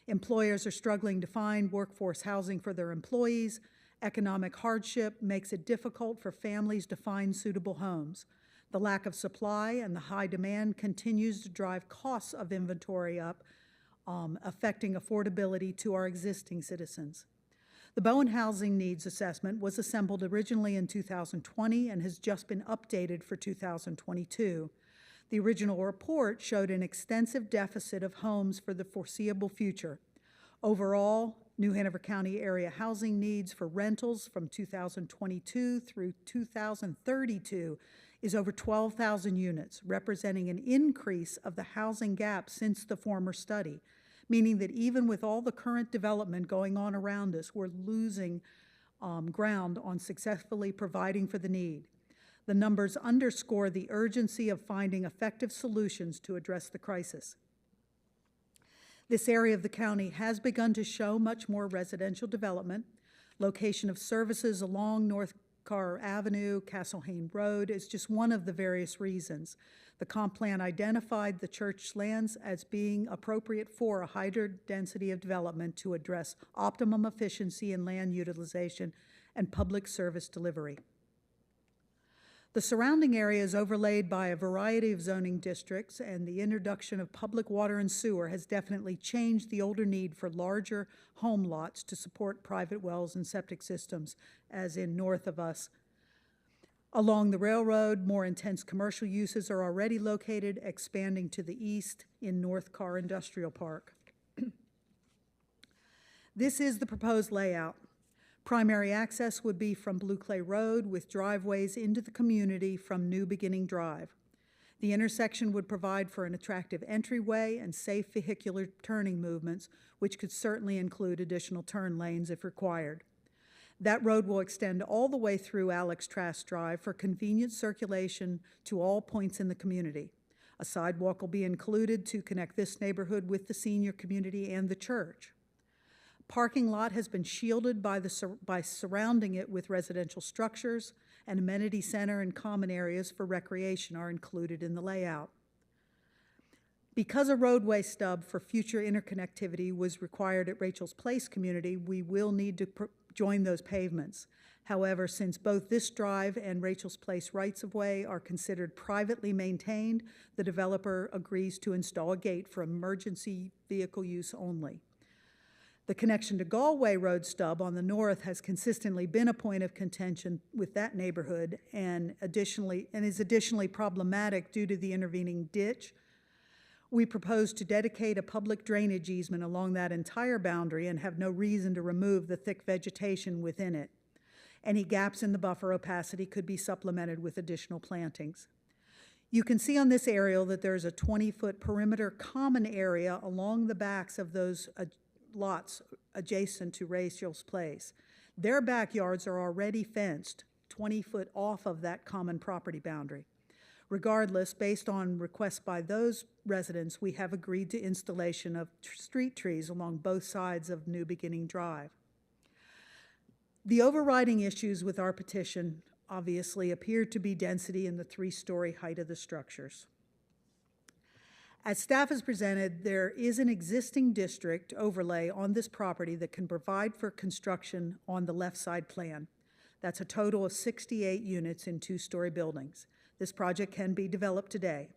Employers are struggling to find workforce housing for their employees. Economic hardship makes it difficult for families to find suitable homes. The lack of supply and the high demand continues to drive costs of inventory up, affecting affordability to our existing citizens. The Bowen Housing Needs Assessment was assembled originally in 2020 and has just been updated for 2022. The original report showed an extensive deficit of homes for the foreseeable future. Overall, New Hanover County area housing needs for rentals from 2022 through 2032 is over 12,000 units, representing an increase of the housing gap since the former study, meaning that even with all the current development going on around us, we're losing ground on successfully providing for the need. The numbers underscore the urgency of finding effective solutions to address the crisis. This area of the county has begun to show much more residential development. Location of services along North Carr Avenue, Castlehane Road is just one of the various reasons. The comp plan identified the church lands as being appropriate for a higher density of development to address optimum efficiency in land utilization and public service delivery. The surrounding area is overlaid by a variety of zoning districts, and the introduction of public water and sewer has definitely changed the older need for larger home lots to support private wells and septic systems, as in north of us. Along the railroad, more intense commercial uses are already located, expanding to the east in North Carr Industrial Park. This is the proposed layout. Primary access would be from Blue Clay Road with driveways into the community from New Beginning Drive. The intersection would provide for an attractive entryway and safe vehicular turning movements, which could certainly include additional turn lanes if required. That road will extend all the way through Alex Trask Drive for convenient circulation to all points in the community. A sidewalk will be included to connect this neighborhood with the senior community and the church. Parking lot has been shielded by surrounding it with residential structures. An amenity center and common areas for recreation are included in the layout. Because a roadway stub for future interconnectivity was required at Rachel's Place community, we will need to join those pavements. However, since both this drive and Rachel's Place rights-of-way are considered privately maintained, the developer agrees to install a gate for emergency vehicle use only. The connection to Galway Road stub on the north has consistently been a point of contention with that neighborhood and is additionally problematic due to the intervening ditch. We propose to dedicate a public drainage easement along that entire boundary and have no reason to remove the thick vegetation within it. Any gaps in the buffer opacity could be supplemented with additional plantings. You can see on this aerial that there's a 20-foot perimeter common area along the backs of those lots adjacent to Rachel's Place. Their backyards are already fenced 20 foot off of that common property boundary. Regardless, based on requests by those residents, we have agreed to installation of street trees along both sides of New Beginning Drive. The overriding issues with our petition obviously appear to be density and the 3-story height of the structures. As staff has presented, there is an existing district overlay on this property that can provide for construction on the left side plan. That's a total of 68 units in 2-story buildings. This project can be developed today.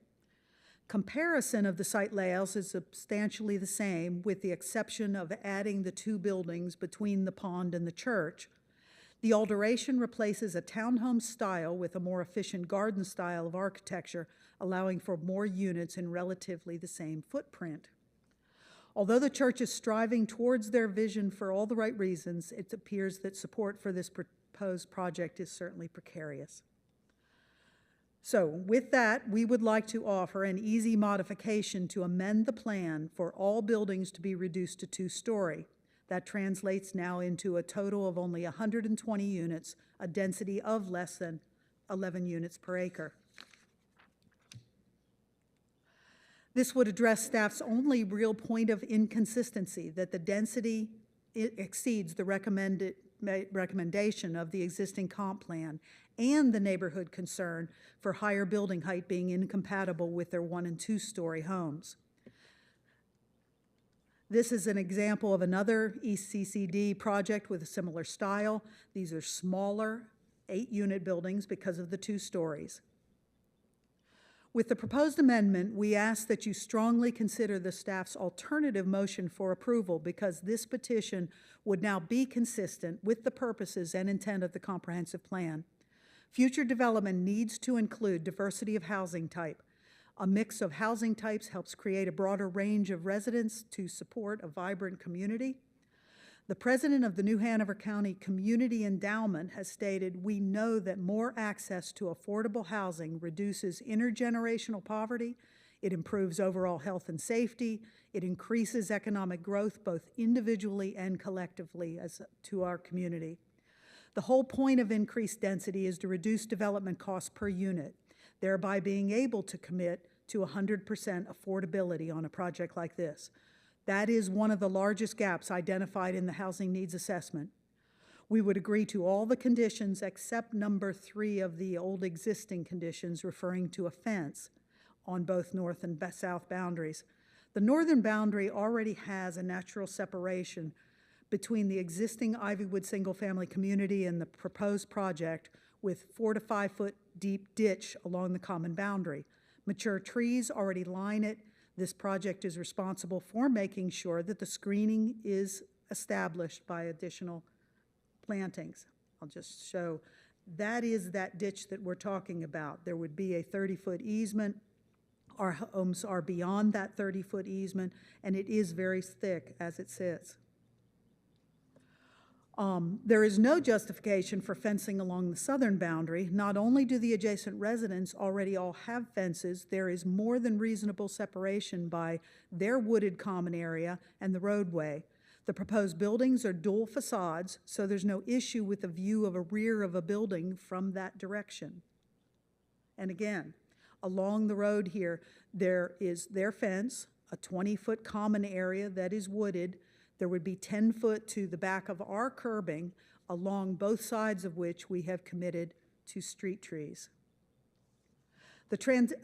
Comparison of the site layouts is substantially the same, with the exception of adding the 2 buildings between the pond and the church. The alteration replaces a townhome style with a more efficient garden style of architecture, allowing for more units in relatively the same footprint. Although the church is striving towards their vision for all the right reasons, it appears that support for this proposed project is certainly precarious. So with that, we would like to offer an easy modification to amend the plan for all buildings to be reduced to 2-story. That translates now into a total of only 120 units, a density of less than 11 units per acre. This would address staff's only real point of inconsistency, that the density exceeds the recommendation of the existing comp plan and the neighborhood concern for higher building height being incompatible with their 1- and 2-story homes. This is an example of another ECCD project with a similar style. These are smaller 8-unit buildings because of the 2 stories. With the proposed amendment, we ask that you strongly consider the staff's alternative motion for approval, because this petition would now be consistent with the purposes and intent of the comprehensive plan. Future development needs to include diversity of housing type. A mix of housing types helps create a broader range of residents to support a vibrant community. The president of the New Hanover County Community Endowment has stated, "We know that more access to affordable housing reduces intergenerational poverty, it improves overall health and safety, it increases economic growth both individually and collectively as to our community. The whole point of increased density is to reduce development costs per unit, thereby being able to commit to 100% affordability on a project like this. That is one of the largest gaps identified in the housing needs assessment. We would agree to all the conditions except number 3 of the old existing conditions referring to a fence on both north and south boundaries. The northern boundary already has a natural separation between the existing Ivywood single-family community and the proposed project, with 4 to 5 foot deep ditch along the common boundary. Mature trees already line it. This project is responsible for making sure that the screening is established by additional plantings. I'll just show, that is that ditch that we're talking about. There would be a 30-foot easement. Our homes are beyond that 30-foot easement, and it is very thick as it sits. There is no justification for fencing along the southern boundary. Not only do the adjacent residents already all have fences, there is more than reasonable separation by their wooded common area and the roadway. The proposed buildings are dual facades, so there's no issue with the view of a rear of a building from that direction. And again, along the road here, there is their fence, a 20-foot common area that is wooded. There would be 10-foot to the back of our curbing, along both sides of which we have committed to street trees.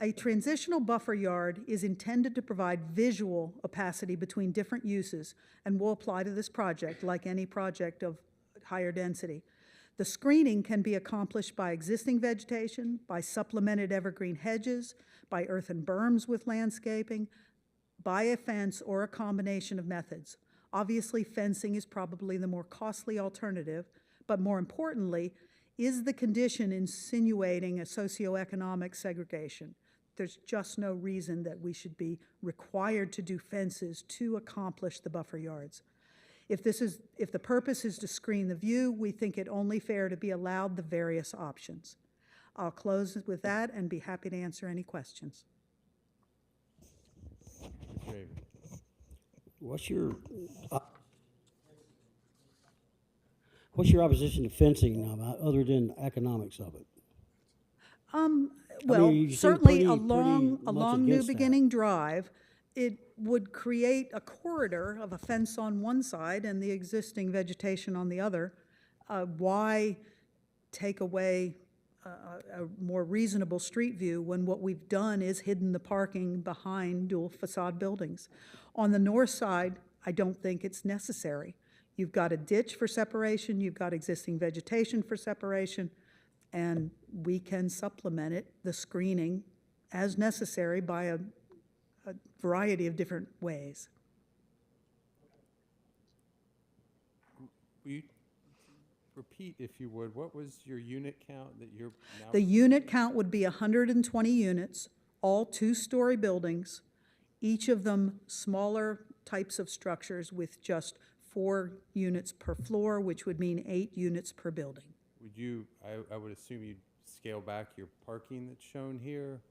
A transitional buffer yard is intended to provide visual opacity between different uses and will apply to this project like any project of higher density. The screening can be accomplished by existing vegetation, by supplemented evergreen hedges, by earthen berms with landscaping, by a fence, or a combination of methods. Obviously, fencing is probably the more costly alternative, but more importantly, is the condition insinuating a socioeconomic segregation? There's just no reason that we should be required to do fences to accomplish the buffer yards. If the purpose is to screen the view, we think it only fair to be allowed the various options. I'll close with that and be happy to answer any questions. What's your opposition to fencing, other than economics of it? Well, you seem certainly pretty along much New against that. Beginning Drive, it would create a corridor of a fence on one side and the existing vegetation on the other. Why take away a more reasonable street view when what we've done is hidden the parking behind dual facade buildings? On the north side, I don't think it's necessary. You've got a ditch for separation, you've got existing vegetation for separation, and we can supplement it, the screening, as necessary by a variety of different ways. Will you repeat, if you would, what was your unit count that you're now? The unit count would be 120 units, all two-story buildings, each of them smaller types of structures with just 4 units per floor, which would mean 8 units per building. Would you, I would assume you'd scale back your parking that's shown here?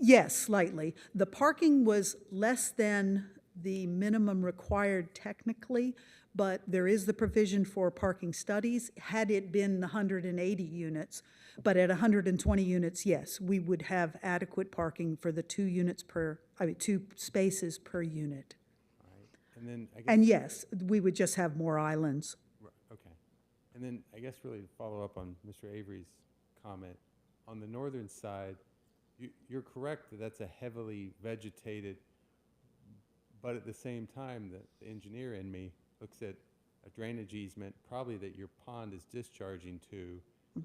Yes, slightly. The parking was less than the minimum required technically, but there is the provision for parking studies. Had it been 180 units, but at 120 units, yes, we would have adequate parking for the 2 spaces per unit. And then I guess. And yes, we would just have more islands. Okay. And then I guess really to follow up on Mr. Avery's comment, on the northern side, you're correct that that's a heavily vegetated, but at the same time, the engineer in me looks at a drainage easement, probably that your pond is discharging to,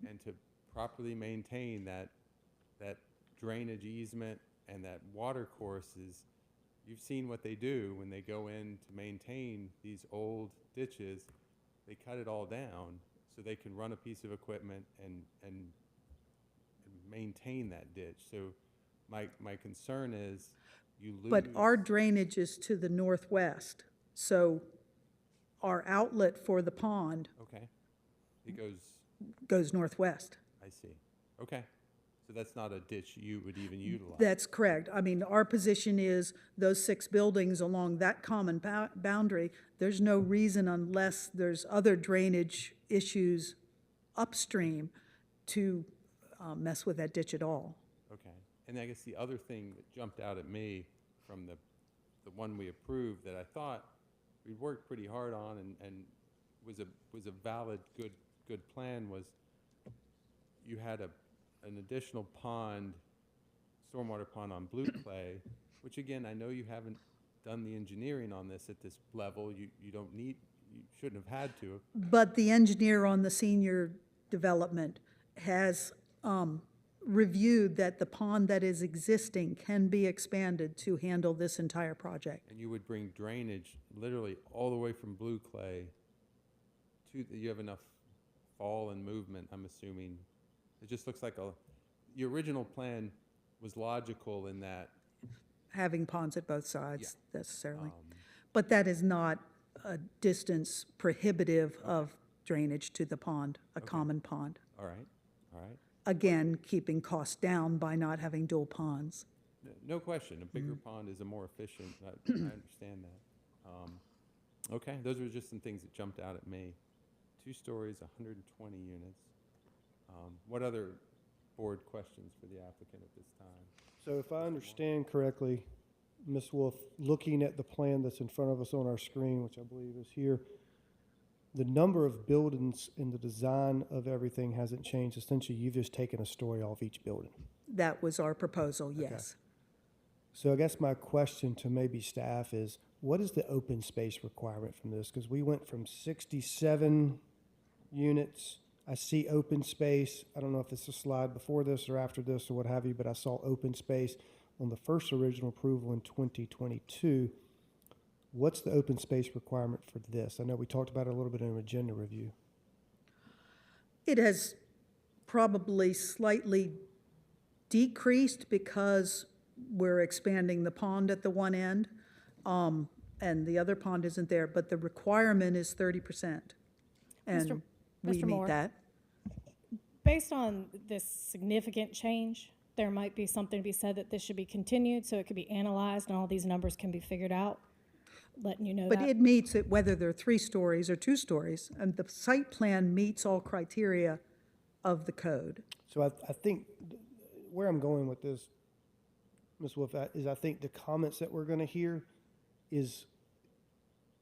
and to properly maintain that drainage easement and that water courses. You've seen what they do when they go in to maintain these old ditches. They cut it all down so they can run a piece of equipment and maintain that ditch. So my concern is you lose. But our drainage is to the northwest, so our outlet for the pond Okay. It goes northwest. I see. Okay. So that's not a ditch you would even utilize. That's correct. I mean, our position is those 6 buildings along that common boundary, there's no reason unless there's other drainage issues upstream to mess with that ditch at all. Okay. And I guess the other thing that jumped out at me from the one we approved that I thought we worked pretty hard on and was a valid, good plan was you had an additional pond, stormwater pond on Blue Clay, which again, I know you haven't done the engineering on this at this level. You shouldn't have had to. But the engineer on the senior development has reviewed that the pond that is existing can be expanded to handle this entire project. And you would bring drainage literally all the way from Blue Clay to, you have enough fall and movement, I'm assuming. It just looks like your original plan was logical in that. Having ponds at both sides necessarily. But that is not a distance prohibitive of drainage to the pond, a common pond. All right, all right. Again, keeping costs down by not having dual ponds. No question, a bigger pond is a more efficient, I understand that. Okay, those were just some things that jumped out at me. 2 stories, 120 units. What other board questions for the applicant at this time? So if I understand correctly, Ms. Wolf, looking at the plan that's in front of us on our screen, which I believe is here, the number of buildings in the design of everything hasn't changed. Essentially, you've just taken a story off each building. That was our proposal, yes. So I guess my question to maybe staff is, what is the open space requirement from this? Because we went from 67 units. I see open space. I don't know if it's a slide before this or after this or what have you, but I saw open space on the first original approval in 2022. What's the open space requirement for this? I know we talked about it a little bit in an agenda review. It has probably slightly decreased because we're expanding the pond at the one end, and the other pond isn't there, but the requirement is 30%. And we Mr. meet Moore. that. Based on this significant change, there might be something to be said that this should be continued so it could be analyzed and all these numbers can be figured out. Letting you know But that. it meets it whether they're 3 stories or 2 stories, and the site plan meets all criteria of the code. So I think where I'm going with this, Ms. Wolf, is I think the comments that we're going to hear is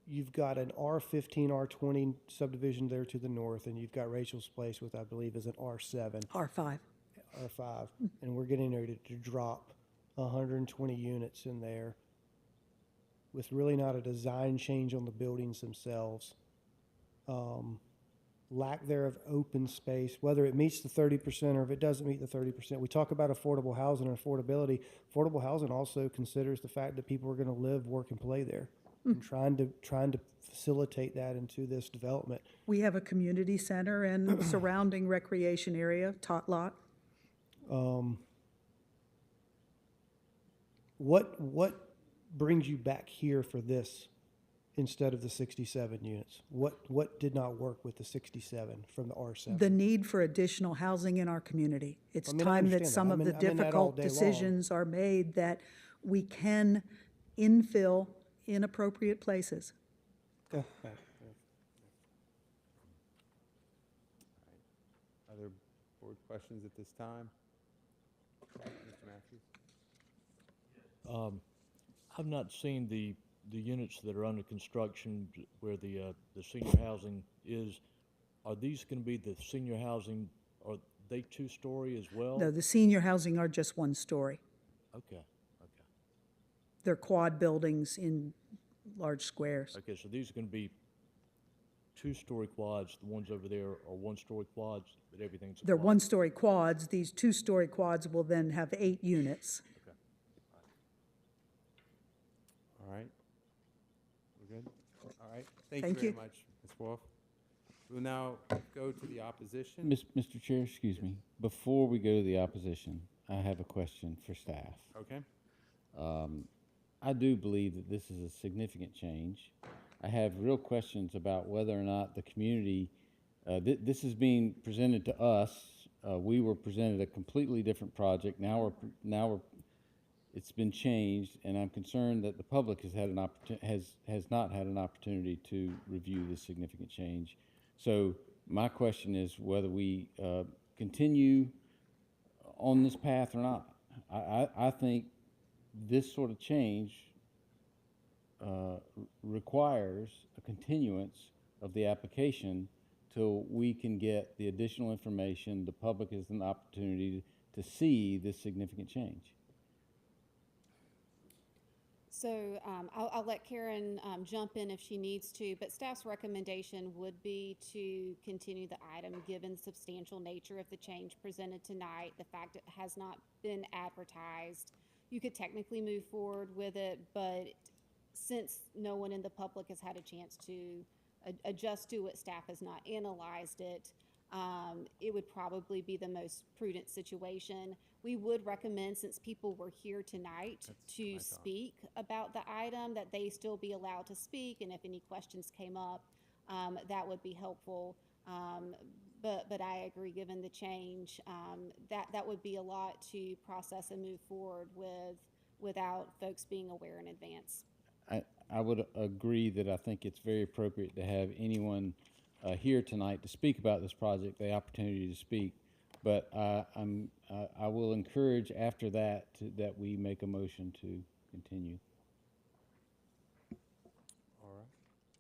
you've got an R15, R20 subdivision there to the north, and you've got Rachel's Place, which I believe is an R7. R5. R5, and we're getting ready to drop 120 units in there with really not a design change on the buildings themselves. Lack there of open space, whether it meets the 30% or if it doesn't meet the 30%. We talk about affordable housing and affordability. Affordable housing also considers the fact that people are going to live, work, and play there. And trying to facilitate that into this development. We have a community center and surrounding recreation area, tot lot. What brings you back here for this instead of the 67 units? What did not work with the 67 from the R7? The need for additional housing in our community. It's I mean, I time that understand that. some of the I'm in that all difficult day long. decisions are made that we can infill in appropriate places. Okay. Other board questions at this time? Mr. Matthews? I've not seen the units that are under construction where the senior housing is. Are these going to be the senior housing, are they 2-story as well? No, the senior housing are just 1 story. Okay, They're quad buildings in large squares. okay, so these are going to be 2-story quads, the ones over there are 1-story quads, but everything's a They're quad? 1-story quads. These 2-story quads will then have 8 units. Okay. All right. We're good? All right. Thank you very much, Ms. Wolf. We'll now go to the opposition. Mr. Chair, excuse me. Before we go to the opposition, I have a question for staff. Okay. I do believe that this is a significant change. I have real questions about whether or not the community, this is being presented to us. We were presented a completely different project. Now it's been changed, and I'm concerned that the public has had has not had an opportunity to review this significant change. So my question is whether we continue on this path or not. I think this sort of change requires a continuance of the application till we can get the additional information. The public has an opportunity to see this significant change. So I'll let Karen jump in if she needs to, but staff's recommendation would be to continue the item given the substantial nature of the change presented tonight, the fact it has not been advertised. You could technically move forward with it, but since no one in the public has had a chance to adjust to it, staff has not analyzed it, it would probably be the most prudent situation. We would recommend, since people were here tonight to speak about the item, that they still be allowed to speak, and if any questions came up, that would be helpful. But I agree, given the change, that would be a lot to process and move forward with without folks being aware in advance. I would agree that I think it's very appropriate to have anyone here tonight to speak about this project, the opportunity to speak. But I will encourage after that that we make a motion to continue. All right.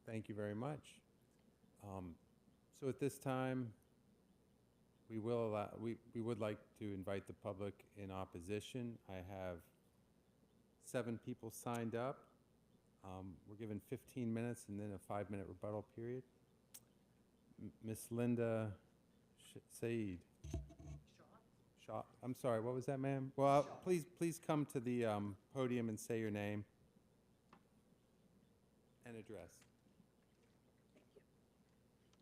Thank you very much. So at this time, we would like to invite the public in opposition. I have 7 people signed up. We're given 15 minutes and then a 5-minute rebuttal period. Miss Linda Said. Shaw. I'm sorry, what was that, ma'am? Well, please come to the podium and say your name and address.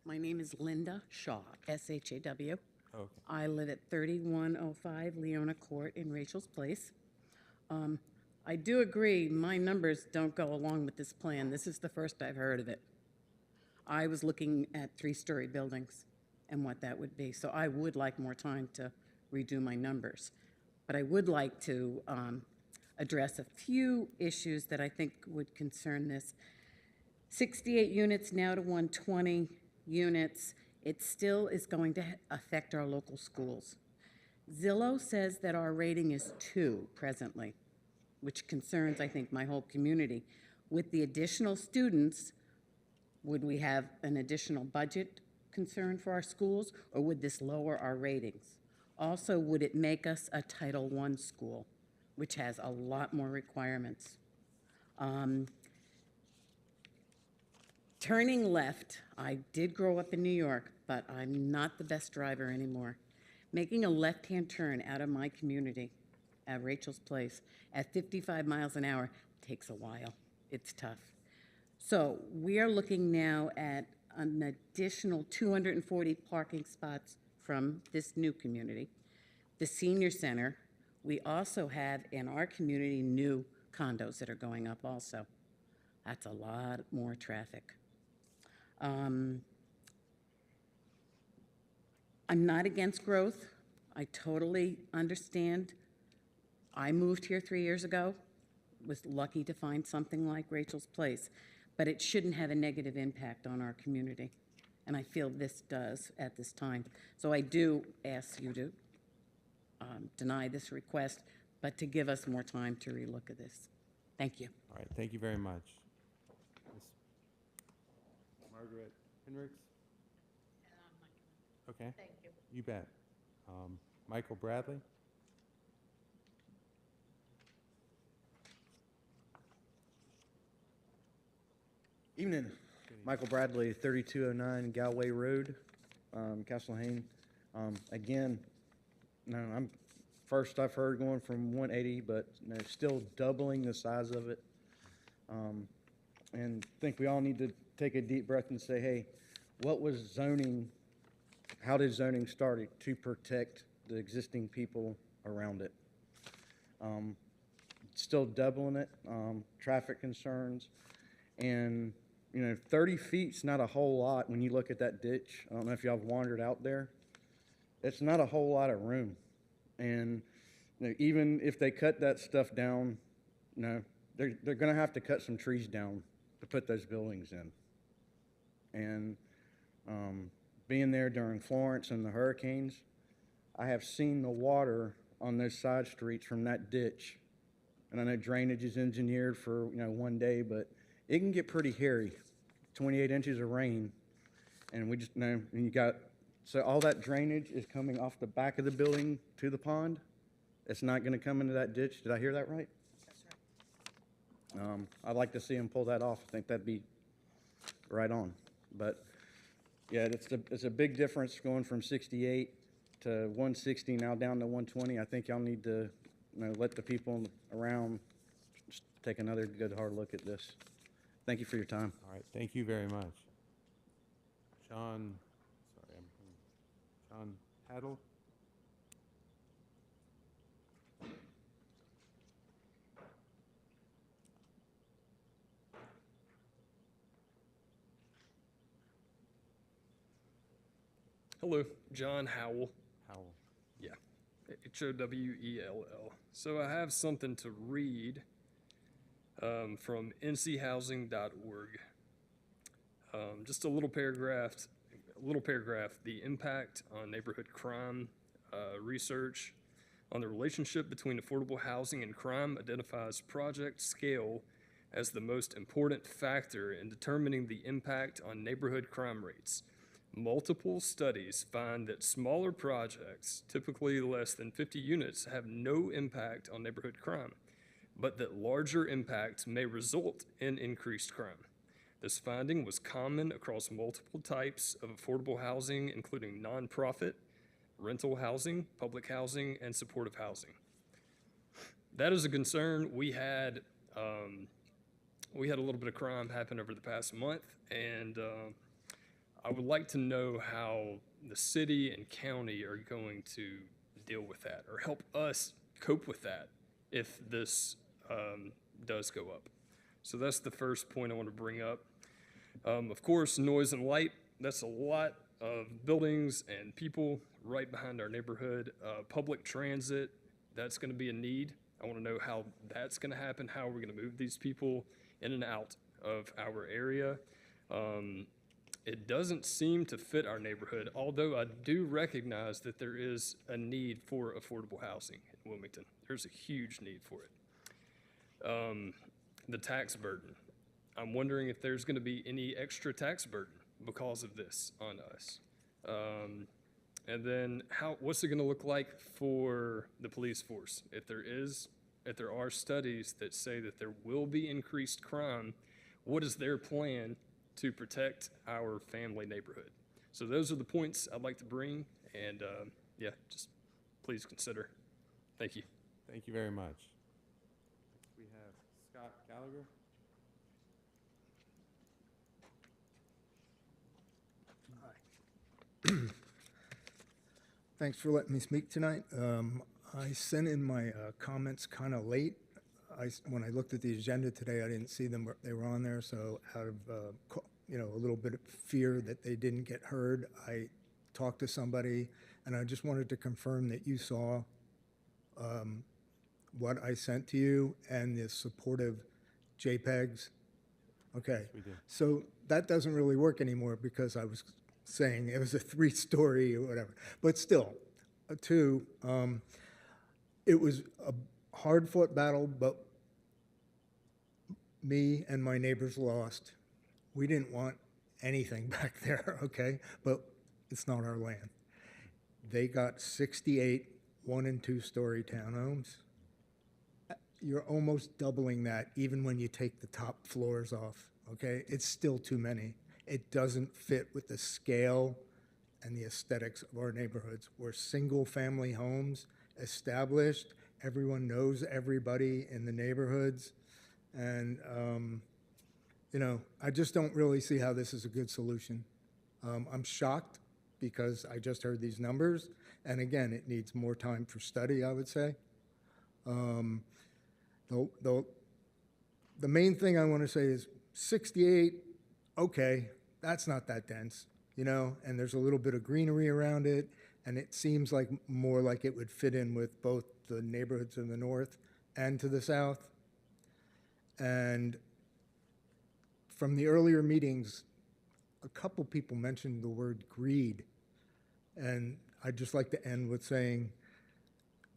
My name is Linda Shaw, S-H-A-W. Okay. I live at 3105 Leona Court in Rachel's Place. I do agree, my numbers don't go along with this plan. This is the first I've heard of it. I was looking at 3-story buildings and what that would be, so I would like more time to redo my numbers. But I would like to address a few issues that I think would concern this. 68 units now to 120 units. It still is going to affect our local schools. Zillow says that our rating is 2 presently, which concerns, I think, my whole community. With the additional students, would we have an additional budget concern for our schools, or would this lower our ratings? Also, would it make us a Title I school, which has a lot more requirements? Turning left, I did grow up in New York, but I'm not the best driver anymore. Making a left-hand turn out of my community at Rachel's Place at 55 miles an hour takes a while. It's tough. So we are looking now at an additional 240 parking spots from this new community. The senior center, we also have in our community new condos that are going up also. That's a lot more traffic. I'm not against growth. I totally understand. I moved here 3 years ago, was lucky to find something like Rachel's Place, but it shouldn't have a negative impact on our community. And I feel this does at this time. So I do ask you to deny this request, but to give us more time to relook at this. Thank you. All right, thank you very much. Miss Margaret Henricks? Okay. Thank you. You bet. Michael Bradley? Evening. Michael Bradley, 3209 Galway Road, Castle Hayne. Again, no, I've heard going from 180, but no, still doubling the size of it. And I think we all need to take a deep breath and say, hey, what was zoning, how did zoning start to protect the existing people around it? Still doubling it, traffic concerns, and 30 feet's not a whole lot when you look at that ditch. I don't know if y'all have wandered out there. It's not a whole lot of room. And even if they cut that stuff down, they're going to have to cut some trees down to put those buildings in. And being there during Florence and the hurricanes, I have seen the water on those side streets from that ditch. And I know drainage is engineered for one day, but it can get pretty hairy. 28 inches of rain, and we just know, and so all that drainage is coming off the back of the building to the pond. It's not going to come into that ditch. Did I hear that right? That's right. I'd like to see them pull that off. I think that'd be right on. But yeah, it's a big difference going from 68 to 160 now down to 120. I think y'all need to, let the people around just take another good hard look at this. Thank you for your time. All right, thank you very much. John Haddle? Hello, John Howell. Howell. Yeah, Howell. So I have something to read from nchousing.org. Just a little paragraph. The impact on neighborhood crime research on the relationship between affordable housing and crime identifies project scale as the most important factor in determining the impact on neighborhood crime rates. Multiple studies find that smaller projects, typically less than 50 units, have no impact on neighborhood crime, but that larger impacts may result in increased crime. This finding was common across multiple types of affordable housing, including nonprofit, rental housing, public housing, and supportive housing. That is a concern. We had a little bit of crime happen over the past month, and I would like to know how the city and county are going to deal with that or help us cope with that if this does go up. So that's the first point I want to bring up. Of course, noise and light, that's a lot of buildings and people right behind our neighborhood. Public transit, that's going to be a need. I want to know how that's going to happen. How are we going to move these people in and out of our area? It doesn't seem to fit our neighborhood, although I do recognize that there is a need for affordable housing in Wilmington. There's a huge need for it. The tax burden. I'm wondering if there's going to be any extra tax burden because of this on us. And then what's it going to look like for the police force? If there are studies that say that there will be increased crime, what is their plan to protect our family neighborhood? So those are the points I'd like to bring, and just please consider. Thank you. Thank you very much. We have Scott Gallagher. Thanks for letting me speak tonight. I sent in my comments kind of late. When I looked at the agenda today, I didn't see them. They were on there, so out of a little bit of fear that they didn't get heard, I talked to somebody, and I just wanted to confirm that you saw what I sent to you and the supportive JPEGs. Okay, we did. So that doesn't really work anymore because I was saying it was a 3-story or whatever. But still, it was a hard-fought battle, but me and my neighbors lost. We didn't want anything back there, okay? But it's not our land. They got 68 1- and 2-story townhomes. You're almost doubling that even when you take the top floors off, okay? It's still too many. It doesn't fit with the scale and the aesthetics of our neighborhoods. We're single-family homes, established. Everyone knows everybody in the neighborhoods. And, I just don't really see how this is a good solution. I'm shocked because I just heard these numbers. And again, it needs more time for study, I would say. The main thing I want to say is 68, okay, that's not that dense, and there's a little bit of greenery around it, and it seems like more like it would fit in with both the neighborhoods in the north and to the south. And from the earlier meetings, a couple people mentioned the word greed, and I'd just like to end with saying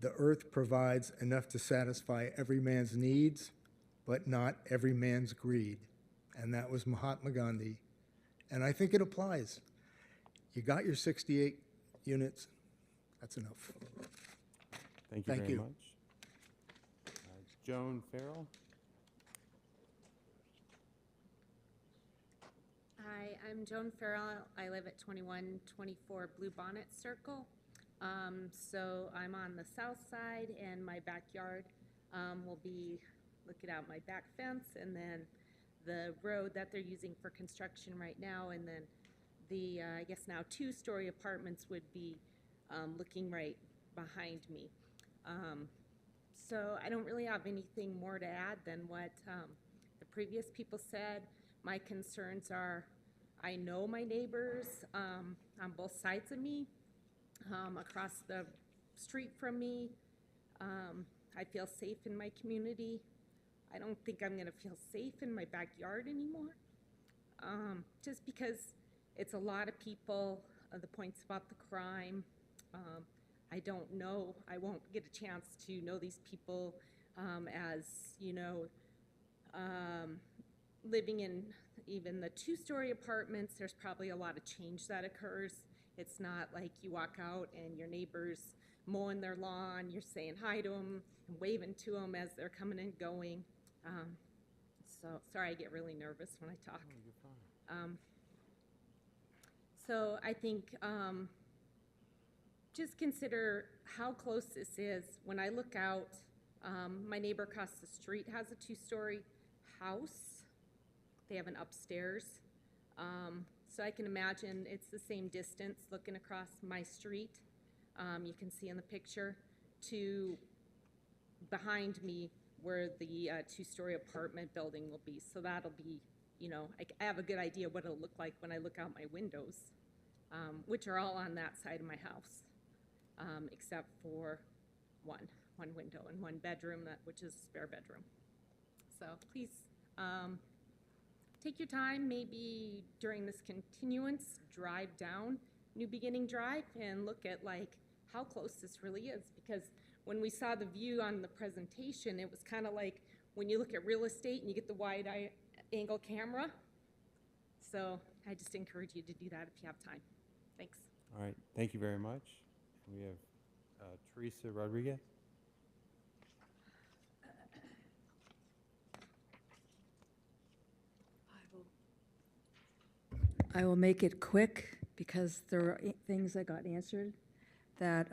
the earth provides enough to satisfy every man's needs, but not every man's greed. And that was Mahatma Gandhi. And I think it applies. You got your 68 units, that's enough. Thank you very much. Joan Farrell. I'm Joan Farrell. I live at 2124 Blue Bonnet Circle. So I'm on the south side, and my backyard will be looking out my back fence, and then the road that they're using for construction right now, and then the, I guess now 2-story apartments would be looking right behind me. So I don't really have anything more to add than what the previous people said. My concerns are, I know my neighbors on both sides of me, across the street from me. I feel safe in my community. I don't think I'm gonna feel safe in my backyard anymore. Just because it's a lot of people, the points about the crime. I don't know, I won't get a chance to know these people as, you know, living in even the 2-story apartments, there's probably a lot of change that occurs. It's not like you walk out and your neighbor's mowing their lawn, you're saying hi to them and waving to them as they're coming and going. So, sorry, I get really nervous when I talk. Oh, you're fine. So I think just consider how close this is. When I look out, my neighbor across the street has a 2-story house. They have an upstairs. So I can imagine it's the same distance looking across my street. You can see in the picture to behind me where the 2-story apartment building will be. So that'll be, you know, I have a good idea what it'll look like when I look out my windows, which are all on that side of my house, except for one window and one bedroom, which is a spare bedroom. So please take your time, maybe during this continuance, drive down New Beginning Drive and look at like how close this really is, because when we saw the view on the presentation, it was kind of like when you look at real estate and you get the wide angle camera. So I just encourage you to do that if you have time. Thanks. All right, thank you very much. We have Teresa Rodriguez. I will make it quick because there are things that got answered that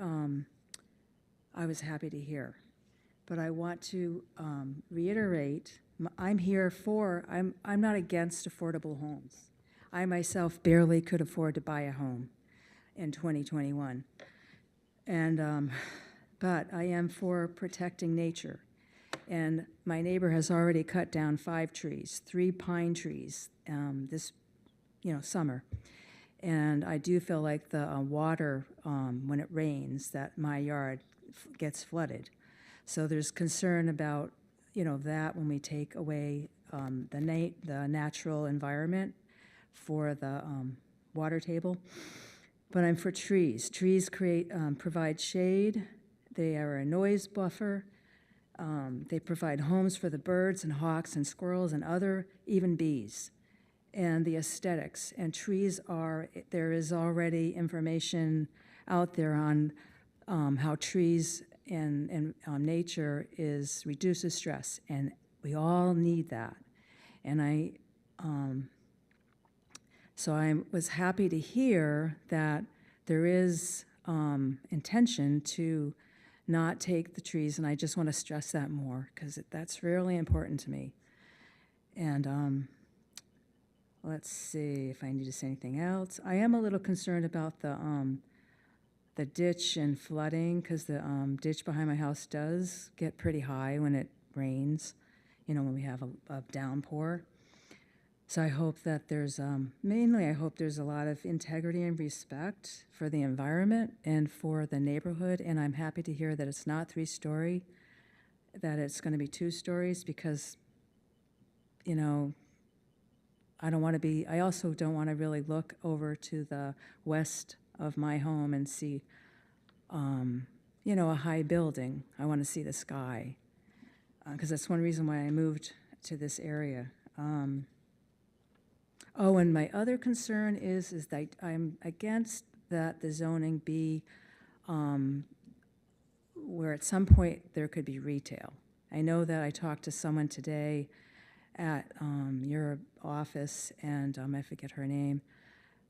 I was happy to hear. But I want to reiterate, I'm not against affordable homes. I myself barely could afford to buy a home in 2021. And, but I am for protecting nature. And my neighbor has already cut down 5 trees, 3 pine trees this summer. And I do feel like the water, when it rains, that my yard gets flooded. So there's concern about, that when we take away the natural environment for the water table. But I'm for trees. Trees provide shade. They are a noise buffer. They provide homes for the birds and hawks and squirrels and even bees. And the aesthetics. And trees there is already information out there on how trees and nature reduces stress, and we all need that. And so I was happy to hear that there is intention to not take the trees, and I just want to stress that more because that's really important to me. And let's see if I need to say anything else. I am a little concerned about the ditch and flooding because the ditch behind my house does get pretty high when it rains, when we have a downpour. So I hope that there's, mainly I hope there's a lot of integrity and respect for the environment and for the neighborhood. And I'm happy to hear that it's not 3-story, that it's going to be 2 stories because, I also don't want to really look over to the west of my home and see, a high building. I want to see the sky, because that's one reason why I moved to this area. And my other concern is that I'm against that the zoning be where at some point there could be retail. I know that I talked to someone today at your office, and I forget her name,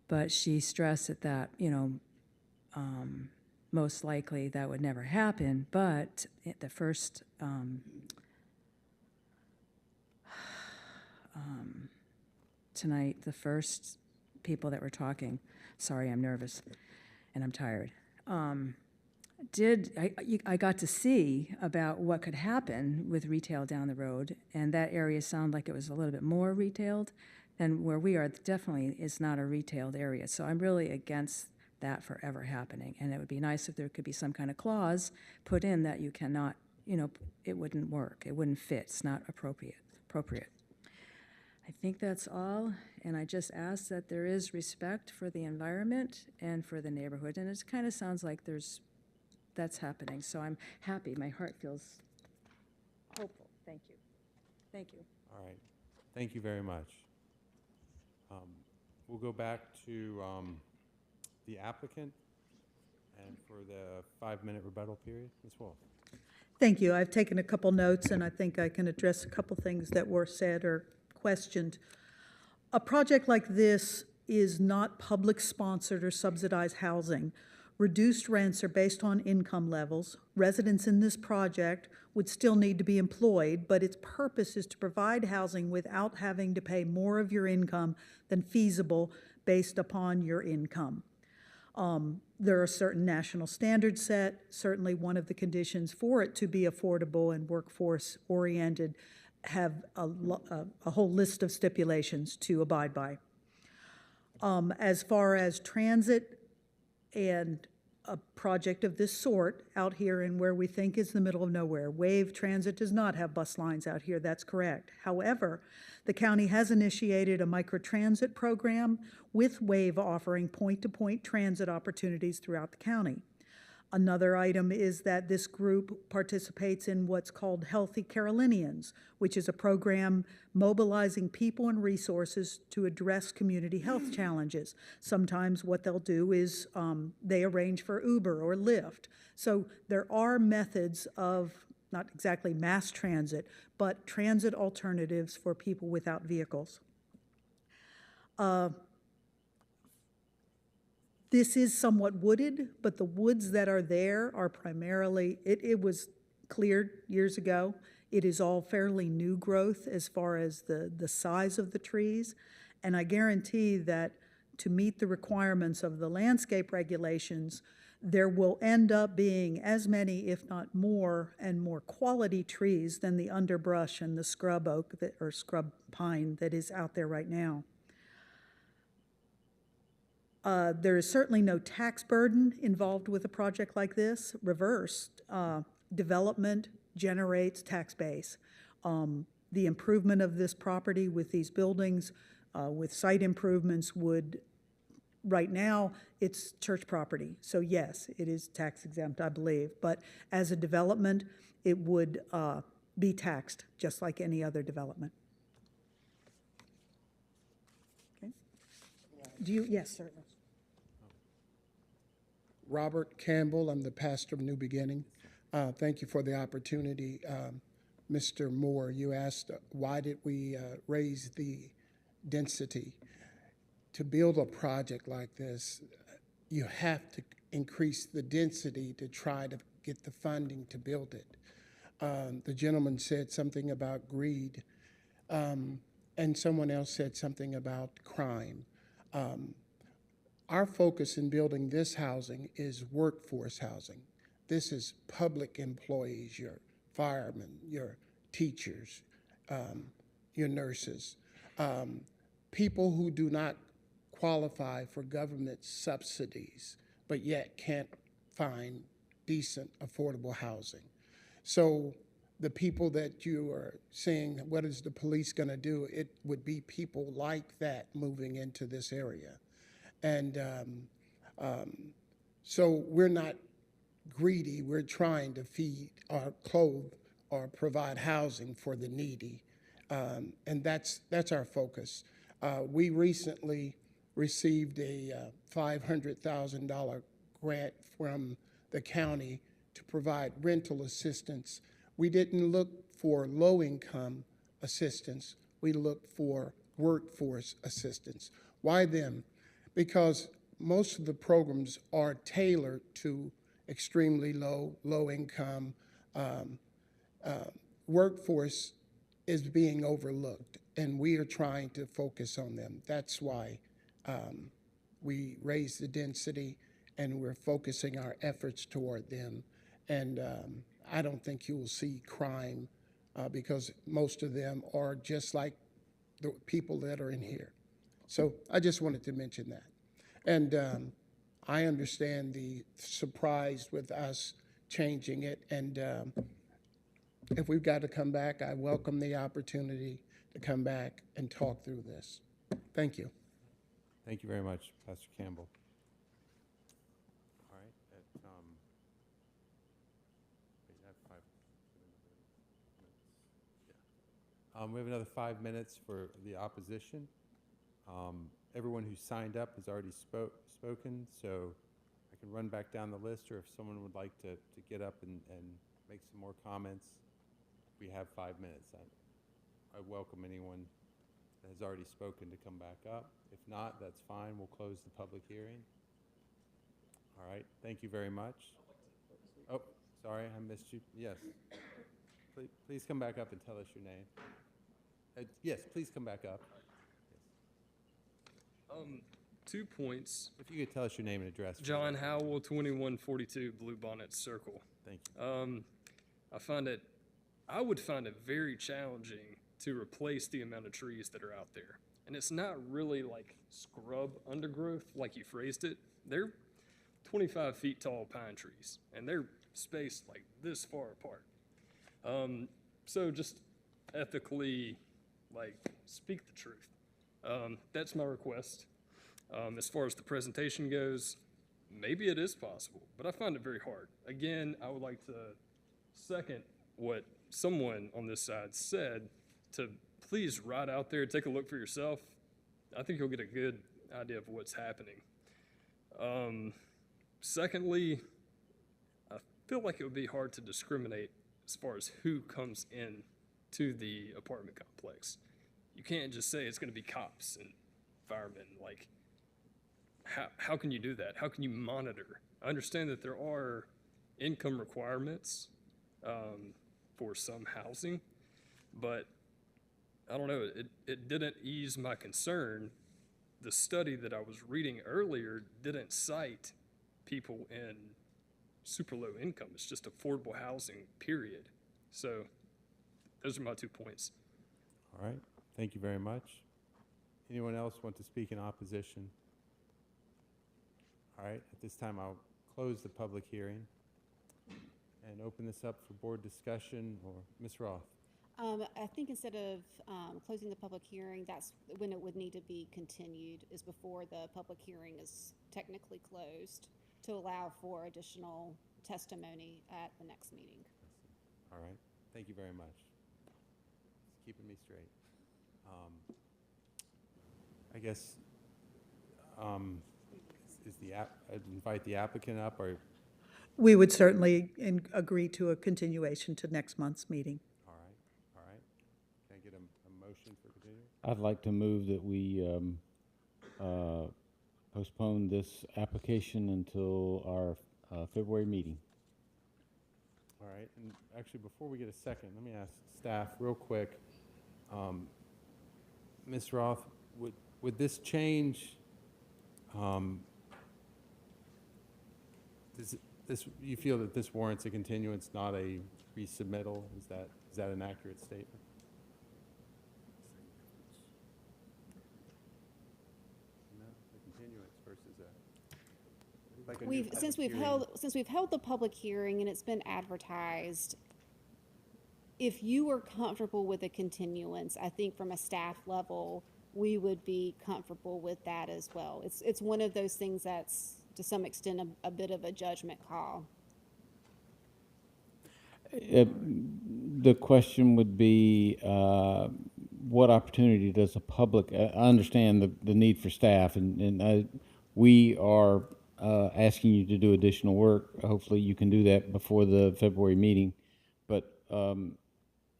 but she stressed that, most likely that would never happen, but the first tonight, the first people that were talking, sorry, I'm nervous and I'm tired, I got to see about what could happen with retail down the road, and that area sounded like it was a little bit more retailed than where we are. Definitely is not a retailed area, so I'm really against that forever happening, and it would be nice if there could be some kind of clause put in that you cannot, it wouldn't work, it wouldn't fit, it's not appropriate. I think that's all, and I just ask that there is respect for the environment and for the neighborhood, and it kind of sounds like that's happening, so I'm happy, my heart feels hopeful. Thank you. Thank you. All right. Thank you very much. We'll go back to the applicant and for the 5-minute rebuttal period. Ms. Wolf. Thank you. I've taken a couple notes, and I think I can address a couple things that were said or questioned. A project like this is not public-sponsored or subsidized housing. Reduced rents are based on income levels. Residents in this project would still need to be employed, but its purpose is to provide housing without having to pay more of your income than feasible based upon your income. There are certain national standards set. Certainly one of the conditions for it to be affordable and workforce-oriented have a whole list of stipulations to abide by. As far as transit and a project of this sort out here in where we think is the middle of nowhere. Wave Transit does not have bus lines out here, that's correct. However, the county has initiated a microtransit program with Wave offering point-to-point transit opportunities throughout the county. Another item is that this group participates in what's called Healthy Carolinians, which is a program mobilizing people and resources to address community health challenges. Sometimes what they'll do is they arrange for Uber or Lyft. So there are methods of, not exactly mass transit, but transit alternatives for people without vehicles. This is somewhat wooded, but the woods that are there are primarily, it was cleared years ago. It is all fairly new growth as far as the size of the trees. And I guarantee that to meet the requirements of the landscape regulations, there will end up being as many, if not more, and more quality trees than the underbrush and the scrub oak or scrub pine that is out there right now. There is certainly no tax burden involved with a project like this. Reversed, development generates tax base. The improvement of this property with these buildings, with site improvements would, right now, it's church property. So yes, it is tax exempt, I believe. But as a development, it would be taxed just like any other development. Okay. Do you, yes, certainly. Robert Campbell, I'm the pastor of New Beginning. Thank you for the opportunity. Mr. Moore, you asked why did we raise the density? To build a project like this, you have to increase the density to try to get the funding to build it. The gentleman said something about greed, and someone else said something about crime. Our focus in building this housing is workforce housing. This is public employees, your firemen, your teachers, your nurses, people who do not qualify for government subsidies, but yet can't find decent, affordable housing. So the people that you are saying, what is the police going to do? It would be people like that moving into this area. And so we're not greedy. We're trying to feed or clothe or provide housing for the needy. And that's our focus. We recently received a $500,000 grant from the county to provide rental assistance. We didn't look for low-income assistance. we look for workforce assistance. Why them? Because most of the programs are tailored to extremely low income. Workforce is being overlooked, and we are trying to focus on them. That's why we raise the density, and we're focusing our efforts toward them. And I don't think you will see crime because most of them are just like the people that are in here. So I just wanted to mention that. And I understand the surprise with us changing it. And if we've got to come back, I welcome the opportunity to come back and talk through this. Thank you. Thank you very much, Pastor Campbell. All right, we have 5 minutes. We have another 5 minutes for the opposition. Everyone who signed up has already spoken, so I can run back down the list, or if someone would like to get up and make some more comments, we have 5 minutes. I welcome anyone that has already spoken to come back up. If not, that's fine. We'll close the public hearing. All right. Thank you very much. Oh, sorry, I missed you. Yes. Please come back up and tell us your name. Yes, please come back up. 2 points. If you could tell us your name and address. John Howell, 2142 Bluebonnet Circle. Thank you. I would find it very challenging to replace the amount of trees that are out there. And it's not really like scrub undergrowth, like you phrased it. They're 25 feet tall pine trees, and they're spaced like this far apart. So just ethically, like, speak the truth. That's my request. As far as the presentation goes, maybe it is possible, but I find it very hard. Again, I would like to second what someone on this side said, to please ride out there, take a look for yourself. I think you'll get a good idea of what's happening. Secondly, I feel like it would be hard to discriminate as far as who comes in to the apartment complex. You can't just say it's going to be cops and firemen. Like, how can you do that? How can you monitor? I understand that there are income requirements for some housing, but I don't know, it didn't ease my concern. The study that I was reading earlier didn't cite people in super low income. It's just affordable housing, period. So those are my 2 points. All right. Thank you very much. Anyone else want to speak in opposition? All right. At this time, I'll close the public hearing and open this up for board discussion. Or Ms. Roth. I think instead of closing the public hearing, that's when it would need to be continued, is before the public hearing is technically closed, to allow for additional testimony at the next meeting. All right. Thank you very much. It's keeping me straight. I guess I'd invite the applicant up, or We would certainly agree to a continuation to next month's meeting. all right. Can I get a motion for continuing? I'd like to move that we postpone this application until our February meeting. All right. And actually, before we get a second, let me ask staff real quick. Ms. Roth, would this change? You feel that this warrants a continuance, not a resubmittal? Is that an accurate statement? No, a continuance versus a new public hearing. Since we've held the public hearing and it's been advertised, if you were comfortable with a continuance, I think from a staff level, we would be comfortable with that as well. It's one of those things that's, to some extent, a bit of a judgment call. The question would be, what opportunity does the public, I understand the need for staff, and we are asking you to do additional work. Hopefully you can do that before the February meeting. But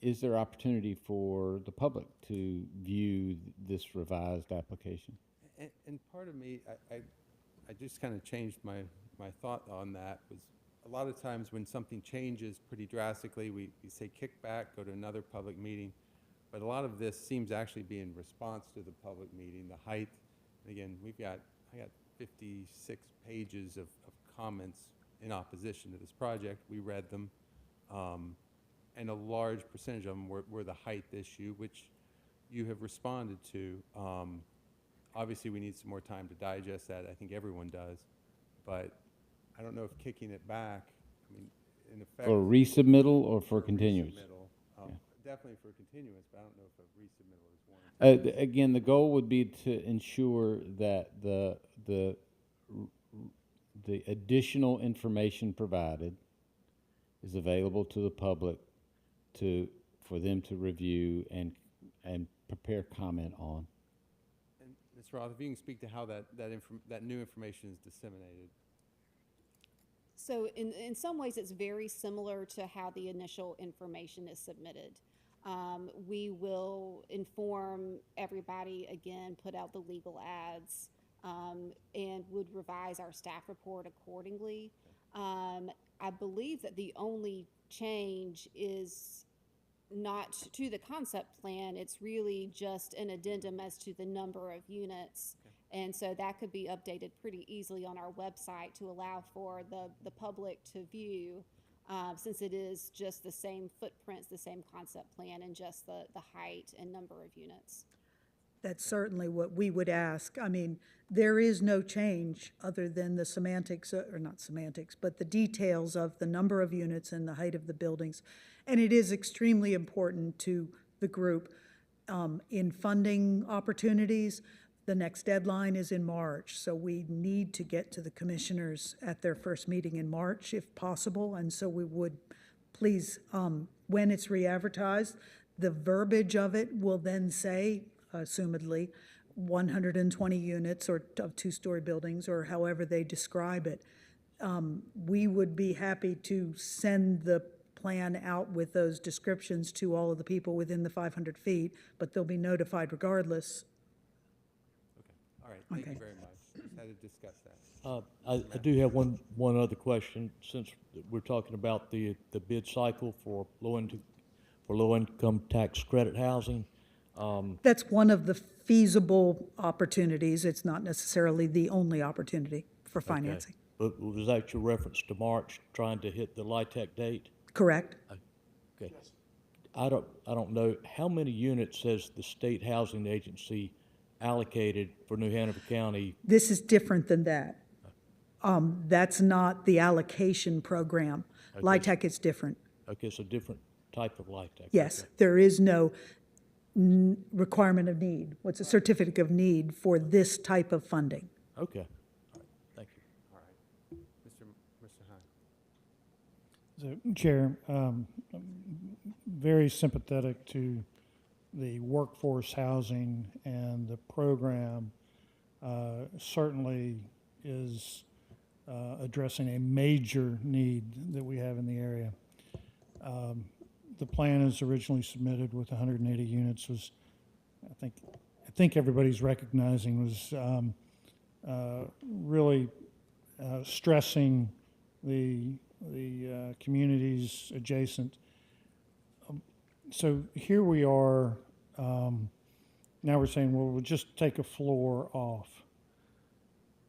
is there opportunity for the public to view this revised application? And part of me, I just kind of changed my thought on that. Was a lot of times when something changes pretty drastically, we say kick back, go to another public meeting. But a lot of this seems actually be in response to the public meeting, the height. And again, I got 56 pages of comments in opposition to this project. We read them. And a large percentage of them were the height issue, which you have responded to. Obviously, we need some more time to digest that. I think everyone does. But I don't know if kicking it back, I mean, in effect. For resubmittal or for continuance? Resubmittal. Definitely for continuance, but I don't know if a resubmittal is warranted. Again, the goal would be to ensure that the additional information provided is available to the public for them to review and prepare comment on. And Ms. Roth, if you can speak to how that new information is disseminated. So in some ways, it's very similar to how the initial information is submitted. We will inform everybody, again, put out the legal ads, and would revise our staff report accordingly. I believe that the only change is not to the concept plan. It's really just an addendum as to the number of units. And so that could be updated pretty easily on our website to allow for the public to view, since it is just the same footprints, the same concept plan, and just the height and number of units. That's certainly what we would ask. I mean, there is no change other than the semantics, or not semantics, but the details of the number of units and the height of the buildings. And it is extremely important to the group in funding opportunities. The next deadline is in March, so we need to get to the commissioners at their first meeting in March if possible. And so we would please, when it's re-advertised, the verbiage of it will then say, assumedly, 120 units or of two-story buildings, or however they describe it. We would be happy to send the plan out with those descriptions to all of the people within the 500 feet, but they'll be notified regardless. All right, thank you very much. Just had to discuss that. I do have one other question, since we're talking about the bid cycle for low-income tax credit housing. That's one of the feasible opportunities. It's not necessarily the only opportunity for financing. But was that your reference to March, trying to hit the LIHTC date? Correct. Okay. I don't know, how many units has the State Housing Agency allocated for New Hanover County? This is different than that. That's not the allocation program. Okay. LIHTC is different. Okay, it's a different type of LIHTC. Yes, Okay. there is no requirement of need. What's a certificate of need for this type of funding? Okay. All right. Thank you. All right. Mr. Hahn. So, Chair, very sympathetic to the workforce housing, and the program certainly is addressing a major need that we have in the area. The plan as originally submitted with 180 units was, I think everybody's recognizing, was really stressing the communities adjacent. So here we are, now we're saying, well, we'll just take a floor off.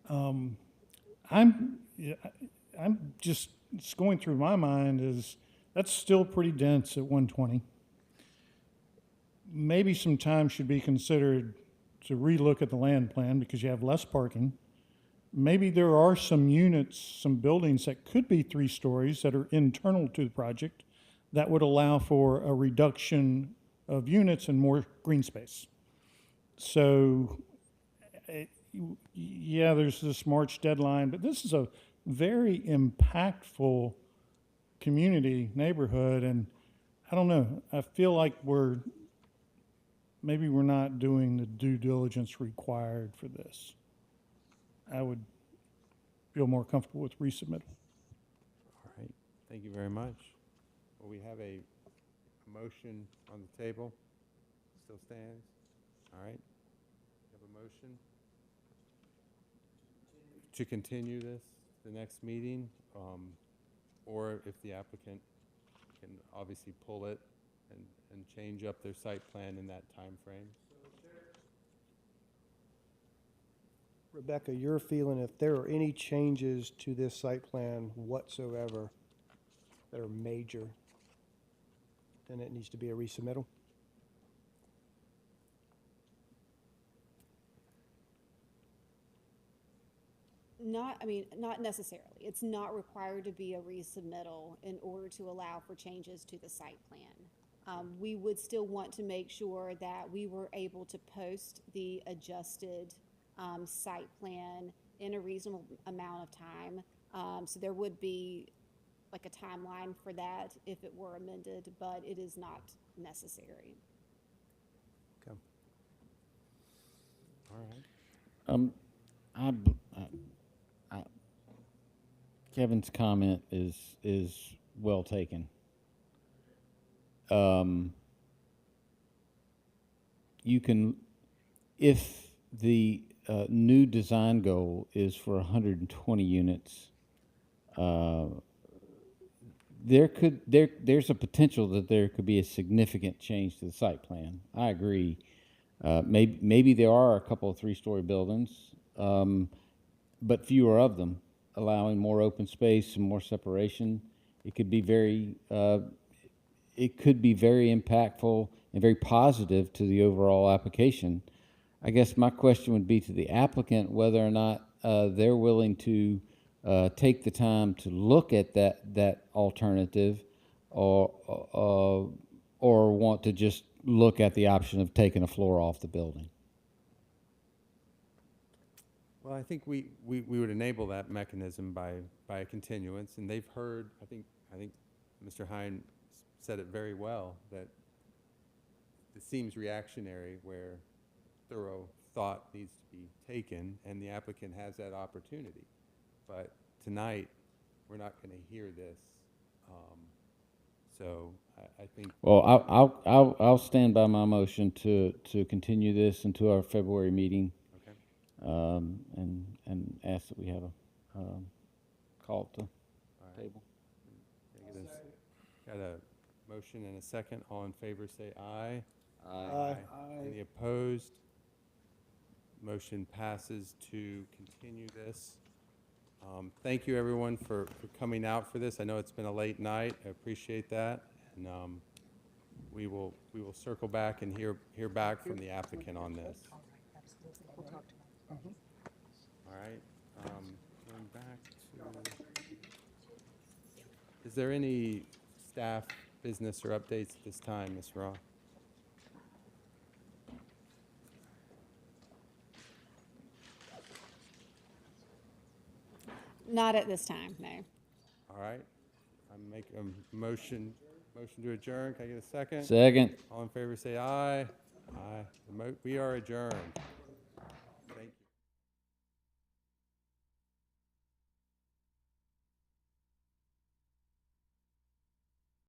I'm just, it's going through my mind is, that's still pretty dense at 120. Maybe some time should be considered to relook at the land plan because you have less parking. Maybe there are some units, some buildings that could be 3 stories that are internal to the project that would allow for a reduction of units and more green space. So, yeah, there's this March deadline, but this is a very impactful community, neighborhood, and I don't know, I feel like maybe we're not doing the due diligence required for this. I would feel more comfortable with resubmittal. All right. Thank you very much. Well, we have a motion on the table? Still stands? All right. Have a motion to continue this to the next meeting, or if the applicant can obviously pull it and change up their site plan in that time frame. Rebecca, your feeling, if there are any changes to this site plan whatsoever that are major, then it needs to be a resubmittal? Not necessarily. It's not required to be a resubmittal in order to allow for changes to the site plan. We would still want to make sure that we were able to post the adjusted site plan in a reasonable amount of time. So there would be like a timeline for that if it were amended, but it is not necessary. Okay. All right. Kevin's comment is well taken. You can, if the new design goal is for 120 units, there's a potential that there could be a significant change to the site plan. I agree. Maybe there are a couple of 3-story buildings, but fewer of them, allowing more open space and more separation. It could be very impactful and very positive to the overall application. I guess my question would be to the applicant whether or not they're willing to take the time to look at that alternative, or want to just look at the option of taking a floor off the building. Well, I think we would enable that mechanism by a continuance, and they've heard, I think Mr. Hine said it very well, that it seems reactionary where thorough thought needs to be taken, and the applicant has that opportunity. But tonight, we're not going to hear this, so I think. Well, I'll stand by my motion to continue this into our February meeting. And ask that we have a call to table. Got a motion and a second. All in favor say aye. Aye. Any opposed? Motion passes to continue this. Thank you, everyone, for coming out for this. I know it's been a late night. I appreciate that. And we will circle back and hear back from the applicant on this. All right, going back to, is there any staff business or updates at this time, Ms. Roth? Not at this time, no. All right, I make a motion to adjourn. Can I get a second? Second. All in favor say aye. Aye. We are adjourned.